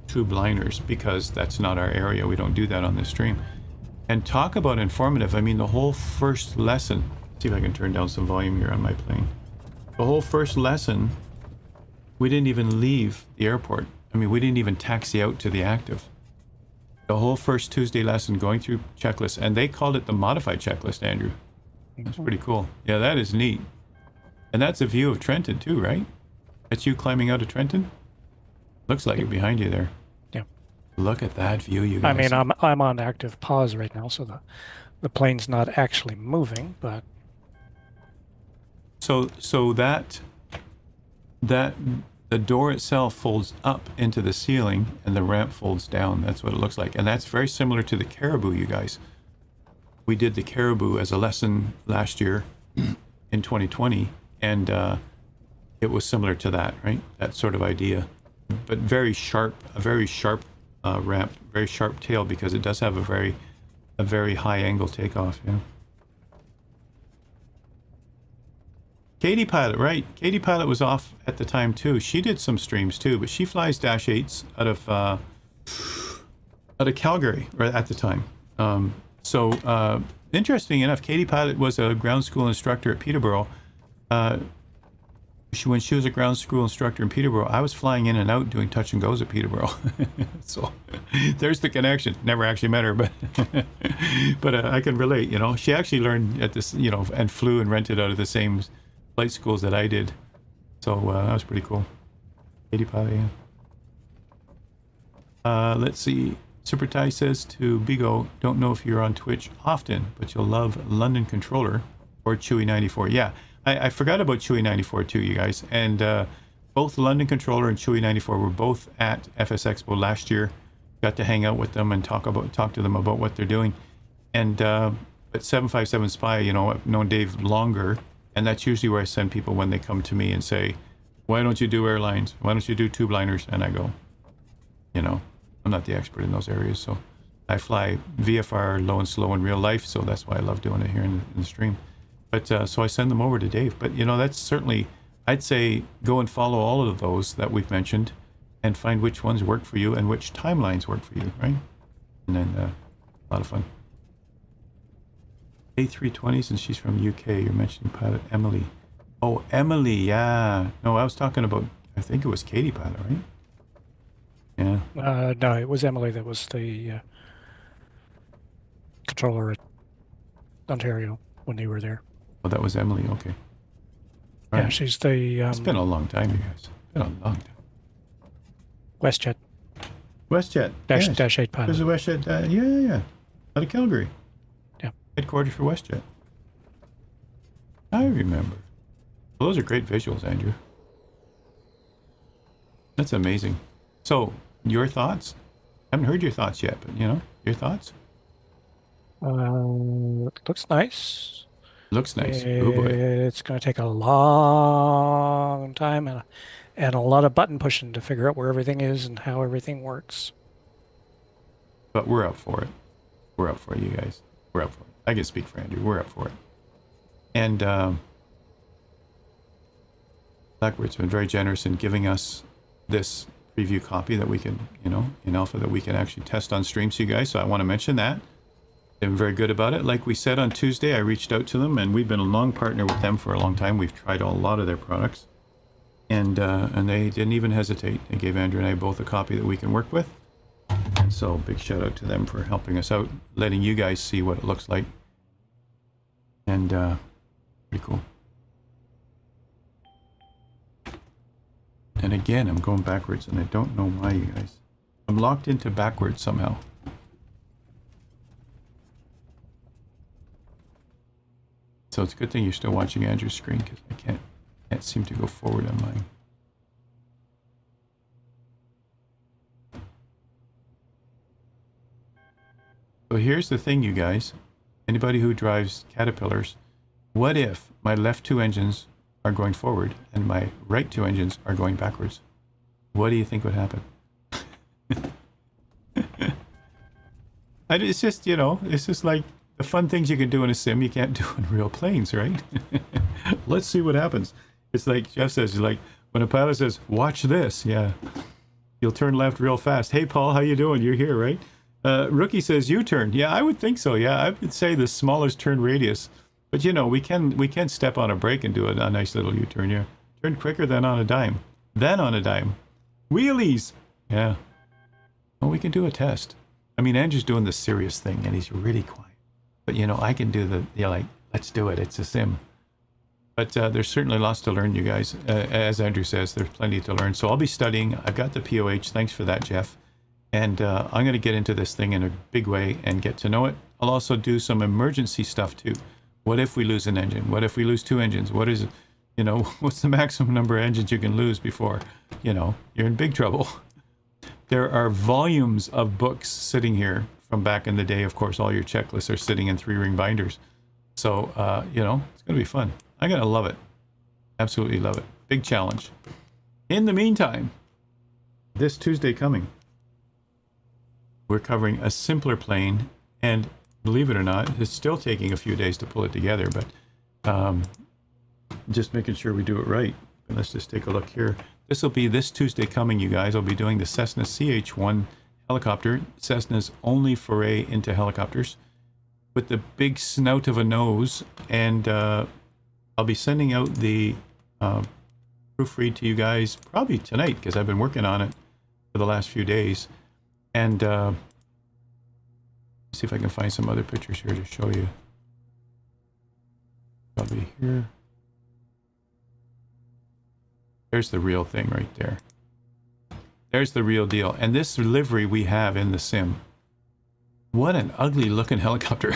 tube liners because that's not our area. We don't do that on this stream. And talk about informative. I mean, the whole first lesson, see if I can turn down some volume here on my plane. The whole first lesson, we didn't even leave the airport. I mean, we didn't even taxi out to the active. The whole first Tuesday lesson going through checklists, and they called it the modified checklist, Andrew. That's pretty cool. Yeah, that is neat. And that's a view of Trenton too, right? That's you climbing out of Trenton? Looks like it behind you there. Yeah. Look at that view, you guys. I mean, I'm on active pause right now, so the plane's not actually moving, but so that the door itself folds up into the ceiling and the ramp folds down. That's what it looks like. And that's very similar to the Caribou, you guys. We did the Caribou as a lesson last year in 2020, and it was similar to that, right? That sort of idea, but very sharp, a very sharp ramp, very sharp tail, because it does have a very high angle takeoff. Yeah. Katie Pilot, right? Katie Pilot was off at the time too. She did some streams too, but she flies Dash 8s out of Calgary right at the time. So interesting enough, Katie Pilot was a ground school instructor at Peterborough. When she was a ground school instructor in Peterborough, I was flying in and out doing touch and goes at Peterborough. So there's the connection. Never actually met her, but I can relate. You know, she actually learned at this, you know, and flew and rented out of the same flight schools that I did. So that was pretty cool. Katie Pilot, yeah. Let's see. Super Ty says to Bigo, don't know if you're on Twitch often, but you'll love London Controller or Chewy94. Yeah, I forgot about Chewy94 too, you guys. And both London Controller and Chewy94 were both at FS Expo last year. Got to hang out with them and talk to them about what they're doing. And But 757 Spy, you know, I've known Dave longer, and that's usually where I send people when they come to me and say, why don't you do airlines? Why don't you do tube liners? And I go, you know, I'm not the expert in those areas, so I fly VFR low and slow in real life, so that's why I love doing it here in the stream. But so I send them over to Dave. But, you know, that's certainly, I'd say go and follow all of those that we've mentioned and find which ones work for you and which timelines work for you, right? And then a lot of fun. A320s, and she's from UK. You're mentioning pilot Emily. Oh, Emily, yeah. No, I was talking about, I think it was Katie pilot, right? Yeah. No, it was Emily that was the controller at Ontario when they were there. Oh, that was Emily, okay. All Yeah, right. she's the It's been a long time, you guys. It's been a long time. WestJet WestJet. Dash, yes. Dash 8 There's pilot. a WestJet, yeah. Out of Calgary. Yeah. Headquarters for WestJet. I remember. Well, those are great visuals, Andrew. That's amazing. So, your thoughts? I haven't heard your thoughts yet, but, you know, your thoughts? Looks nice. Looks nice. Oh, boy. It's going to take a long time and a lot of button pushing to figure out where everything is and how everything works. But we're up for it. We're up for it, you guys. We're up for it. I can speak for Andrew. We're up for it. And Blackbird's been very generous in giving us this preview copy that we can, you know, in alpha that we can actually test on stream to you guys. So I want to mention that. They've been very good about it. Like we said on Tuesday, I reached out to them, and we've been a long partner with them for a long time. We've tried a lot of their products, and they didn't even hesitate. They gave Andrew and I both a copy that we can work with. And so big shout out to them for helping us out, letting you guys see what it looks like. And pretty cool. And again, I'm going backwards, and I don't know why, you guys. I'm locked into backwards somehow. So it's a good thing you're still watching Andrew's screen, because I can't seem to go forward on mine. So here's the thing, you guys. Anybody who drives Caterpillars, what if my left two engines are going forward and my right two engines are going backwards? What do you think would happen? It's just, you know, it's just like the fun things you can do in a sim you can't do in real planes, right? Let's see what happens. It's like Jeff says, he's like, when a pilot says, watch this, yeah, you'll turn left real fast. Hey, Paul, how you doing? You're here, right? Rookie says U-turn. Yeah, I would think so. Yeah, I would say the smallest turn radius. But, you know, we can step on a brake and do a nice little U-turn, yeah. Turn quicker than on a dime. Then on a dime. Wheelies! Yeah. Well, we can do a test. I mean, Andrew's doing the serious thing, and he's really quiet. But, you know, I can do the, you know, like, let's do it. It's a sim. But there's certainly lots to learn, you guys. As Andrew says, there's plenty to learn. So I'll be studying. I've got the POH. Thanks for that, Jeff. And I'm going to get into this thing in a big way and get to know it. I'll also do some emergency stuff, too. What if we lose an engine? What if we lose two engines? What is, you know, what's the maximum number of engines you can lose before, you know, you're in big trouble? There are volumes of books sitting here from back in the day. Of course, all your checklists are sitting in 3-ring binders. So, you know, it's going to be fun. I'm going to love it. Absolutely love it. Big challenge. In the meantime, this Tuesday coming, we're covering a simpler plane, and believe it or not, it's still taking a few days to pull it together, but just making sure we do it right. And let's just take a look here. This will be this Tuesday coming, you guys. I'll be doing the Cessna CH-1 helicopter. Cessna's only foray into helicopters with the big snout of a nose, and I'll be sending out the proofread to you guys probably tonight, because I've been working on it for the last few days. And see if I can find some other pictures here to show you. Probably here. There's the real thing right there. There's the real deal. And this livery we have in the sim. What an ugly looking helicopter.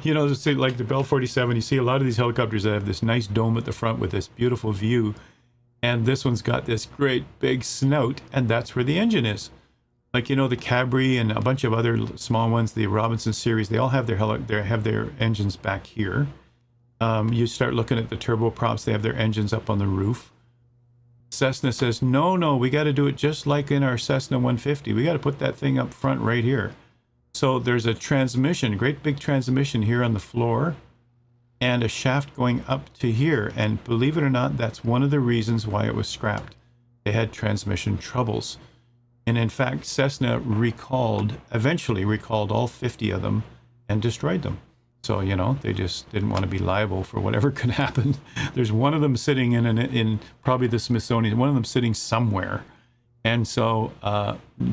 You know, say like the Bell 47, you see a lot of these helicopters that have this nice dome at the front with this beautiful view. And this one's got this great big snout, and that's where the engine is. like, you know, the Cabri and a bunch of other small ones, the Robinson series, they all have their engines back here. You start looking at the turboprops, they have their engines up on the roof. Cessna says, no, we got to do it just like in our Cessna 150. We got to put that thing up front right here. So there's a transmission, great big transmission here on the floor, and a shaft going up to here. And believe it or not, that's one of the reasons why it was scrapped. They had transmission troubles. And in fact, Cessna eventually recalled all 50 of them and destroyed them. So, you know, they just didn't want to be liable for whatever could happen. There's one of them sitting in probably the Smithsonian, one of them sitting somewhere. And so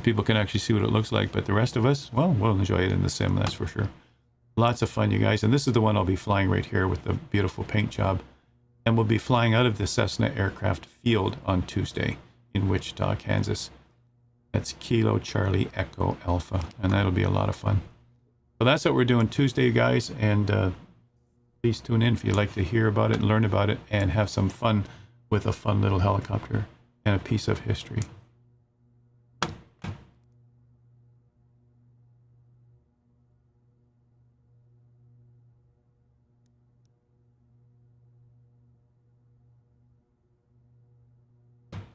people can actually see what it looks like. But the rest of us, well, we'll enjoy it in the sim, that's for sure. Lots of fun, you guys. And this is the one I'll be flying right here with the beautiful paint job. And we'll be flying out of the Cessna aircraft field on Tuesday in Wichita, Kansas. That's Kilo Charlie Echo Alpha, and that'll be a lot of fun. So that's what we're doing Tuesday, guys, and please tune in if you'd like to hear about it, learn about it, and have some fun with a fun little helicopter and a piece of history.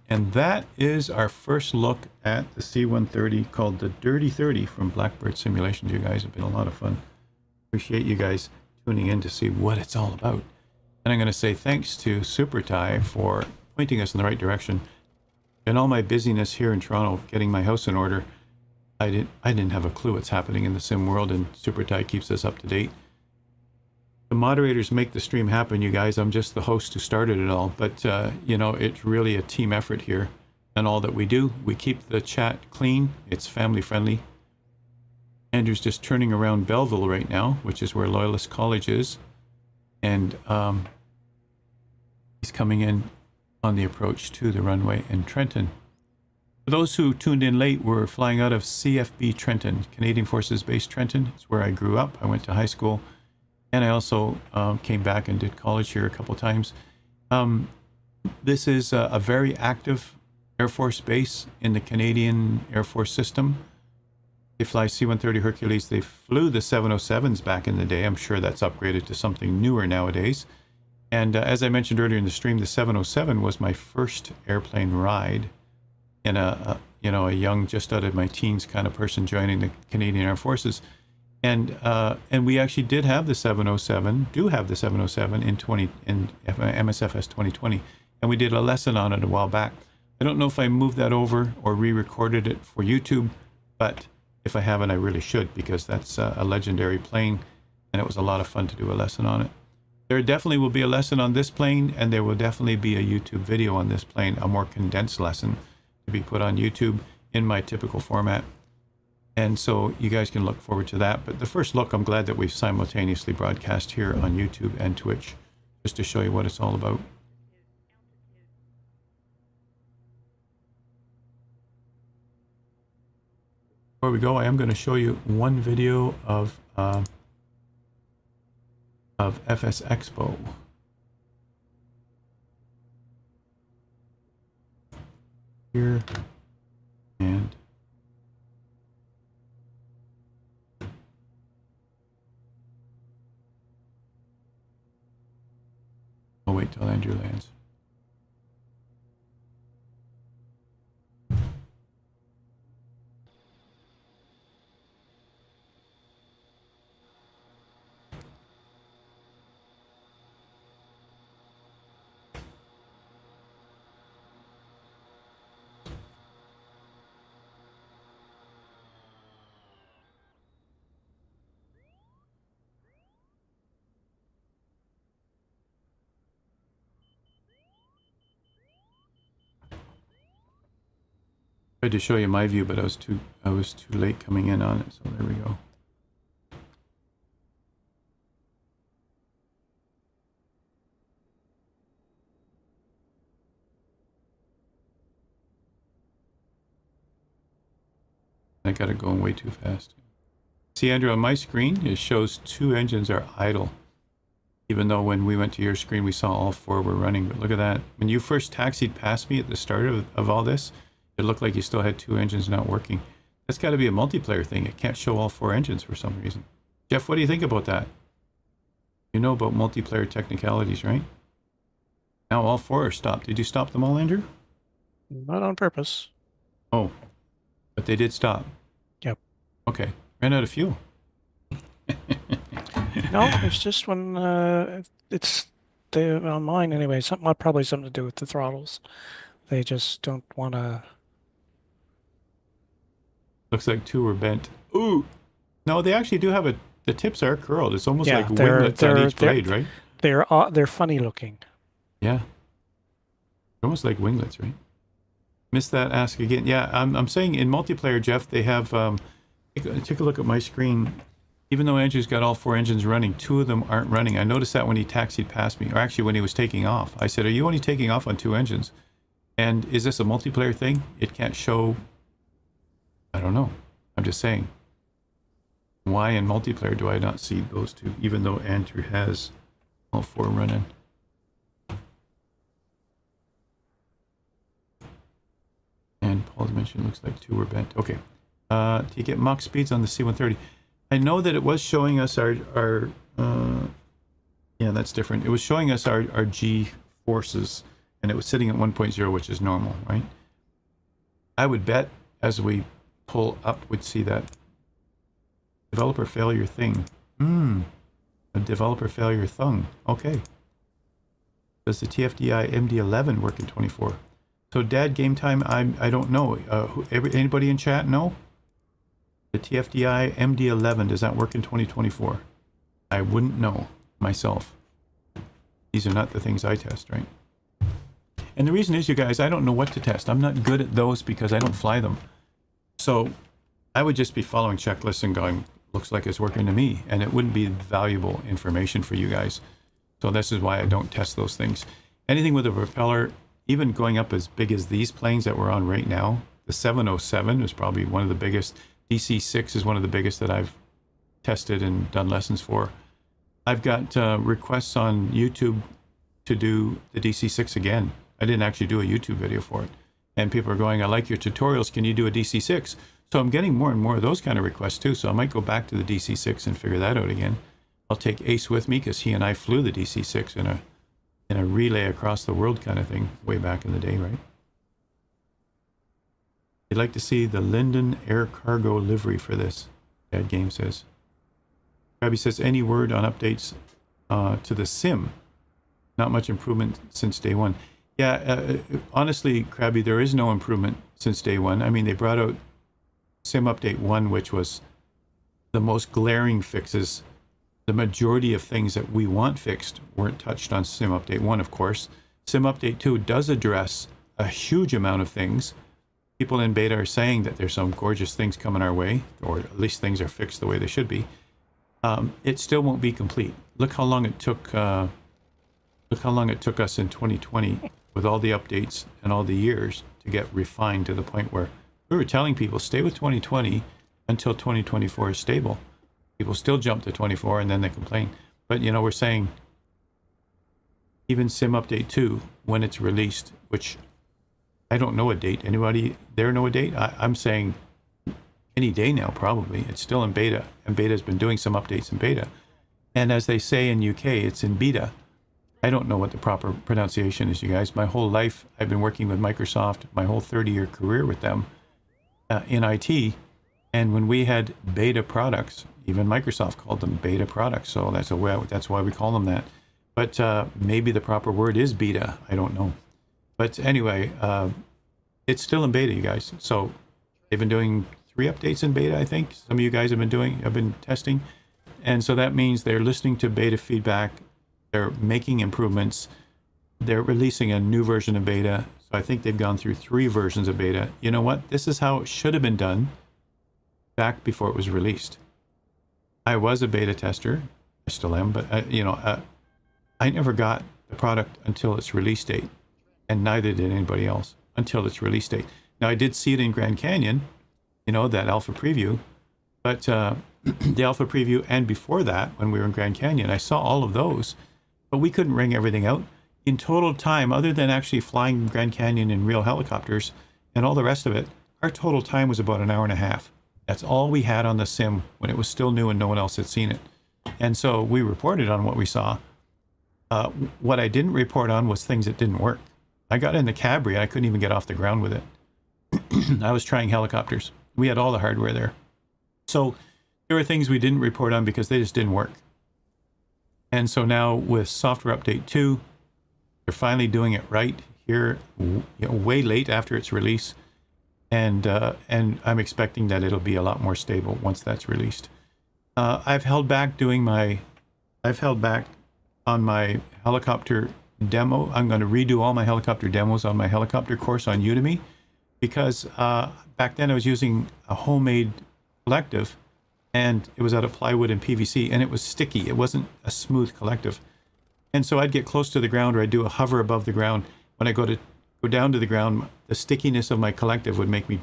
And that is our first look at the C-130 called the Dirty 30 from Blackbird Simulations. You guys have been a lot of fun. Appreciate you guys tuning in to see what it's all about. And I'm going to say thanks to Super Thai for pointing us in the right direction. In all my busyness here in Toronto, getting my house in order, I didn't have a clue what's happening in the sim world, and Super Thai keeps us up to date. The moderators make the stream happen, you guys. I'm just the host who started it all, but you know, it's really a team effort here. And all that we do, we keep the chat clean. It's family friendly. Andrew's just turning around Belleville right now, which is where Loyalist College is. And he's coming in on the approach to the runway in Trenton. For those who tuned in late, we're flying out of CFB Trenton, Canadian Forces Base Trenton. It's where I grew up. I went to high school. And I also came back and did college here a couple times. This is a very active Air Force base in the Canadian Air Force system. They fly C-130 Hercules. They flew the 707s back in the day. I'm sure that's upgraded to something newer nowadays. And as I mentioned earlier in the stream, the 707 was my first airplane ride in a young, just out of my teens kind of person joining the Canadian Air Forces. And we actually did have the 707, in MSFS 2020, and we did a lesson on it a while back. I don't know if I moved that over or re-recorded it for YouTube, but if I haven't, I really should, because that's a legendary plane, and it was a lot of fun to do a lesson on it. There definitely will be a lesson on this plane, and there will definitely be a YouTube video on this plane, a more condensed lesson to be put on YouTube in my typical format. And so you guys can look forward to that. But the first look, I'm glad that we've simultaneously broadcast here on YouTube and Twitch, just to show you what it's all about. Before we go, I am going to show you one video of FS Expo. Here and I'll wait till Andrew lands. Tried to show you my view, but I was too late coming in on it, so there we go. I got it going way too fast. See, Andrew, on my screen, it shows 2 engines are idle. Even though when we went to your screen, we saw all 4 were running. But look at that. When you first taxied past me at the start of all this, it looked like you still had 2 engines not working. That's got to be a multiplayer thing. It can't show all 4 engines for some reason. Jeff, what do you think about that? You know about multiplayer technicalities, right? Now all 4 are stopped. Did you stop them all, Andrew? Not on purpose. Oh, but they did stop. Yep. Okay. Ran out of fuel. No, it's just when it's on mine anyway. Probably something to do with the throttles. They just don't want to. Looks like 2 were bent. Ooh. No, they actually do have the tips are curled. It's almost Yeah, like they're- winglets on they're- each blade, right? They're funny looking. Yeah. Almost like winglets, right? Missed that. Ask again. Yeah, I'm saying in multiplayer, Jeff, they have. Take a look at my screen. Even though Andrew's got all 4 engines running, 2 of them aren't running. I noticed that when he taxied past me, or actually when he was taking off. I said, "Are you only taking off on 2 engines? And is this a multiplayer thing? It can't show." I don't know. I'm just saying. Why in multiplayer do I not see those 2, even though Andrew has all 4 running? And Paul's mentioned looks like 2 were bent. Okay. Do you get Mach speeds on the C-130? I know that it was showing us our yeah, that's different. It was showing us our G forces, and it was sitting at 1.0, which is normal, right? I would bet as we pull up, we'd see that developer failure thing. A developer failure thing. Okay. Does the TFDI MD11 work in 24? So Dad, game time, I don't know. Anybody in chat know? The TFDI MD11, does that work in 2024? I wouldn't know myself. These are not the things I test, right? And the reason is, you guys, I don't know what to test. I'm not good at those because I don't fly them. So I would just be following checklists and going, looks like it's working to me. And it wouldn't be valuable information for you guys. So this is why I don't test those things. Anything with a propeller, even going up as big as these planes that we're on right now, the 707 is probably one of the biggest. DC-6 is one of the biggest that I've tested and done lessons for. I've got requests on YouTube to do the DC-6 again. I didn't actually do a YouTube video for it. And people are going, I like your tutorials, can you do a DC-6? So I'm getting more and more of those kind of requests too. So I might go back to the DC-6 and figure that out again. I'll take Ace with me because he and I flew the DC-6 in a relay across the world kind of thing way back in the day, right? You'd like to see the Linden Air Cargo livery for this, Dad Game says. Krabby says, any word on updates to the sim? Not much improvement since day 1. Yeah, honestly, Krabby, there is no improvement since day 1. I mean, they brought out Sim Update 1, which was the most glaring fixes. The majority of things that we want fixed weren't touched on Sim Update 1, of course. Sim Update 2 does address a huge amount of things. People in beta are saying that there's some gorgeous things coming our way, or at least things are fixed the way they should be. It still won't be complete. Look how long it took. Look how long it took us in 2020 with all the updates and all the years to get refined to the point where we were telling people stay with 2020 until 2024 is stable. People still jump to 24 and then they complain. But you know, we're saying even Sim Update 2 when it's released, which I don't know a date. Anybody there know a date? I'm saying any day now, probably. It's still in beta, and beta's been doing some updates in beta. And as they say in UK, it's in beta. I don't know what the proper pronunciation is, you guys. My whole life, I've been working with Microsoft, my whole 30-year career with them in IT. And when we had beta products, even Microsoft called them beta products. So that's why we call them that. But maybe the proper word is beta. I don't know. But anyway, it's still in beta, you guys. So they've been doing 3 updates in beta, I think. Some of you guys have been testing. And so that means they're listening to beta feedback. They're making improvements. They're releasing a new version of beta. So I think they've gone through 3 versions of beta. You know what? This is how it should have been done back before it was released. I was a beta tester. I still am. But, I never got the product until its release date. And neither did anybody else until its release date. Now, I did see it in Grand Canyon, that alpha preview. But the alpha preview and before that, when we were in Grand Canyon, I saw all of those. But we couldn't ring everything out. In total time, other than actually flying Grand Canyon in real helicopters and all the rest of it, our total time was about an hour and a half. That's all we had on the sim when it was still new and no one else had seen it. And so we reported on what we saw. What I didn't report on was things that didn't work. I got in the Cabri, I couldn't even get off the ground with it. I was trying helicopters. We had all the hardware there. So there were things we didn't report on because they just didn't work. And so now with software update 2, they're finally doing it right here, way late after its release. And I'm expecting that it'll be a lot more stable once that's released. I've held back on my helicopter demo. I'm going to redo all my helicopter demos on my helicopter course on Udemy, because back then I was using a homemade collective, and it was out of plywood and PVC, and it was sticky. It wasn't a smooth collective. And so I'd get close to the ground, or I'd do a hover above the ground. When I go down to the ground, the stickiness of my collective would make me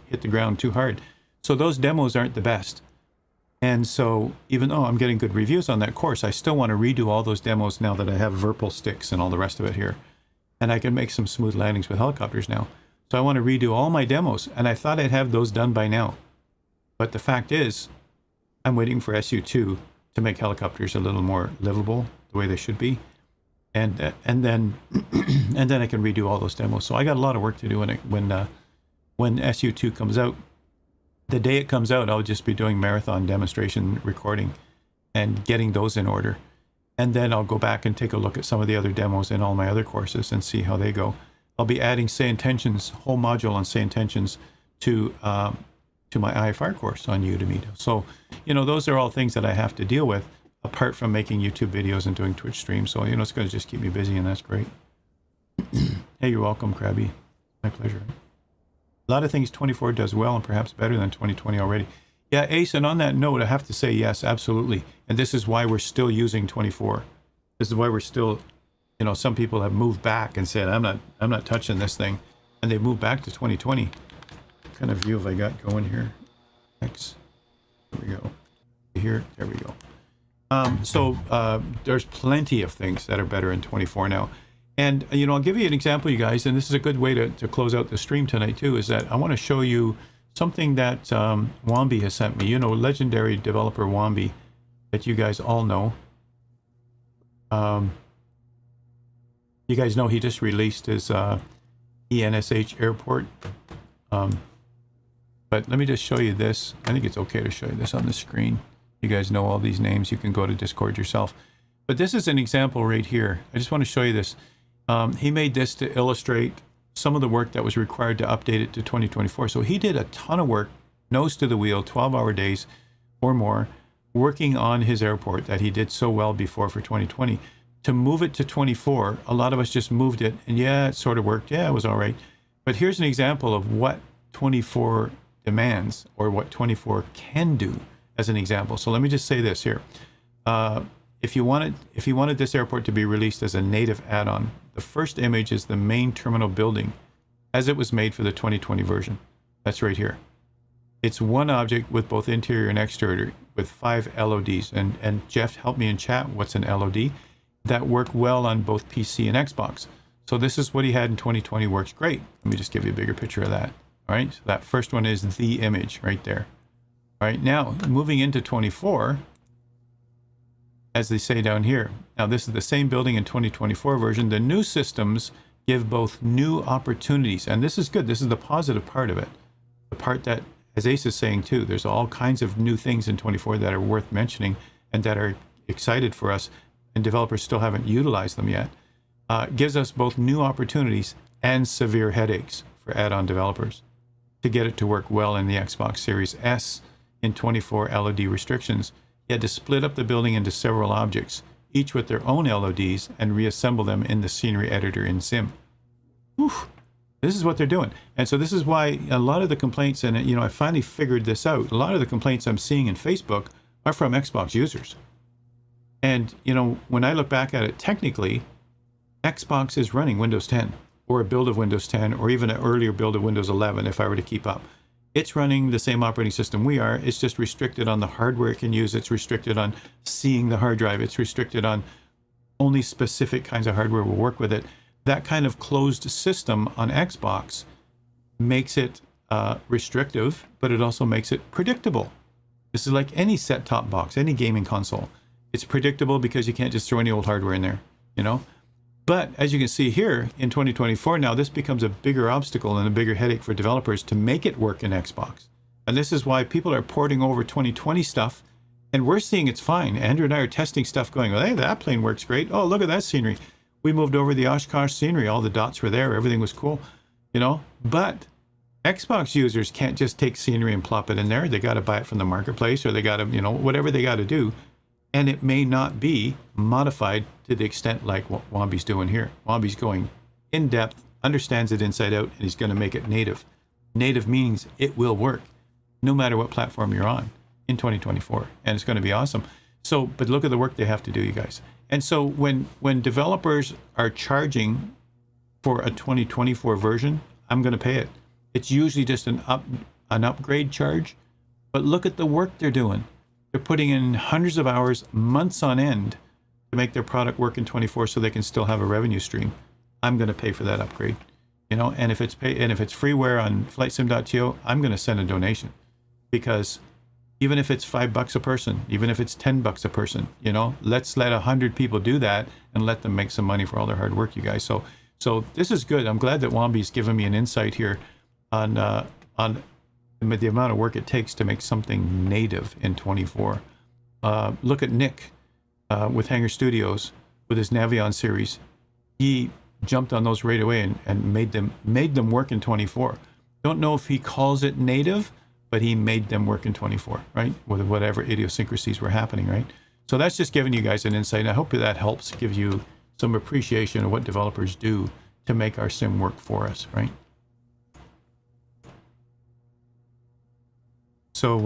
hit the ground too hard. So those demos aren't the best. And so even though I'm getting good reviews on that course, I still want to redo all those demos now that I have Verpal sticks and all the rest of it here. And I can make some smooth landings with helicopters now. So I want to redo all my demos, and I thought I'd have those done by now. But the fact is, I'm waiting for SU2 to make helicopters a little more livable, the way they should be. And then I can redo all those demos. So I got a lot of work to do when SU2 comes out. The day it comes out, I'll just be doing marathon demonstration recording and getting those in order. And then I'll go back and take a look at some of the other demos in all my other courses and see how they go. I'll be adding say intentions, whole module on say intentions to my IFR course on Udemy. So, those are all things that I have to deal with apart from making YouTube videos and doing Twitch streams. So, it's going to just keep me busy, and that's great. Hey, you're welcome, Krabby. My pleasure. A lot of things 24 does well, and perhaps better than 2020 already. Yeah, Ace, and on that note, I have to say yes, absolutely. And this is why we're still using 24. This is why we're still, some people have moved back and said, I'm not touching this thing. And they moved back to 2020. What kind of view have I got going here? X. There we go. Here, there we go. There's plenty of things that are better in 24 now. And, I'll give you an example, you guys, and this is a good way to close out the stream tonight, too, is that I want to show you something that Wambi has sent me. Legendary developer Wambi that you guys all know. You guys know he just released his ENSH airport. But let me just show you this. I think it's okay to show you this on the screen. You guys know all these names. You can go to Discord yourself. But this is an example right here. I just want to show you this. He made this to illustrate some of the work that was required to update it to 2024. So he did a ton of work, nose to the wheel, 12-hour days or more, working on his airport that he did so well before for 2020. To move it to 24, a lot of us just moved it, and yeah, it sort of worked. Yeah, it was all right. But here's an example of what 24 demands, or what 24 can do as an example. So let me just say this here. If you wanted this airport to be released as a native add-on, the first image is the main terminal building as it was made for the 2020 version. That's right here. It's one object with both interior and exterior with 5 LODs. And Jeff helped me in chat, what's an LOD? That work well on both PC and Xbox. So this is what he had in 2020, works great. Let me just give you a bigger picture of that. All right, so that first one is the image right there. All right, now moving into 24, as they say down here. Now this is the same building in 2024 version. The new systems give both new opportunities, and this is good. This is the positive part of it. The part that, as Ace is saying too, there's all kinds of new things in 24 that are worth mentioning and that are excited for us, and developers still haven't utilized them yet. Gives us both new opportunities and severe headaches for add-on developers to get it to work well in the Xbox Series S in 24 LOD restrictions. You had to split up the building into several objects, each with their own LODs, and reassemble them in the scenery editor in Sim. Whew. This is what they're doing. And so this is why a lot of the complaints, and I finally figured this out, a lot of the complaints I'm seeing in Facebook are from Xbox users. And, when I look back at it, technically, Xbox is running Windows 10, or a build of Windows 10, or even an earlier build of Windows 11 if I were to keep up. It's running the same operating system we are. It's just restricted on the hardware it can use. It's restricted on seeing the hard drive. It's restricted on only specific kinds of hardware will work with it. That kind of closed system on Xbox makes it restrictive, but it also makes it predictable. This is like any set-top box, any gaming console. It's predictable because you can't just throw any old hardware in there, you know? But as you can see here in 2024, now this becomes a bigger obstacle and a bigger headache for developers to make it work in Xbox. And this is why people are porting over 2020 stuff, and we're seeing it's fine. Andrew and I are testing stuff going, hey, that plane works great. Oh, look at that scenery. We moved over the Oshkosh scenery. All the dots were there. Everything was cool, you know? But Xbox users can't just take scenery and plop it in there. They got to buy it from the marketplace, or they got to, you know, whatever they got to do. And it may not be modified to the extent like what Womby's doing here. Womby's going in depth, understands it inside out, and he's going to make it native. Native means it will work no matter what platform you're on in 2024. And it's going to be awesome. So, but look at the work they have to do, you guys. And so when developers are charging for a 2024 version, I'm going to pay it. It's usually just an upgrade charge. But look at the work they're doing. They're putting in hundreds of hours, months on end, to make their product work in 24 so they can still have a revenue stream. I'm going to pay for that upgrade, you know. And if it's freeware on FlightSim.to, I'm going to send a donation, because even if it's $5 a person, even if it's $10 a person, you know, let's let 100 people do that and let them make some money for all their hard work, you guys. So this is good. I'm glad that Womby's given me an insight here on the amount of work it takes to make something native in 24. Look at Nick with Hangar Studios with his Navion series. He jumped on those right away and made them work in 24. Don't know if he calls it native, but he made them work in 24, right? With whatever idiosyncrasies were happening, right? So that's just giving you guys an insight. And I hope that helps give you some appreciation of what developers do to make our sim work for us, right? So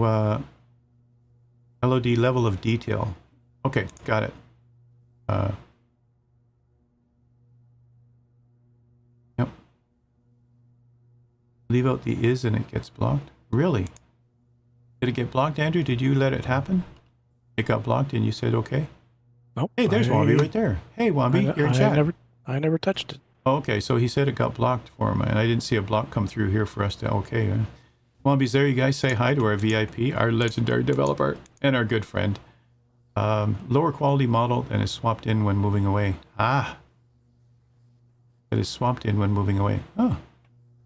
LOD, level of detail. Okay, got it. Yep. Leave out the is and it gets blocked. Really? Did it get blocked, Andrew? Did you let it happen? It got blocked and you said okay? Nope. Hey, there's Womby right there. Hey, Womby, you're in chat. I never touched it. Oh, okay, so he said it got blocked for him, and I didn't see a block come through here for us to okay. Womby's there. You guys say hi to our VIP, our legendary developer, and our good friend. Lower quality model and is swapped in when moving away. Ah. It is swapped in when moving away. Oh,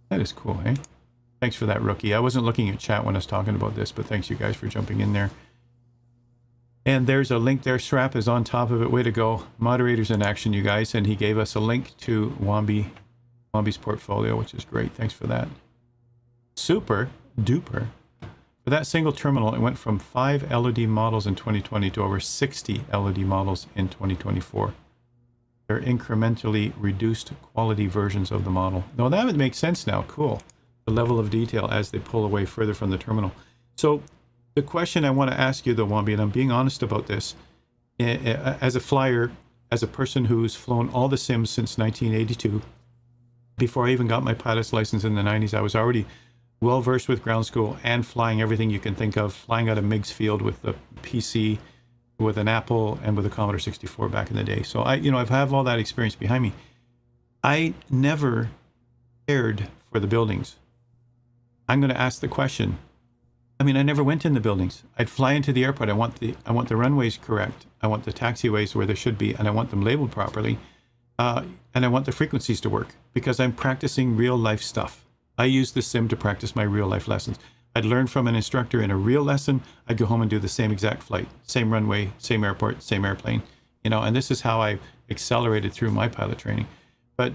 that is cool, eh? Thanks for that, Rookie. I wasn't looking at chat when I was talking about this, but thanks you guys for jumping in there. And there's a link there. Srap is on top of it. Way to go. Moderators in action, you guys. And he gave us a link to Womby's portfolio, which is great. Thanks for that. Super duper. For that single terminal, it went from 5 LOD models in 2020 to over 60 LOD models in 2024. They're incrementally reduced quality versions of the model. No, that would make sense now. Cool. The level of detail as they pull away further from the terminal. So the question I want to ask you, though, Womby, and I'm being honest about this, as a flyer, as a person who's flown all the sims since 1982, before I even got my pilot's license in the 90s, I was already well versed with ground school and flying everything you can think of, flying out of Meigs Field with the PC, with an Apple, and with a Commodore 64 back in the day. So I've had all that experience behind me. I never cared for the buildings. I'm going to ask the question. I mean, I never went in the buildings. I'd fly into the airport. I want the runways correct. I want the taxiways where they should be, and I want them labeled properly. And I want the frequencies to work because I'm practicing real life stuff. I use the sim to practice my real life lessons. I'd learn from an instructor in a real lesson. I'd go home and do the same exact flight, same runway, same airport, same airplane, and this is how I accelerated through my pilot training. But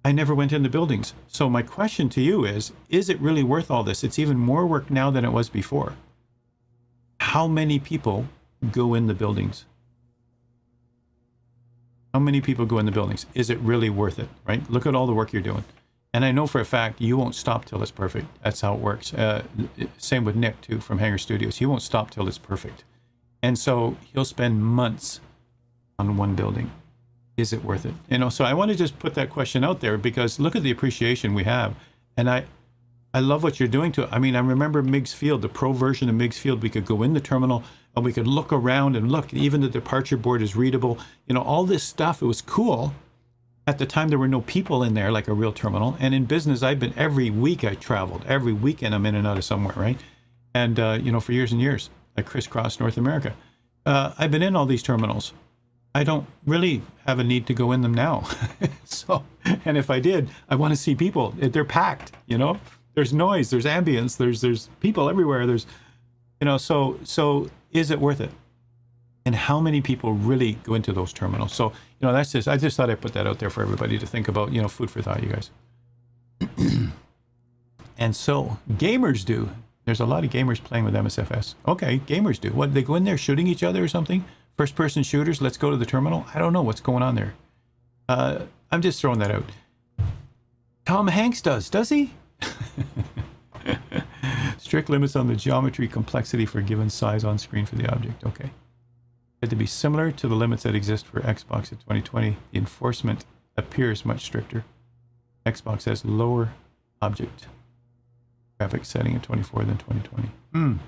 I never went into buildings. So my question to you is it really worth all this? It's even more work now than it was before. How many people go in the buildings? How many people go in the buildings? Is it really worth it, right? Look at all the work you're doing. And I know for a fact you won't stop till it's perfect. That's how it works. Same with Nick, too, from Hangar Studios. He won't stop till it's perfect. And so he'll spend months on one building. Is it worth it? So I want to just put that question out there because look at the appreciation we have. And I love what you're doing to it. I mean, I remember Meigs Field, the pro version of Meigs Field. We could go in the terminal and we could look around and look. Even the departure board is readable. All this stuff. It was cool. At the time, there were no people in there like a real terminal. And in business, I've been, every week I traveled. Every weekend I'm in and out of somewhere, right? And, you know, for years and years, I crisscrossed North America. I've been in all these terminals. I don't really have a need to go in them now. So, and if I did, I want to see people. They're packed, you know? There's noise, there's ambience, there's people everywhere. There's, you know, so is it worth it? And how many people really go into those terminals? So, you know, that's just, I just thought I'd put that out there for everybody to think about, you know, food for thought, you guys. And so gamers do. There's a lot of gamers playing with MSFS. Okay, gamers do. What, they go in there shooting each other or something? First person shooters, let's go to the terminal. I don't know what's going on there. I'm just throwing that out. Tom Hanks does he? Strict limits on the geometry complexity for a given size on screen for the object. Okay. Had to be similar to the limits that exist for Xbox in 2020. The enforcement appears much stricter. Xbox has lower object graphics setting at 24 than 2020.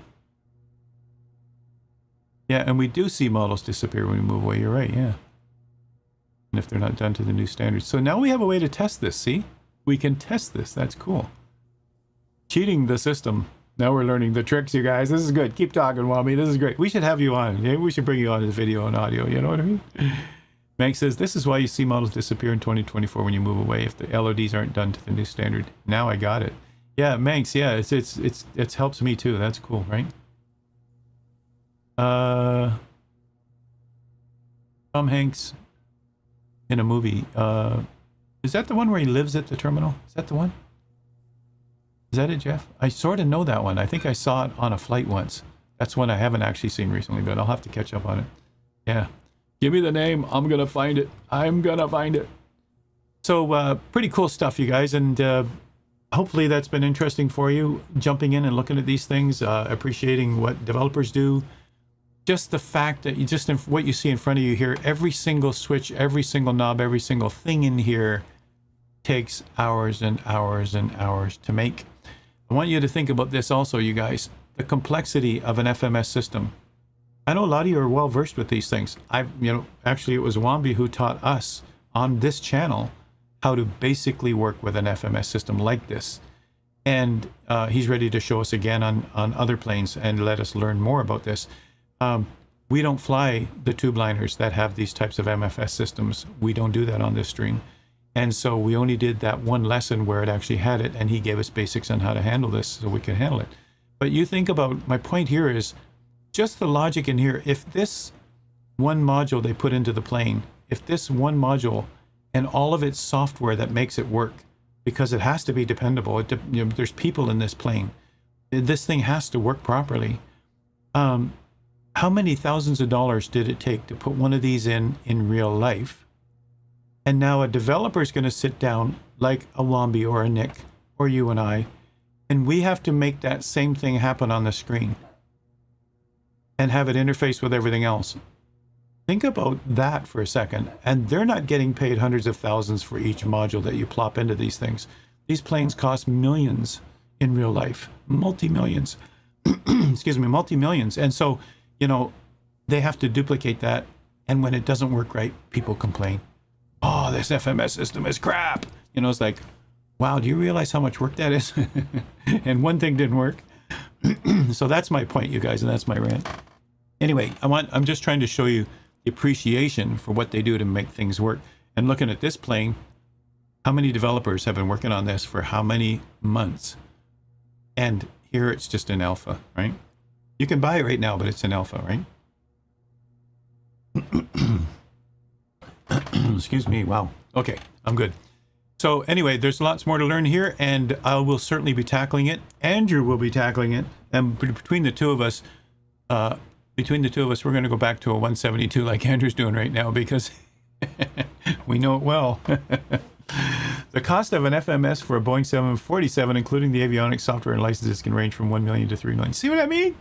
Yeah, and we do see models disappear when we move away. You're right, yeah. And if they're not done to the new standards. So now we have a way to test this, see? We can test this. That's cool. Cheating the system. Now we're learning the tricks, you guys. This is good. Keep talking, Wami. This is great. We should have you on. Maybe we should bring you on as video and audio. You know what I mean? Mank says, this is why you see models disappear in 2024 when you move away if the LODs aren't done to the new standard. Now I got it. Yeah, Manx, yeah, it helps me too. That's cool, right? Tom Hanks in a movie. Is that the one where he lives at the terminal? Is that the one? Is that it, Jeff? I sort of know that one. I think I saw it on a flight once. That's one I haven't actually seen recently, but I'll have to catch up on it. Yeah. Give me the name. I'm going to find it. I'm going to find it. So pretty cool stuff, you guys. And hopefully that's been interesting for you, jumping in and looking at these things, appreciating what developers do. Just the fact that you just, what you see in front of you here, every single switch, every single knob, every single thing in here takes hours and hours and hours to make. I want you to think about this also, you guys, the complexity of an FMS system. I know a lot of you are well versed with these things. Actually it was Wambi who taught us on this channel how to basically work with an FMS system like this. And he's ready to show us again on other planes and let us learn more about this. We don't fly the tube liners that have these types of MFS systems. We don't do that on this stream. And so we only did that one lesson where it actually had it, and he gave us basics on how to handle this so we can handle it. But you think about, my point here is just the logic in here. If this one module they put into the plane, if this one module and all of its software that makes it work, because it has to be dependable, there's people in this plane, this thing has to work properly. How many thousands of dollars did it take to put one of these in real life? And now a developer is going to sit down like a Wambi or a Nick or you and I, and we have to make that same thing happen on the screen and have it interface with everything else. Think about that for a second. And they're not getting paid hundreds of thousands for each module that you plop into these things. These planes cost millions in real life, multi-millions, excuse me, multi-millions. And so, you know, they have to duplicate that. And when it doesn't work right, people complain. Oh, this FMS system is crap. You know, it's like, wow, do you realize how much work that is? And one thing didn't work. So that's my point, you guys, and that's my rant. Anyway, I'm just trying to show you the appreciation for what they do to make things work. And looking at this plane, how many developers have been working on this for how many months? And here it's just an alpha, right? You can buy it right now, but it's an alpha, right? Excuse me. Wow. Okay, I'm good. So anyway, there's lots more to learn here, and I will certainly be tackling it. Andrew will be tackling it, and between the two of us, we're going to go back to a 172 like Andrew's doing right now, because we know it well. The cost of an FMS for a Boeing 747, including the avionics software and licenses, can range from $1 million to $3 million. See what I mean?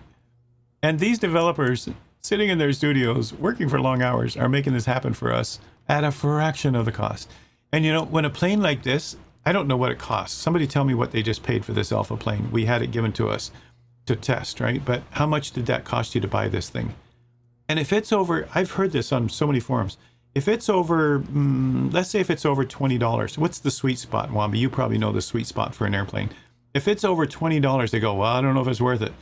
And these developers sitting in their studios, working for long hours, are making this happen for us at a fraction of the cost. And you know, when a plane like this, I don't know what it costs. Somebody tell me what they just paid for this alpha plane. We had it given to us to test, right? But how much did that cost you to buy this thing? And if it's over, I've heard this on so many forums, if it's over, let's say if it's over $20, what's the sweet spot, Wambi? You probably know the sweet spot for an airplane. If it's over $20, they go, well, I don't know if it's worth it.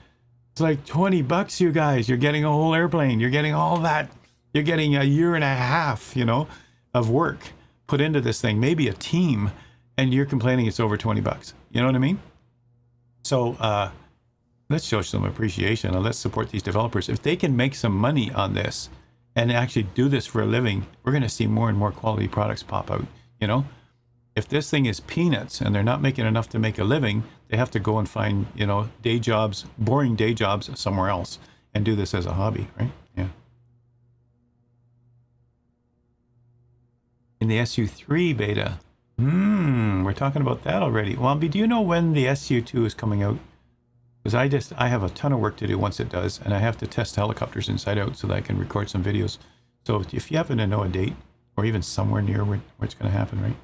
It's like $20, you guys. You're getting a whole airplane. You're getting all that. You're getting a year and a half, of work put into this thing, maybe a team, and you're complaining it's over $20. You know what I mean? So let's show some appreciation and let's support these developers. If they can make some money on this and actually do this for a living, we're going to see more and more quality products pop out. If this thing is peanuts and they're not making enough to make a living, they have to go and find, day jobs, boring day jobs somewhere else and do this as a hobby, right? Yeah. In the SU3 beta, we're talking about that already. Wambi, do you know when the SU2 is coming out? Because I have a ton of work to do once it does, and I have to test helicopters inside out so that I can record some videos. So if you happen to know a date, or even somewhere near where it's going to happen, right?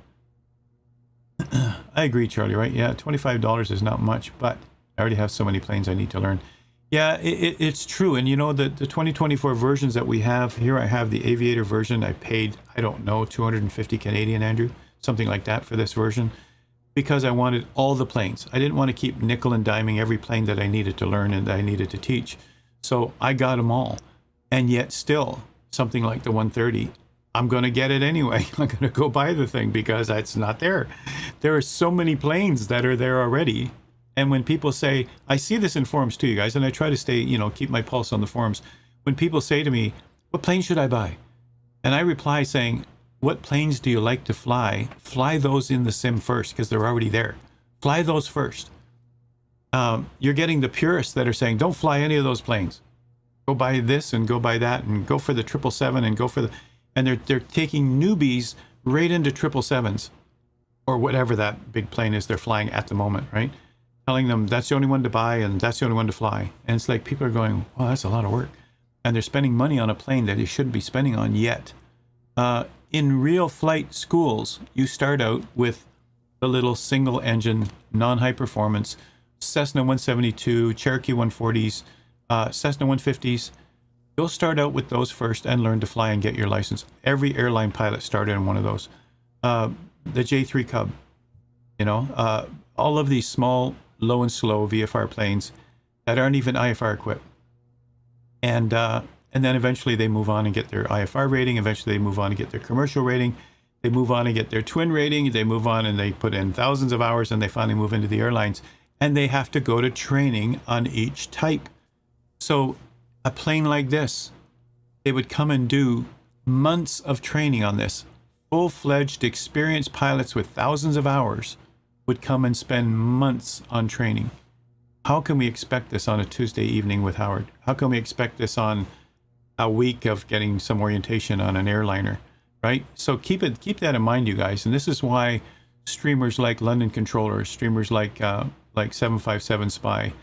I agree, Charlie, right? Yeah, $25 is not much, but I already have so many planes I need to learn. Yeah, it's true. And the 2024 versions that we have, here I have the Aviator version. I paid, I don't know, 250 Canadian, Andrew, something like that for this version, because I wanted all the planes. I didn't want to keep nickel and diming every plane that I needed to learn and that I needed to teach. So I got them all. And yet still, something like the 130, I'm going to get it anyway. I'm going to go buy the thing because it's not there. There are so many planes that are there already. And when people say, I see this in forums too, you guys, and I try to stay, keep my pulse on the forums. When people say to me, what plane should I buy? And I reply saying, what planes do you like to fly? Fly those in the sim first because they're already there. Fly those first. You're getting the purists that are saying, don't fly any of those planes. Go buy this and go buy that and go for the 777 and go for the... And they're taking newbies right into 777s or whatever that big plane is they're flying at the moment, right? Telling them that's the only one to buy and that's the only one to fly. And it's like people are going, well, that's a lot of work. And they're spending money on a plane that they shouldn't be spending on yet. In real flight schools, you start out with the little single engine, non-high performance, Cessna 172, Cherokee 140s, Cessna 150s. You'll start out with those first and learn to fly and get your license. Every airline pilot started in one of those. The J3 Cub, all of these small, low and slow VFR planes that aren't even IFR equipped. And then eventually they move on and get their IFR rating. Eventually they move on and get their commercial rating. They move on and get their twin rating. They move on and they put in thousands of hours and they finally move into the airlines. And they have to go to training on each type. So a plane like this, they would come and do months of training on this. Full-fledged, experienced pilots with thousands of hours would come and spend months on training. How can we expect this on a Tuesday evening with Howard? How can we expect this on a week of getting some orientation on an airliner, right? So keep that in mind, you guys. And this is why streamers like London Controller, streamers like 757 Spy,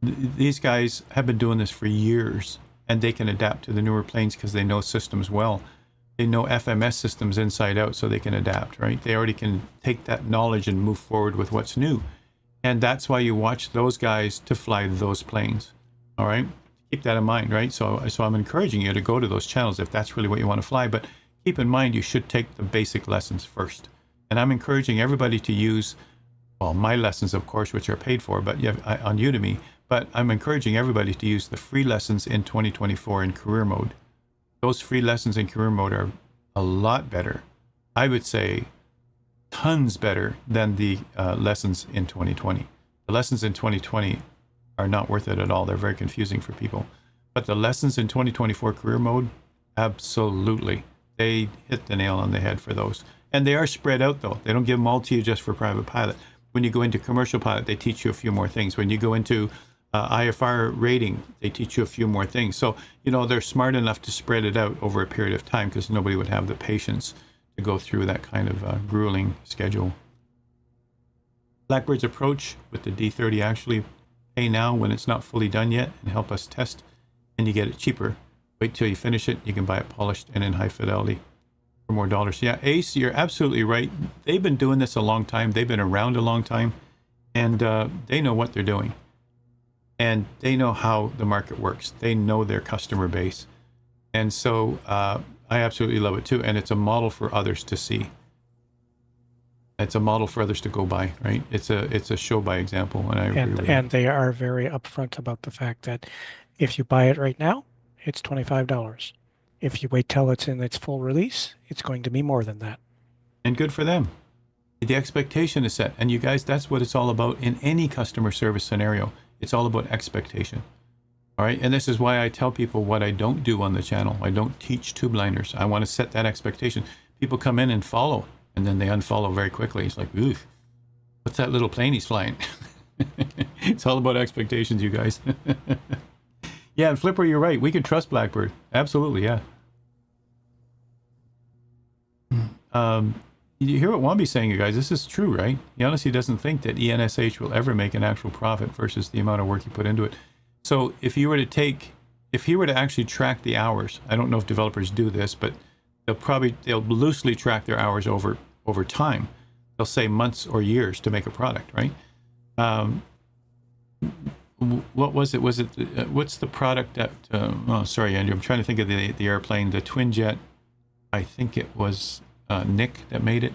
these guys have been doing this for years, and they can adapt to the newer planes because they know systems well. They know FMS systems inside out, so they can adapt, right? They already can take that knowledge and move forward with what's new. And that's why you watch those guys to fly those planes, all right? Keep that in mind, right? So I'm encouraging you to go to those channels if that's really what you want to fly, but keep in mind you should take the basic lessons first. And I'm encouraging everybody to use, well, my lessons, of course, which are paid for, but on Udemy, but I'm encouraging everybody to use the free lessons in 2024 in career mode. Those free lessons in career mode are a lot better. I would say tons better than the lessons in 2020. The lessons in 2020 are not worth it at all. They're very confusing for people. But the lessons in 2024 career mode, absolutely. They hit the nail on the head for those. And they are spread out though. They don't give them all to you just for private pilot. When you go into commercial pilot, they teach you a few more things. When you go into IFR rating, they teach you a few more things. So, they're smart enough to spread it out over a period of time because nobody would have the patience to go through that kind of grueling schedule. Blackbird's approach with the D30, actually pay now when it's not fully done yet and help us test, and you get it cheaper. Wait till you finish it. You can buy it polished and in high fidelity for more dollars. Yeah, Ace, you're absolutely right. They've been doing this a long time. They've been around a long time, and they know what they're doing. And they know how the market works. They know their customer base. And so I absolutely love it too, and it's a model for others to see. It's a model for others to go by, right? It's a show by example, and I agree with And they are very upfront about the fact that if you buy it right now, it's $25. If you wait till it's in its full release, it's going to be more than that. And good for them. The expectation is set, and you guys, that's what it's all about in any customer service scenario. It's all about expectation. All right, and this is why I tell people what I don't do on the channel. I don't teach tube liners. I want to set that expectation. People come in and follow, and then they unfollow very quickly. It's like, ooh, what's that little plane he's flying? It's all about expectations, you guys. Yeah, and Flipper, you're right. We can trust Blackbird. Absolutely, yeah. You hear what Wambi's saying, you guys. This is true, right? He honestly doesn't think that ENSH will ever make an actual profit versus the amount of work you put into it. So if he were to actually track the hours, I don't know if developers do this, but they'll loosely track their hours over time. They'll say months or years to make a product, right? What was it? What's the product that? Oh, sorry, Andrew. I'm trying to think of the airplane, the twin jet. I think it was Nick that made it.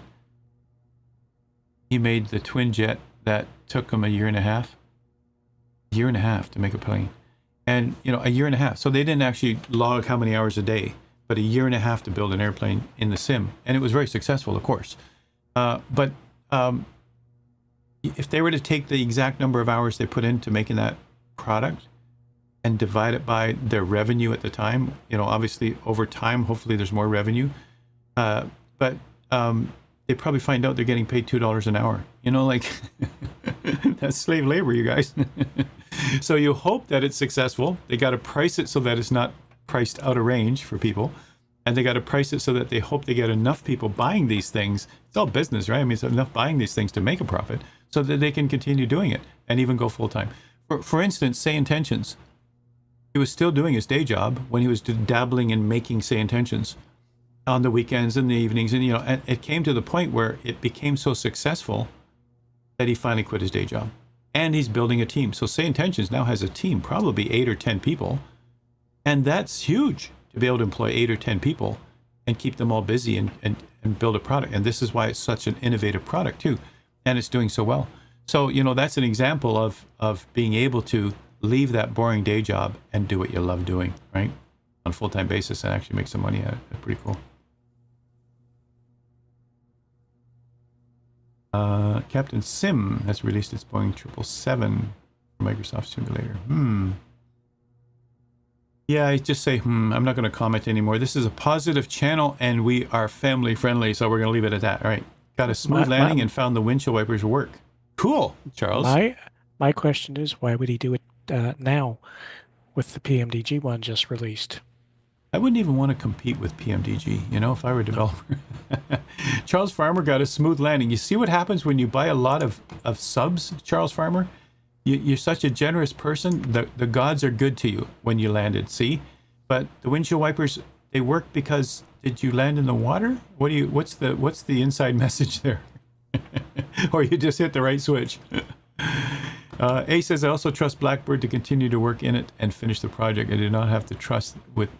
He made the twin jet that took him a year and a half to make a plane. And, a year and a half. So they didn't actually log how many hours a day, but a year and a half to build an airplane in the sim. And it was very successful, of course. But if they were to take the exact number of hours they put into making that product and divide it by their revenue at the time, obviously over time, hopefully there's more revenue. But they probably find out they're getting paid $2 an hour. That's slave labor, you guys. So you hope that it's successful. They got to price it so that it's not priced out of range for people. And they got to price it so that they hope they get enough people buying these things. It's all business, right? I mean, it's enough buying these things to make a profit so that they can continue doing it and even go full time. For instance, Say Intentions. He was still doing his day job when he was dabbling in making Say Intentions on the weekends and the evenings. And, and it came to the point where it became so successful that he finally quit his day job. And he's building a team. So Say Intentions now has a team, probably 8 or 10 people. And that's huge to be able to employ 8 or 10 people and keep them all busy and build a product. And this is why it's such an innovative product too. And it's doing so well. So, that's an example of being able to leave that boring day job and do what you love doing, right? On a full-time basis and actually make some money at it. Pretty cool. Captain Sim has released its Boeing 777 for Microsoft Simulator. Yeah, I just say, I'm not going to comment anymore. This is a positive channel and we are family friendly, so we're going to leave it at that. All right. Got a smooth landing and found the windshield wipers work. Cool, Charles. My question is, why would he do it now with the PMDG one just released? I wouldn't even want to compete with PMDG, if I were a developer. Charles Farmer got a smooth landing. You see what happens when you buy a lot of subs, Charles Farmer? You're such a generous person. The gods are good to you when you landed, see? But the windshield wipers, they work because did you land in the water? What's the inside message there? Or you just hit the right switch? A says, I also trust Blackbird to continue to work in it and finish the project. I do not have to trust with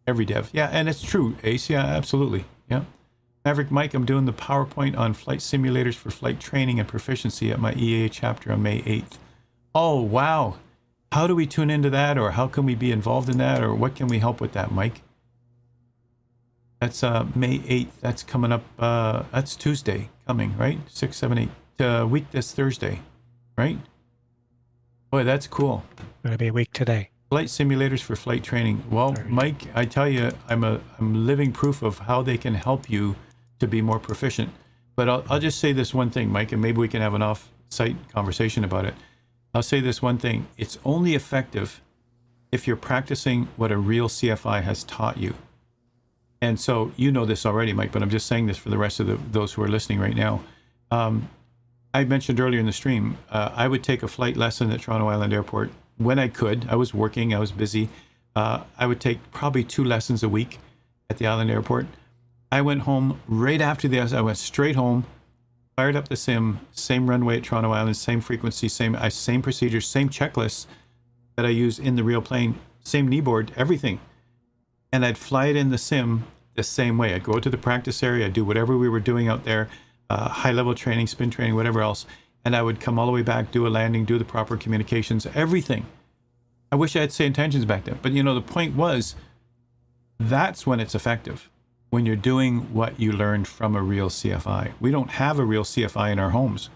every dev. Yeah, and it's true, Ace. Yeah, absolutely. Yeah. Maverick Mike, I'm doing the PowerPoint on flight simulators for flight training and proficiency at my EA chapter on May 8th. Oh, wow. How do we tune into that, or how can we be involved in that, or what can we help with that, Mike? That's May 8th. That's coming up. That's Tuesday coming, right? 6, 7, 8. Week this Thursday, right? Boy, that's cool. Going to be a week today. Flight simulators for flight training. Well, Mike, I tell you, I'm living proof of how they can help you to be more proficient. But I'll just say this one thing, Mike, and maybe we can have an off-site conversation about it. I'll say this one thing. It's only effective if you're practicing what a real CFI has taught you. And so you know this already, Mike, but I'm just saying this for the rest of those who are listening right now. I mentioned earlier in the stream, I would take a flight lesson at Toronto Island Airport when I could. I was working, I was busy. I would take probably 2 lessons a week at the Island Airport. I went home right after this. I went straight home, fired up the sim, same runway at Toronto Island, same frequency, same procedures, same checklists that I use in the real plane, same kneeboard, everything. And I'd fly it in the sim the same way. I'd go to the practice area, I'd do whatever we were doing out there, high-level training, spin training, whatever else, and I would come all the way back, do a landing, do the proper communications, everything. I wish I had same intentions back then. But, you know, the point was, that's when it's effective, when you're doing what you learned from a real CFI. We don't have a real CFI in our homes.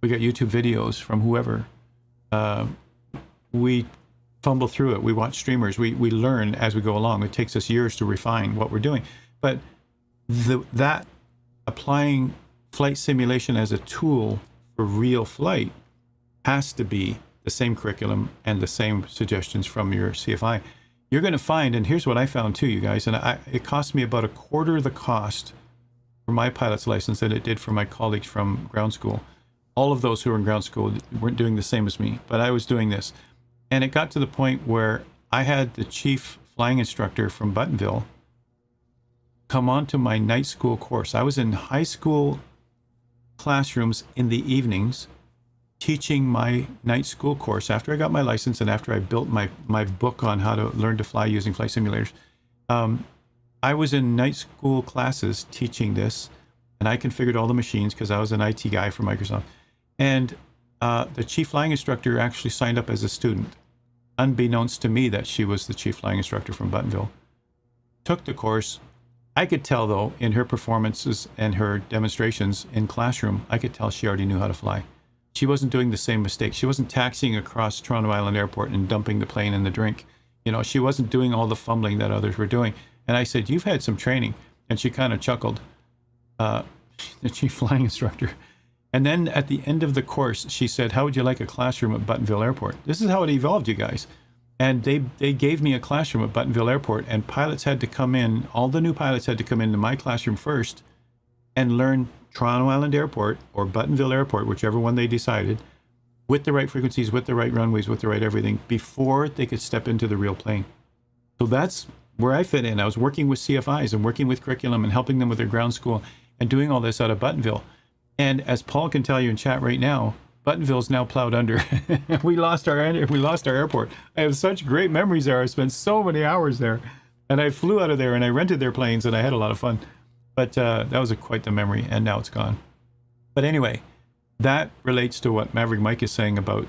We got YouTube videos from whoever. We fumble through it. We watch streamers. We learn as we go along. It takes us years to refine what we're doing. But that applying flight simulation as a tool for real flight has to be the same curriculum and the same suggestions from your CFI. You're going to find, and here's what I found too, you guys, and it cost me about a quarter the cost for my pilot's license than it did for my colleagues from ground school. All of those who were in ground school weren't doing the same as me, but I was doing this. And it got to the point where I had the chief flying instructor from Buttonville come on to my night school course. I was in high school classrooms in the evenings teaching my night school course after I got my license and after I built my book on how to learn to fly using flight simulators. I was in night school classes teaching this, and I configured all the machines because I was an IT guy for Microsoft. And the chief flying instructor actually signed up as a student, unbeknownst to me that she was the chief flying instructor from Buttonville. Took the course. I could tell, though, in her performances and her demonstrations in classroom, I could tell she already knew how to fly. She wasn't doing the same mistake. She wasn't taxiing across Toronto Island Airport and dumping the plane in the drink. You know, she wasn't doing all the fumbling that others were doing. And I said, "You've had some training." And she kind of chuckled, the chief flying instructor. And then at the end of the course, she said, "How would you like a classroom at Buttonville Airport?" This is how it evolved, you guys. And they gave me a classroom at Buttonville Airport, and pilots had to come in, all the new pilots had to come into my classroom first and learn Toronto Island Airport or Buttonville Airport, whichever one they decided, with the right frequencies, with the right runways, with the right everything, before they could step into the real plane. So that's where I fit in. I was working with CFIs and working with curriculum and helping them with their ground school and doing all this out of Buttonville. And as Paul can tell you in chat right now, Buttonville's now plowed under. we lost our airport. I have such great memories there. I spent so many hours there, and I flew out of there and I rented their planes and I had a lot of fun. But that was quite the memory, and now it's gone. But anyway, that relates to what Maverick Mike is saying about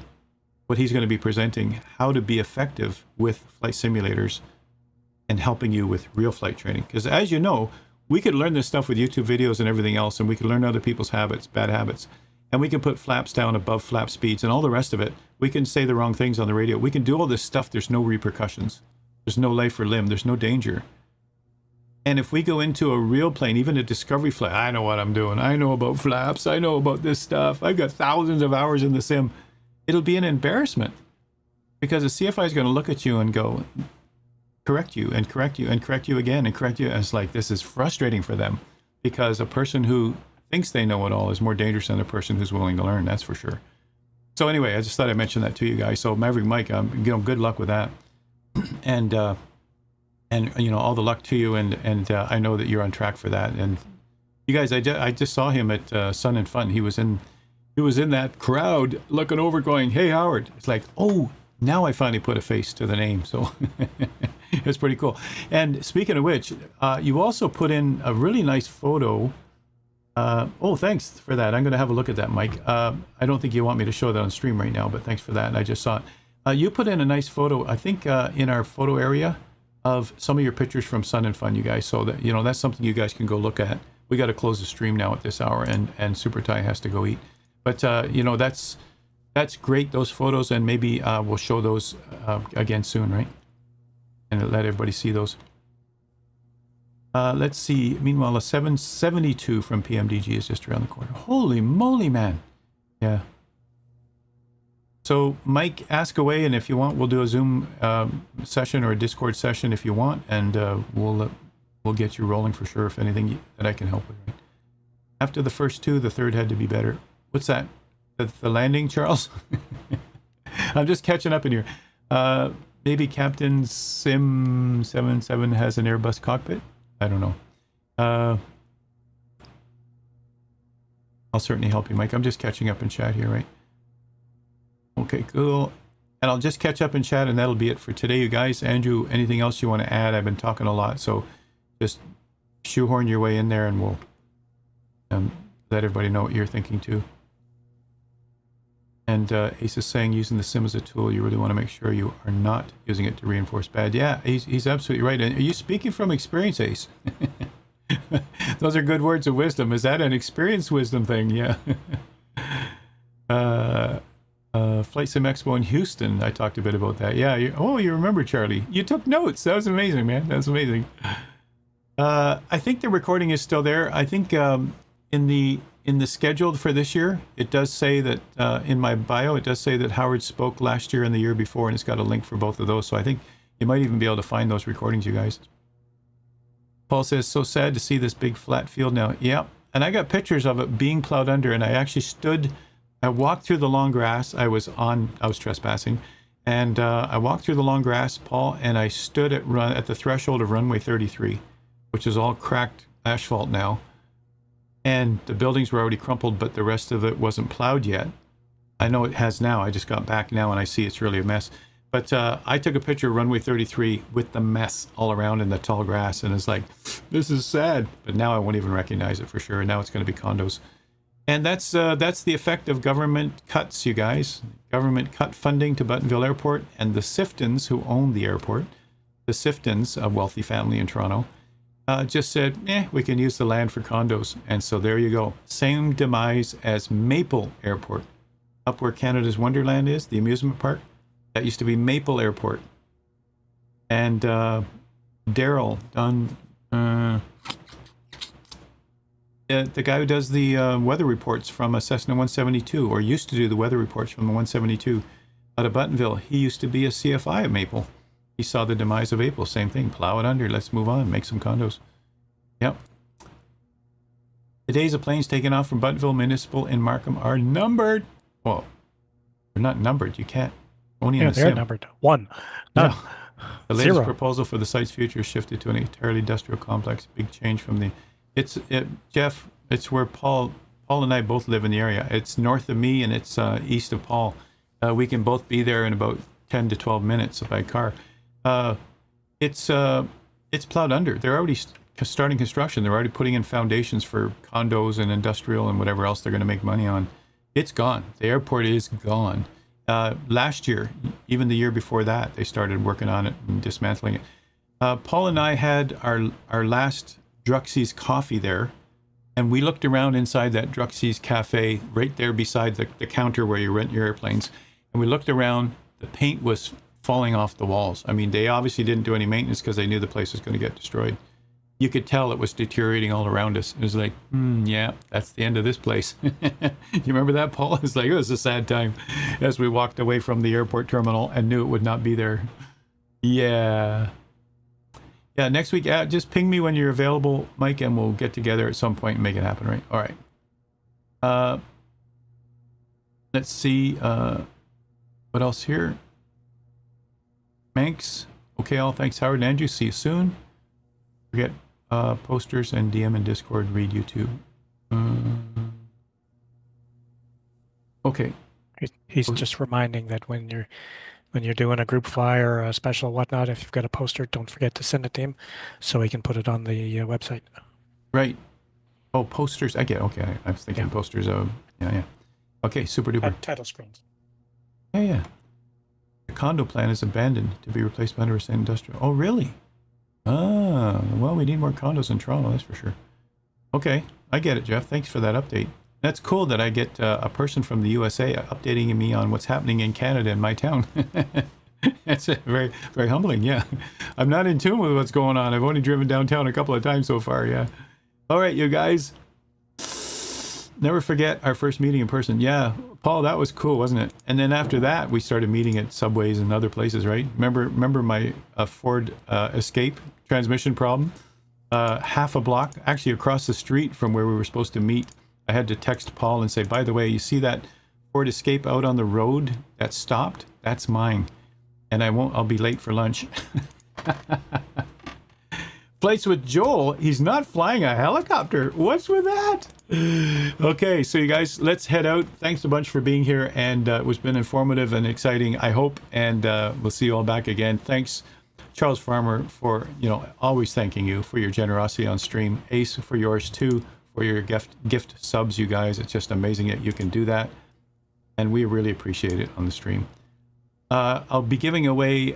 what he's going to be presenting, how to be effective with flight simulators and helping you with real flight training. Because as you know, we could learn this stuff with YouTube videos and everything else, and we can learn other people's habits, bad habits. And we can put flaps down above flap speeds and all the rest of it. We can say the wrong things on the radio. We can do all this stuff. There's no repercussions. There's no life or limb. There's no danger. And if we go into a real plane, even a discovery flight, I know what I'm doing. I know about flaps. I know about this stuff. I've got thousands of hours in the sim. It'll be an embarrassment because the CFI is going to look at you and go, correct you and correct you and correct you again and correct you. And it's like, this is frustrating for them because a person who thinks they know it all is more dangerous than a person who's willing to learn. That's for sure. So anyway, I just thought I'd mention that to you guys. So Maverick Mike, good luck with that. And you know, all the luck to you, and I know that you're on track for that. And you guys, I just saw him at Sun and Fun. He was in that crowd looking over, going, "Hey Howard." It's like, oh, now I finally put a face to the name. So it's pretty cool. And speaking of which, you also put in a really nice photo. Oh, thanks for that. I'm going to have a look at that, Mike. I don't think you want me to show that on stream right now, but thanks for that. And I just saw it. You put in a nice photo, I think, in our photo area, of some of your pictures from Sun and Fun, you guys, so that, you know, that's something you guys can go look at. We got to close the stream now at this hour, and Super Ty has to go eat. But you know, that's great, those photos, and maybe we'll show those again soon, right? And let everybody see those. Let's see. Meanwhile, a 772 from PMDG is just around the corner. Holy moly, man! Yeah. So, Mike, ask away, and if you want, we'll do a Zoom session or a Discord session if you want, and we'll get you rolling for sure if anything that I can help with. Right? After the first two, the third had to be better. What's that? The landing, Charles? I'm just catching up in here. Maybe Captain Sim 77 has an Airbus cockpit? I don't know. I'll certainly help you, Mike. I'm just catching up in chat here, right? Okay, cool. And I'll just catch up in chat, and that'll be it for today, you guys. Andrew, anything else you want to add? I've been talking a lot, so just shoehorn your way in there, and we'll let everybody know what you're thinking too. And Ace is saying using the sim as a tool, you really want to make sure you are not using it to reinforce bad. Yeah, he's absolutely right. And are you speaking from experience, Ace? Those are good words of wisdom. Is that an experience wisdom thing? Yeah. Flight Sim Expo in Houston. I talked a bit about that. Yeah. You remember, Charlie? You took notes. That was amazing, man. That was amazing. I think the recording is still there. I think in the schedule for this year, it does say that in my bio, it does say that Howard spoke last year and the year before, and it's got a link for both of those. So I think you might even be able to find those recordings, you guys. Paul says, so sad to see this big flat field now. Yeah, and I got pictures of it being plowed under, and I actually I walked through the long grass. I was trespassing, and I walked through the long grass, Paul, and I stood at the threshold of runway 33, which is all cracked asphalt now. And the buildings were already crumpled, but the rest of it wasn't plowed yet. I know it has now. I just got back now, and I see it's really a mess. But I took a picture of runway 33 with the mess all around in the tall grass, and it's like, this is sad. But now I won't even recognize it for sure. Now it's going to be condos. And that's the effect of government cuts, you guys. Government cut funding to Buttonville Airport, and the Siftons, who own the airport, the Siftons, a wealthy family in Toronto, just said, we can use the land for condos. And so there you go. Same demise as Maple Airport. Up where Canada's Wonderland is, the amusement park. That used to be Maple Airport. And Daryl Dunn, the guy who does the weather reports from a Cessna 172, or used to do the weather reports from the 172 out of Buttonville, he used to be a CFI at Maple. He saw the demise of April. Same thing. Plow it under. Let's move on. Make some condos. Yep. The days of planes taken off from Buttonville Municipal in Markham are numbered. Well, they're not numbered. You can't. Only in the they're sim. numbered. One. None. Yeah. The latest Zero. proposal for the site's future shifted to an entirely industrial complex. Big change from the. Jeff. It's where Paul and I both live in the area. It's north of me and it's east of Paul. We can both be there in about 10 to 12 minutes by car. It's plowed under. They're already starting construction. They're already putting in foundations for condos and industrial and whatever else they're going to make money on. It's gone. The airport is gone. Last year, even the year before that, they started working on it and dismantling it. Paul and I had our last Druxy's coffee there, and we looked around inside that Druxy's cafe right there beside the counter where you rent your airplanes, and we looked around. The paint was falling off the walls. I mean, they obviously didn't do any maintenance because they knew the place was going to get destroyed. You could tell it was deteriorating all around us. It was like, yeah, that's the end of this place. You remember that, Paul? It was a sad time as we walked away from the airport terminal and knew it would not be there. Yeah. Yeah, next week, just ping me when you're available, Mike, and we'll get together at some point and make it happen, right? All right. Let's see. What else here? Manx. Okay, all. Thanks, Howard and Andrew. See you soon. Forget posters and DM and Discord. Read YouTube. Okay. He's just reminding that when you're doing a group fly or a special whatnot, if you've got a poster, don't forget to send it to him so he can put it on the website. Right. Oh, posters. I get. Okay, I was thinking posters. Yeah. Okay, super duper. Title screens. Yeah. The condo plan is abandoned to be replaced by 100% industrial. Oh, really? Well, we need more condos in Toronto, that's for sure. Okay, I get it, Jeff. Thanks for that update. That's cool that I get a person from the USA updating me on what's happening in Canada in my town. That's very, very humbling, yeah. I'm not in tune with what's going on. I've only driven downtown a couple of times so far, yeah. All right, you guys. Never forget our first meeting in person. Yeah, Paul, that was cool, wasn't it? And then after that, we started meeting at subways and other places, right? Remember my Ford Escape transmission problem? Half a block, actually across the street from where we were supposed to meet, I had to text Paul and say, by the way, you see that Ford Escape out on the road that stopped? That's mine. And I'll be late for lunch. Flights with Joel, he's not flying a helicopter. What's with that? Okay, so you guys, let's head out. Thanks a bunch for being here, and it was been informative and exciting, I hope, and we'll see you all back again. Thanks, Charles Farmer for, always thanking you for your generosity on stream. Ace for yours too, for your gift subs, you guys. It's just amazing that you can do that. And we really appreciate it on the stream. I'll be giving away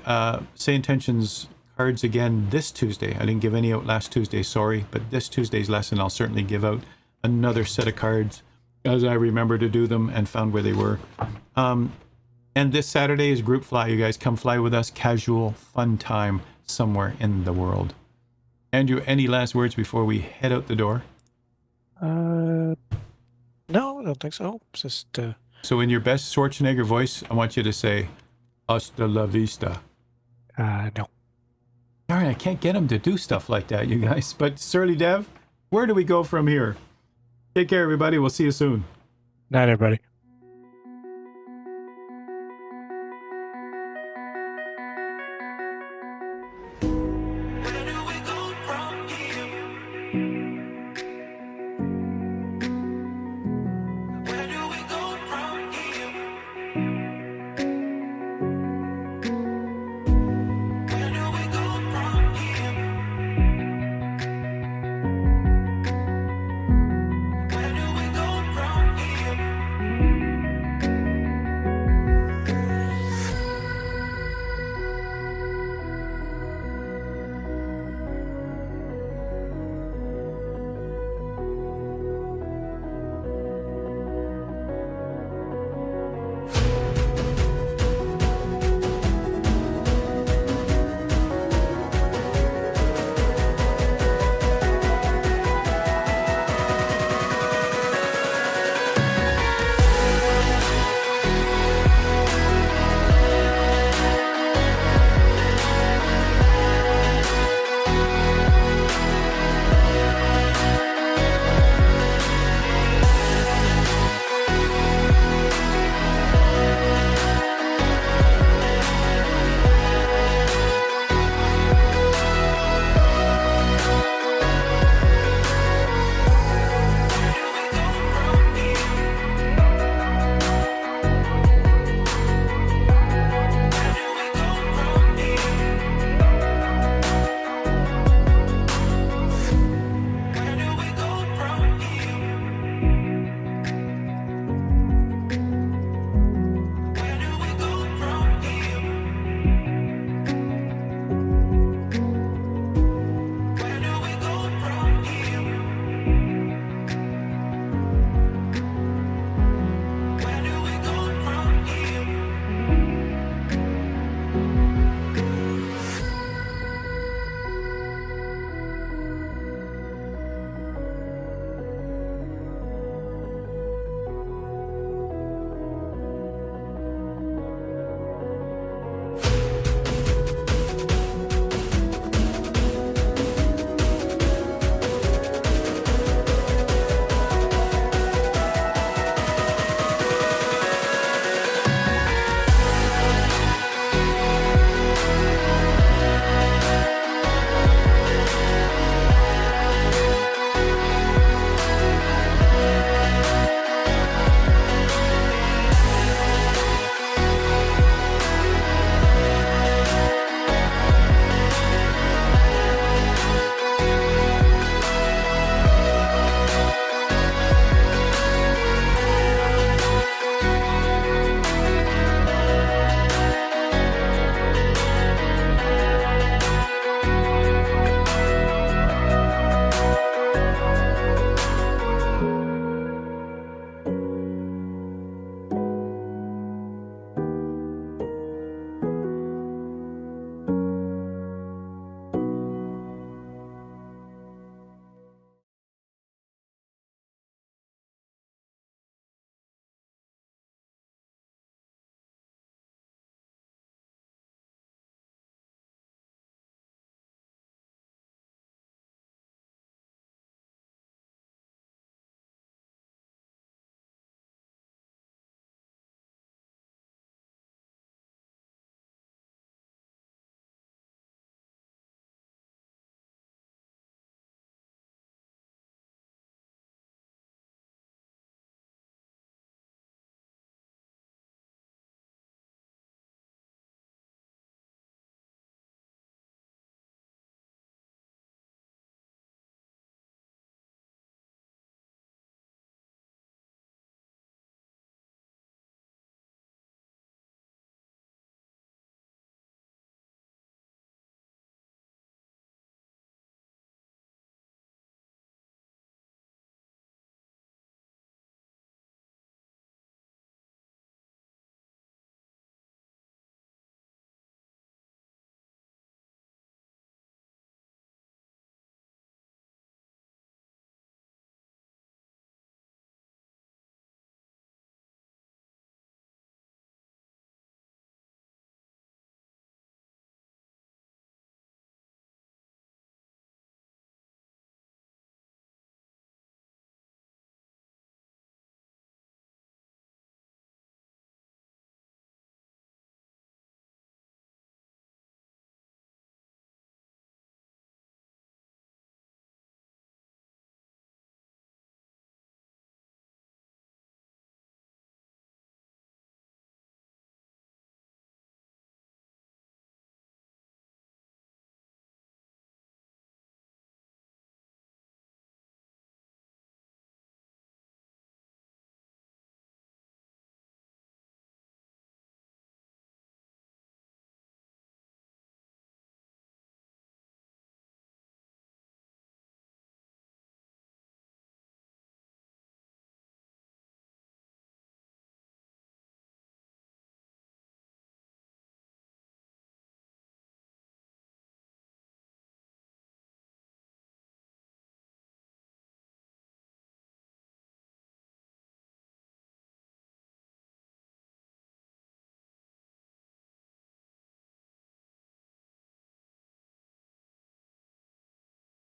Say Intentions cards again this Tuesday. I didn't give any out last Tuesday, sorry. But this Tuesday's lesson, I'll certainly give out another set of cards as I remember to do them and found where they were. And this Saturday is group fly. You guys come fly with us. Casual, fun time somewhere in the world. Andrew, any last words before we head out the door? No, I don't think so. It's just So in your best Schwarzenegger voice, I want you to say, hasta la vista. no. Darn, I can't get him to do stuff like that, you guys. But Surly Dev, where do we go from here? Take care, everybody. We'll see you soon. Night, everybody.